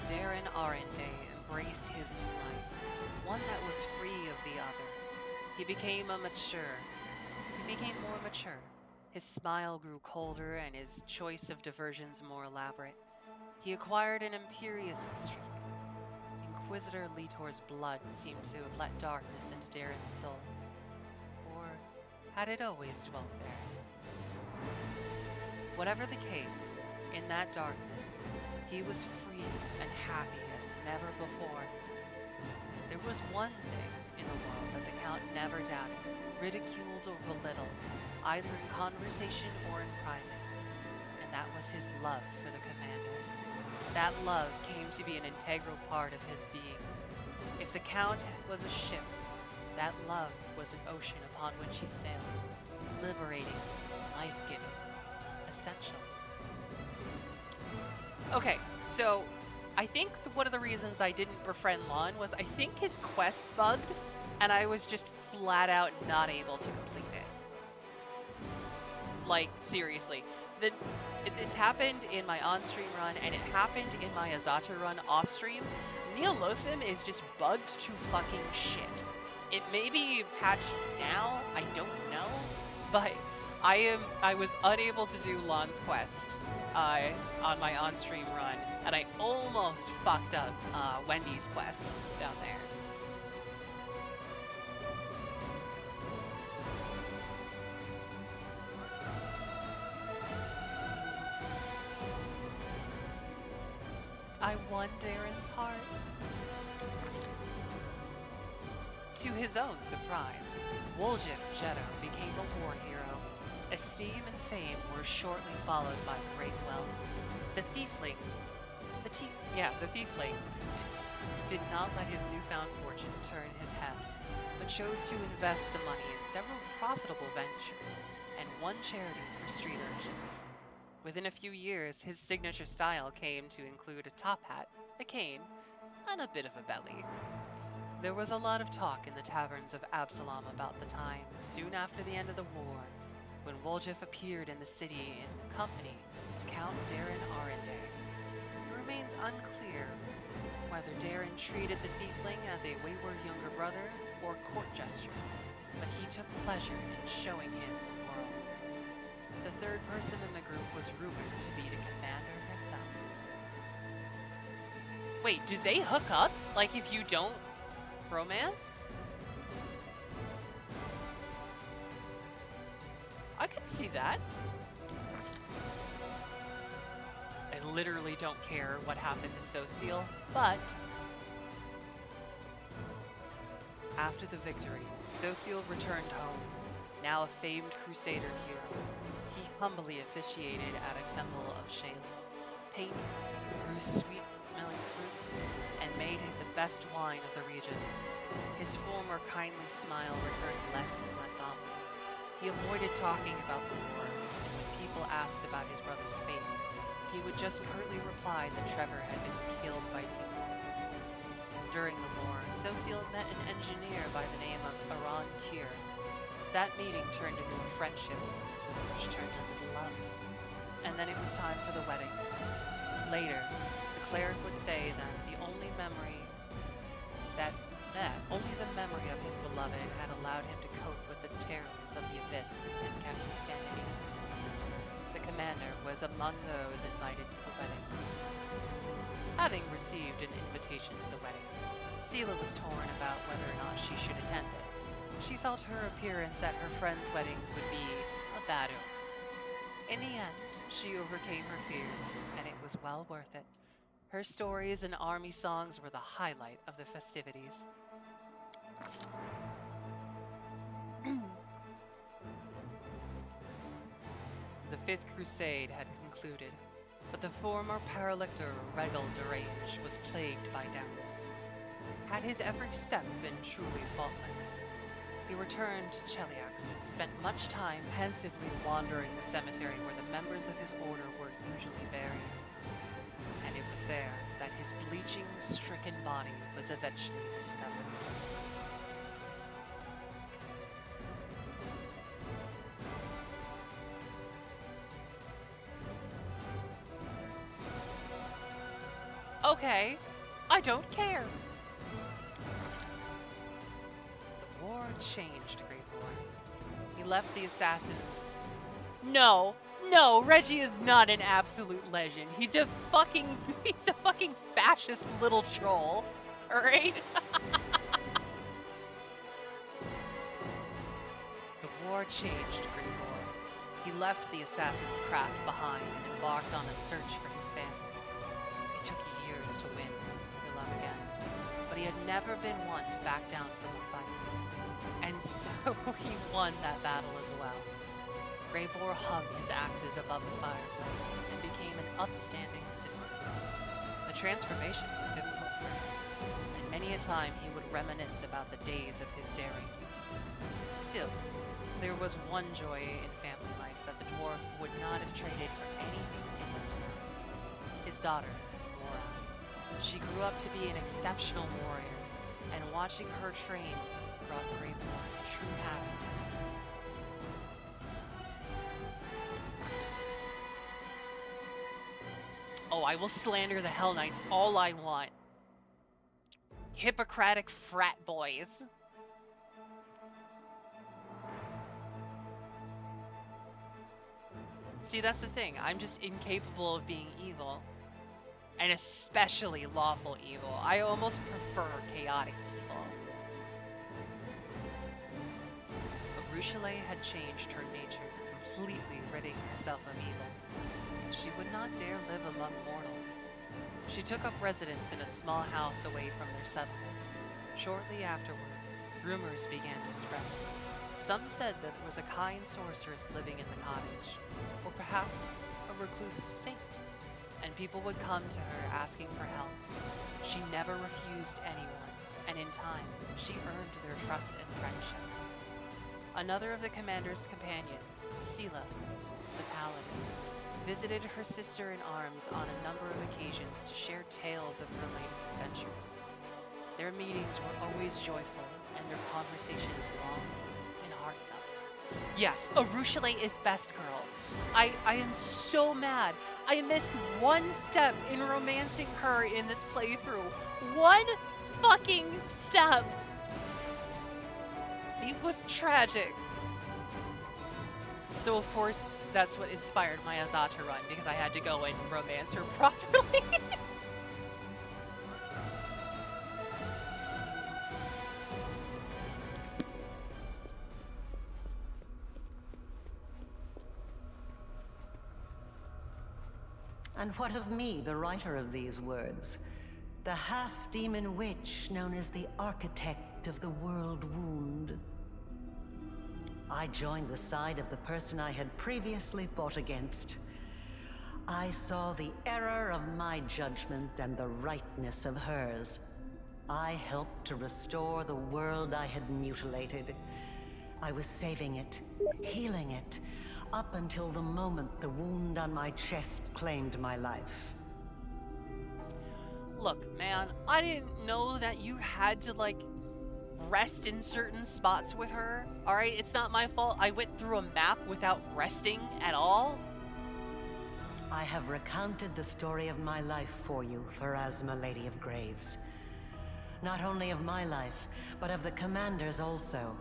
Darren Arende embraced his new life, one that was free of the other. He became more mature. His smile grew colder and his choice of diversions more elaborate. He acquired an imperious streak. Inquisitor Litor's blood seemed to have let darkness into Darren's soul. Or had it always dwelt there? Whatever the case, in that darkness, he was free and happy as never before. There was one thing in the world that the Count never doubted, ridiculed or belittled, either in conversation or in private, and that was his love for the Commander. That love came to be an integral part of his being. If the Count was a ship, that love was an ocean upon which he sailed, liberating, life-giving, essential. Okay, so I think one of the reasons I didn't befriend Lon was I think his quest bugged, and I was just flat out not able to complete it. Like, seriously. This happened in my on-stream run, and it happened in my Azata run off-stream. Neil Lotham is just bugged to fucking shit. It may be patched now, I don't know, but I was unable to do Lon's quest on my on-stream run, and I almost fucked up Wendy's quest down there. I won Darren's heart. To his own surprise, Woljif Jetto became a war hero. Esteem and fame were shortly followed by great wealth. The Thiefling did not let his newfound fortune turn his head, but chose to invest the money in several profitable ventures and one charity for street urchins. Within a few years, his signature style came to include a top hat, a cane, and a bit of a belly. There was a lot of talk in the taverns of Absalom about the time, soon after the end of the war, when Woljif appeared in the city in the company of Count Darren Arende. It remains unclear whether Darren treated the Thiefling as a wayward younger brother or court jester, but he took pleasure in showing him the world. The third person in the group was rumored to be the commander herself. Wait, do they hook up? Like if you don't romance? I could see that. I literally don't care what happened to Sociel, but after the victory, Sociel returned home, now a famed Crusader hero. He humbly officiated at a temple of Shalem. Paint grew sweet-smelling fruits and made the best wine of the region. His former kindly smile returned less and less often. He avoided talking about the war, and when people asked about his brother's fate, he would just curtly reply that Trevor had been killed by demons. During the war, Sociel met an engineer by the name of Aran Kier. That meeting turned into a friendship, which turned into love. And then it was time for the wedding. Later, the cleric would say that only the memory of his beloved had allowed him to cope with the terrors of the abyss and kept his sanity. The commander was among those invited to the wedding. Having received an invitation to the wedding, Sela was torn about whether or not she should attend it. She felt her appearance at her friends' weddings would be a bad omen. In the end, she overcame her fears, and it was well worth it. Her stories and army songs were the highlight of the festivities. The Fifth Crusade had concluded, but the former Paralictor Regal Derange was plagued by doubts. Had his every step been truly faultless? He returned to Cheliax and spent much time pensively wandering the cemetery where the members of his order were usually buried. And it was there that his bleaching, stricken body was eventually discovered. Okay, I don't care. The war changed, Greyboy. He left the assassins. No, Reggie is not an absolute legend. He's a fucking fascist little troll. Alright? The war changed, Greyboy. He left the assassin's craft behind and embarked on a search for his family. It took years to win their love again, but he had never been one to back down from a fight. And so he won that battle as well. Greybor hung his axes above the fireplace and became an upstanding citizen. The transformation was difficult for him, and many a time he would reminisce about the days of his daring youth. Still, there was one joy in family life that the dwarf would not have traded for anything in the world. His daughter, Laura. She grew up to be an exceptional warrior, and watching her train brought Greybor true happiness. Oh, I will slander the Hell Knights all I want. Hippocratic frat boys. See, that's the thing. I'm just incapable of being evil. And especially lawful evil. I almost prefer chaotic evil. But Ruchelet had changed her nature, completely ridding herself of evil. She would not dare live among mortals. She took up residence in a small house away from their settlements. Shortly afterwards, rumors began to spread. Some said that there was a kind sorceress living in the cottage, or perhaps a reclusive saint, and people would come to her asking for help. She never refused anyone, and in time, she earned their trust and friendship. Another of the commander's companions, Sela, the paladin, visited her sister-in-arms on a number of occasions to share tales of her latest adventures. Their meetings were always joyful, and their conversations long and heartfelt. Yes, Ruchelet is best girl. I am so mad. I missed one step in romancing her in this playthrough. One fucking step. It was tragic. So of course, that's what inspired my Azata run, because I had to go and romance her properly. And what of me, the writer of these words? The half-demon witch known as the architect of the world wound. I joined the side of the person I had previously fought against. I saw the error of my judgment and the rightness of hers. I helped to restore the world I had mutilated. I was saving it, healing it, up until the moment the wound on my chest claimed my life. Look, man, I didn't know that you had to, like, rest in certain spots with her. Alright, it's not my fault I went through a map without resting at all. I have recounted the story of my life for you, Pharasma, Lady of Graves. Not only of my life, but of the Commander's also.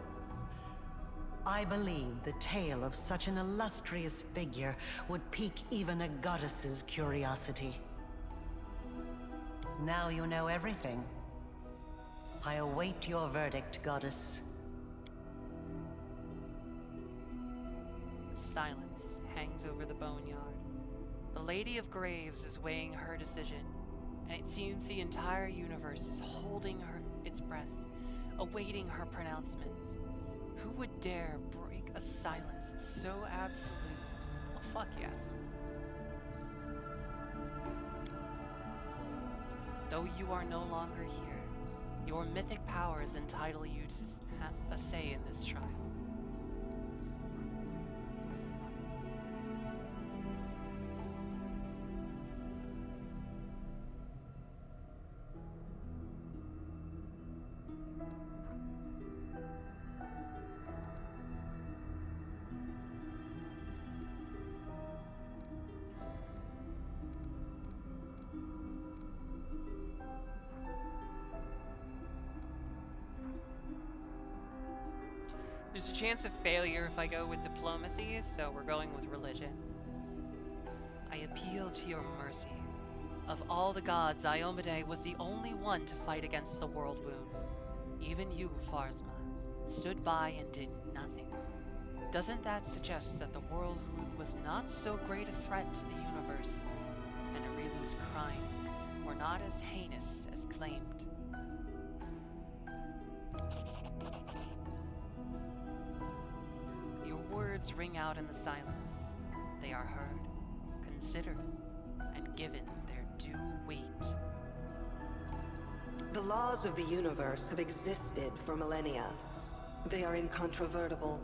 I believe the tale of such an illustrious figure would pique even a goddess's curiosity. Now you know everything. I await your verdict, Goddess. Silence hangs over the boneyard. The Lady of Graves is weighing her decision, and it seems the entire universe is holding its breath, awaiting her pronouncements. Who would dare break a silence so absolute? Oh, fuck yes. Though you are no longer here, your mythic powers entitle you to have a say in this trial. There's a chance of failure if I go with diplomacy, so we're going with religion. I appeal to your mercy. Of all the gods, Iomedae was the only one to fight against the World Wound. Even you, Pharsma, stood by and did nothing. Doesn't that suggest that the World Wound was not so great a threat to the universe, and Arilu's crimes were not as heinous as claimed? Words ring out in the silence. They are heard, considered, and given their due weight. The laws of the universe have existed for millennia. They are incontrovertible,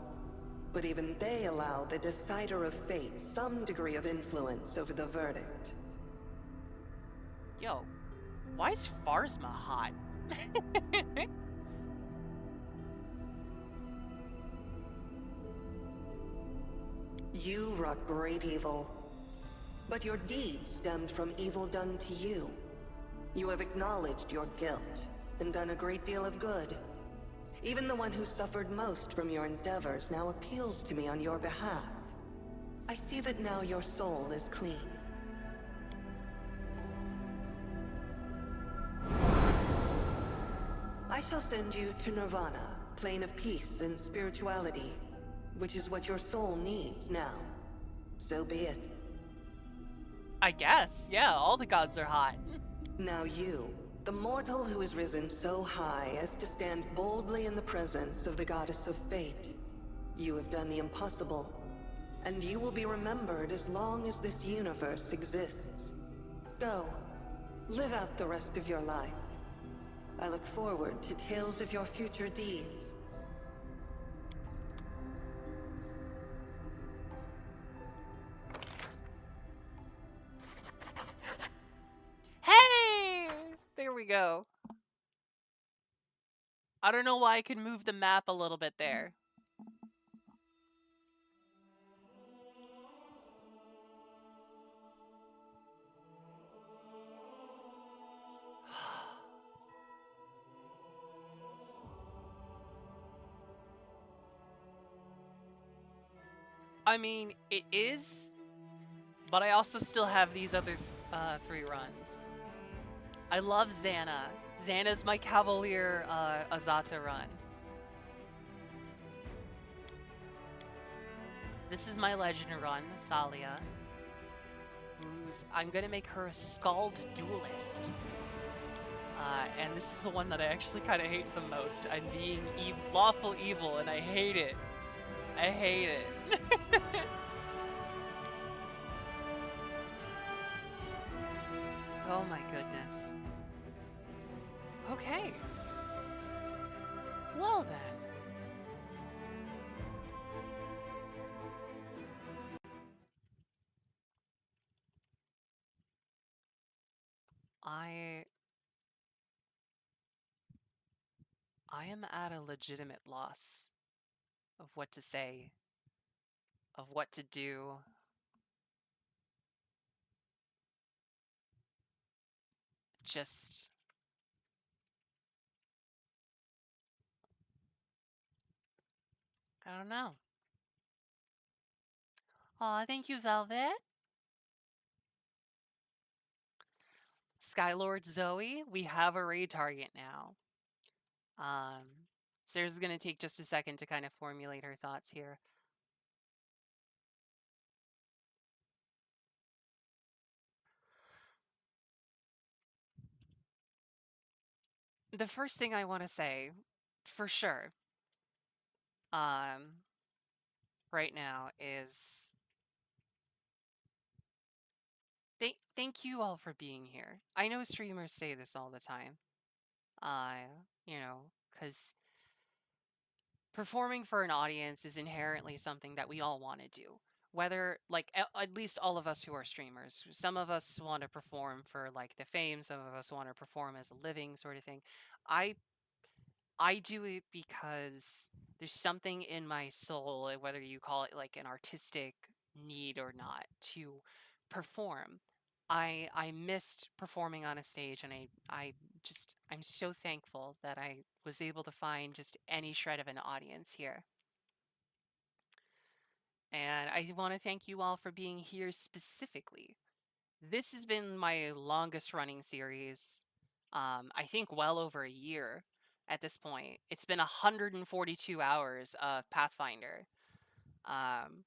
but even they allow the decider of fate some degree of influence over the verdict. Yo, why is Pharsma hot? You wrought great evil, but your deeds stemmed from evil done to you. You have acknowledged your guilt and done a great deal of good. Even the one who suffered most from your endeavors now appeals to me on your behalf. I see that now your soul is clean. I shall send you to Nirvana, plane of peace and spirituality, which is what your soul needs now. So be it. I guess, yeah, all the gods are hot. Now you, the mortal who has risen so high as to stand boldly in the presence of the goddess of fate. You have done the impossible, and you will be remembered as long as this universe exists. Go, live out the rest of your life. I look forward to tales of your future deeds. Hey! There we go. I don't know why I could move the map a little bit there. I mean, it is, but I also still have these other 3 runs. I love Xana. Xana's my Cavalier Azata run. This is my Legend run, Thalia. I'm gonna make her a Scald Duelist. And this is the one that I actually kind of hate the most. I'm being lawful evil, and I hate it. I hate it. Oh my goodness. Okay. Well then. I am at a legitimate loss of what to say, of what to do. Just I don't know. Aw, thank you, Velvet. Skylord Zoe, we have a raid target now. Sarah's gonna take just a second to kind of formulate her thoughts here. The first thing I want to say, for sure, um, right now is thank you all for being here. I know streamers say this all the time. You know, because performing for an audience is inherently something that we all want to do. Whether, like, at least all of us who are streamers, some of us want to perform for, like, the fame, some of us want to perform as a living sort of thing. I I do it because there's something in my soul, whether you call it like an artistic need or not, to perform. I missed performing on a stage, and I'm so thankful that I was able to find just any shred of an audience here. And I want to thank you all for being here specifically. This has been my longest running series. I think well over a year at this point. It's been 142 hours of Pathfinder. Um,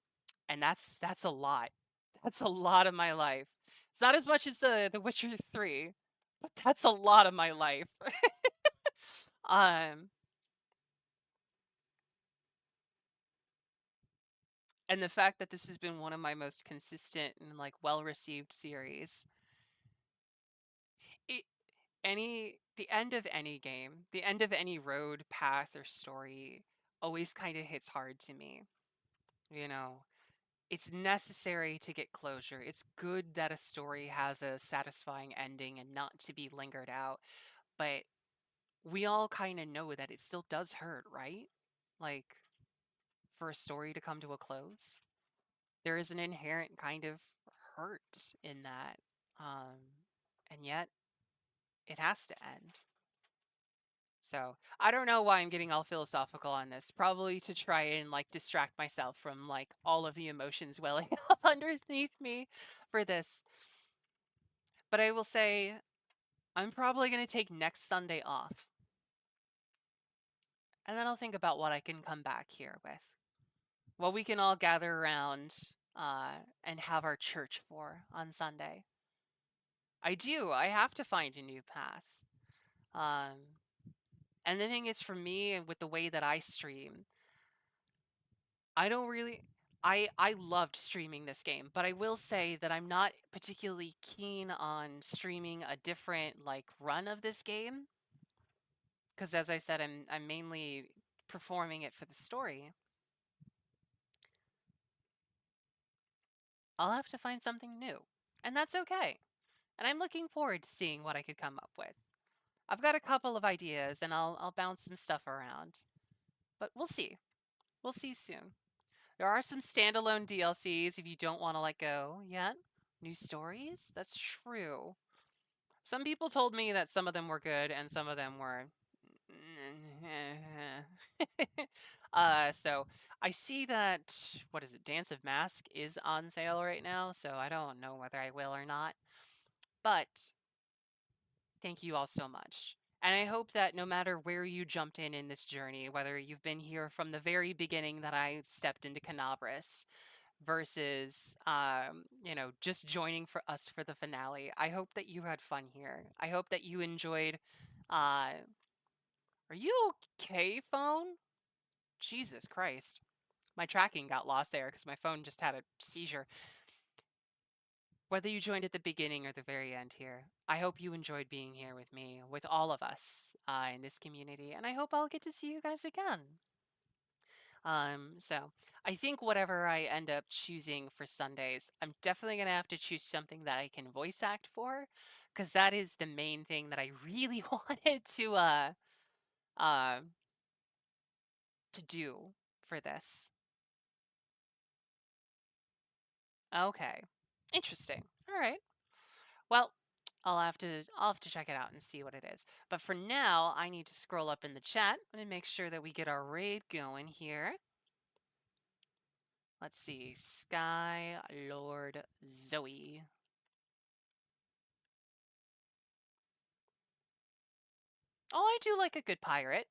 and that's a lot. That's a lot of my life. It's not as much as The Witcher 3, but that's a lot of my life. um, and the fact that this has been one of my most consistent and like well-received series. It the end of any game, the end of any road, path, or story always kind of hits hard to me. You know, it's necessary to get closure. It's good that a story has a satisfying ending and not to be lingered out. But we all kind of know that it still does hurt, right? Like, for a story to come to a close, there is an inherent kind of hurt in that. And yet, it has to end. So I don't know why I'm getting all philosophical on this. Probably to try and like distract myself from like all of the emotions welling up underneath me for this. But I will say I'm probably going to take next Sunday off. And then I'll think about what I can come back here with. What we can all gather around and have our church for on Sunday. I do. I have to find a new path. And the thing is, for me, with the way that I stream, I don't really I loved streaming this game, but I will say that I'm not particularly keen on streaming a different like run of this game because as I said I'm mainly performing it for the story. I'll have to find something new. And that's okay. And I'm looking forward to seeing what I could come up with. I've got a couple of ideas and I'll bounce some stuff around. But we'll see. We'll see soon. There are some standalone DLCs if you don't want to let go yet. New stories? That's true. Some people told me that some of them were good and some of them were. So I see that, what is it, Dance of Mask is on sale right now, so I don't know whether I will or not. But thank you all so much. And I hope that no matter where you jumped in this journey, whether you've been here from the very beginning that I stepped into Canabras, versus just joining for us for the finale, I hope that you had fun here. I hope that you enjoyed. Are you okay, phone? Jesus Christ. My tracking got lost there because my phone just had a seizure. Whether you joined at the beginning or the very end here, I hope you enjoyed being here with me, with all of us in this community, and I hope I'll get to see you guys again. So I think whatever I end up choosing for Sundays, I'm definitely gonna have to choose something that I can voice act for, because that is the main thing that I really wanted uh to do for this. Okay. Interesting. All right. Well, I'll have to check it out and see what it is. But for now, I need to scroll up in the chat and make sure that we get our raid going here. Let's see. Sky Lord Zoe. Oh, I do like a good pirate.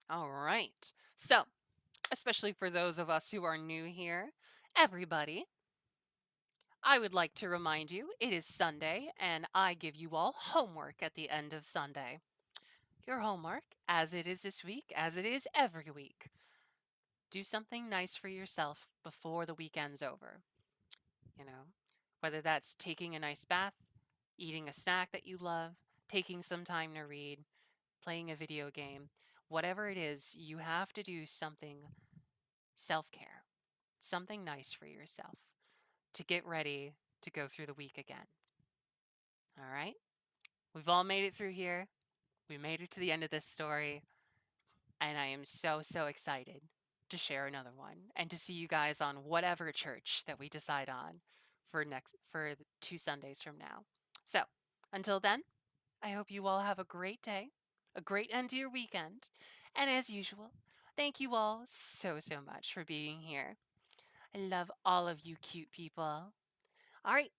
All right. So, especially for those of us who are new here, everybody, I would like to remind you it is Sunday and I give you all homework at the end of Sunday. Your homework, as it is this week, as it is every week, do something nice for yourself before the weekend's over. You know, whether that's taking a nice bath, eating a snack that you love, taking some time to read, playing a video game, whatever it is, you have to do something self care, something nice for yourself to get ready to go through the week again. All right? We've all made it through here. We made it to the end of this story. And I am so, so excited to share another one and to see you guys on whatever church that we decide on for 2 Sundays from now. So, until then, I hope you all have a great day, a great end to your weekend, and as usual, thank you all so, so much for being here. I love all of you cute people. All right,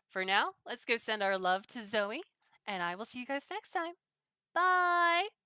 for now, let's go send our love to Zoe, and I will see you guys next time. Bye!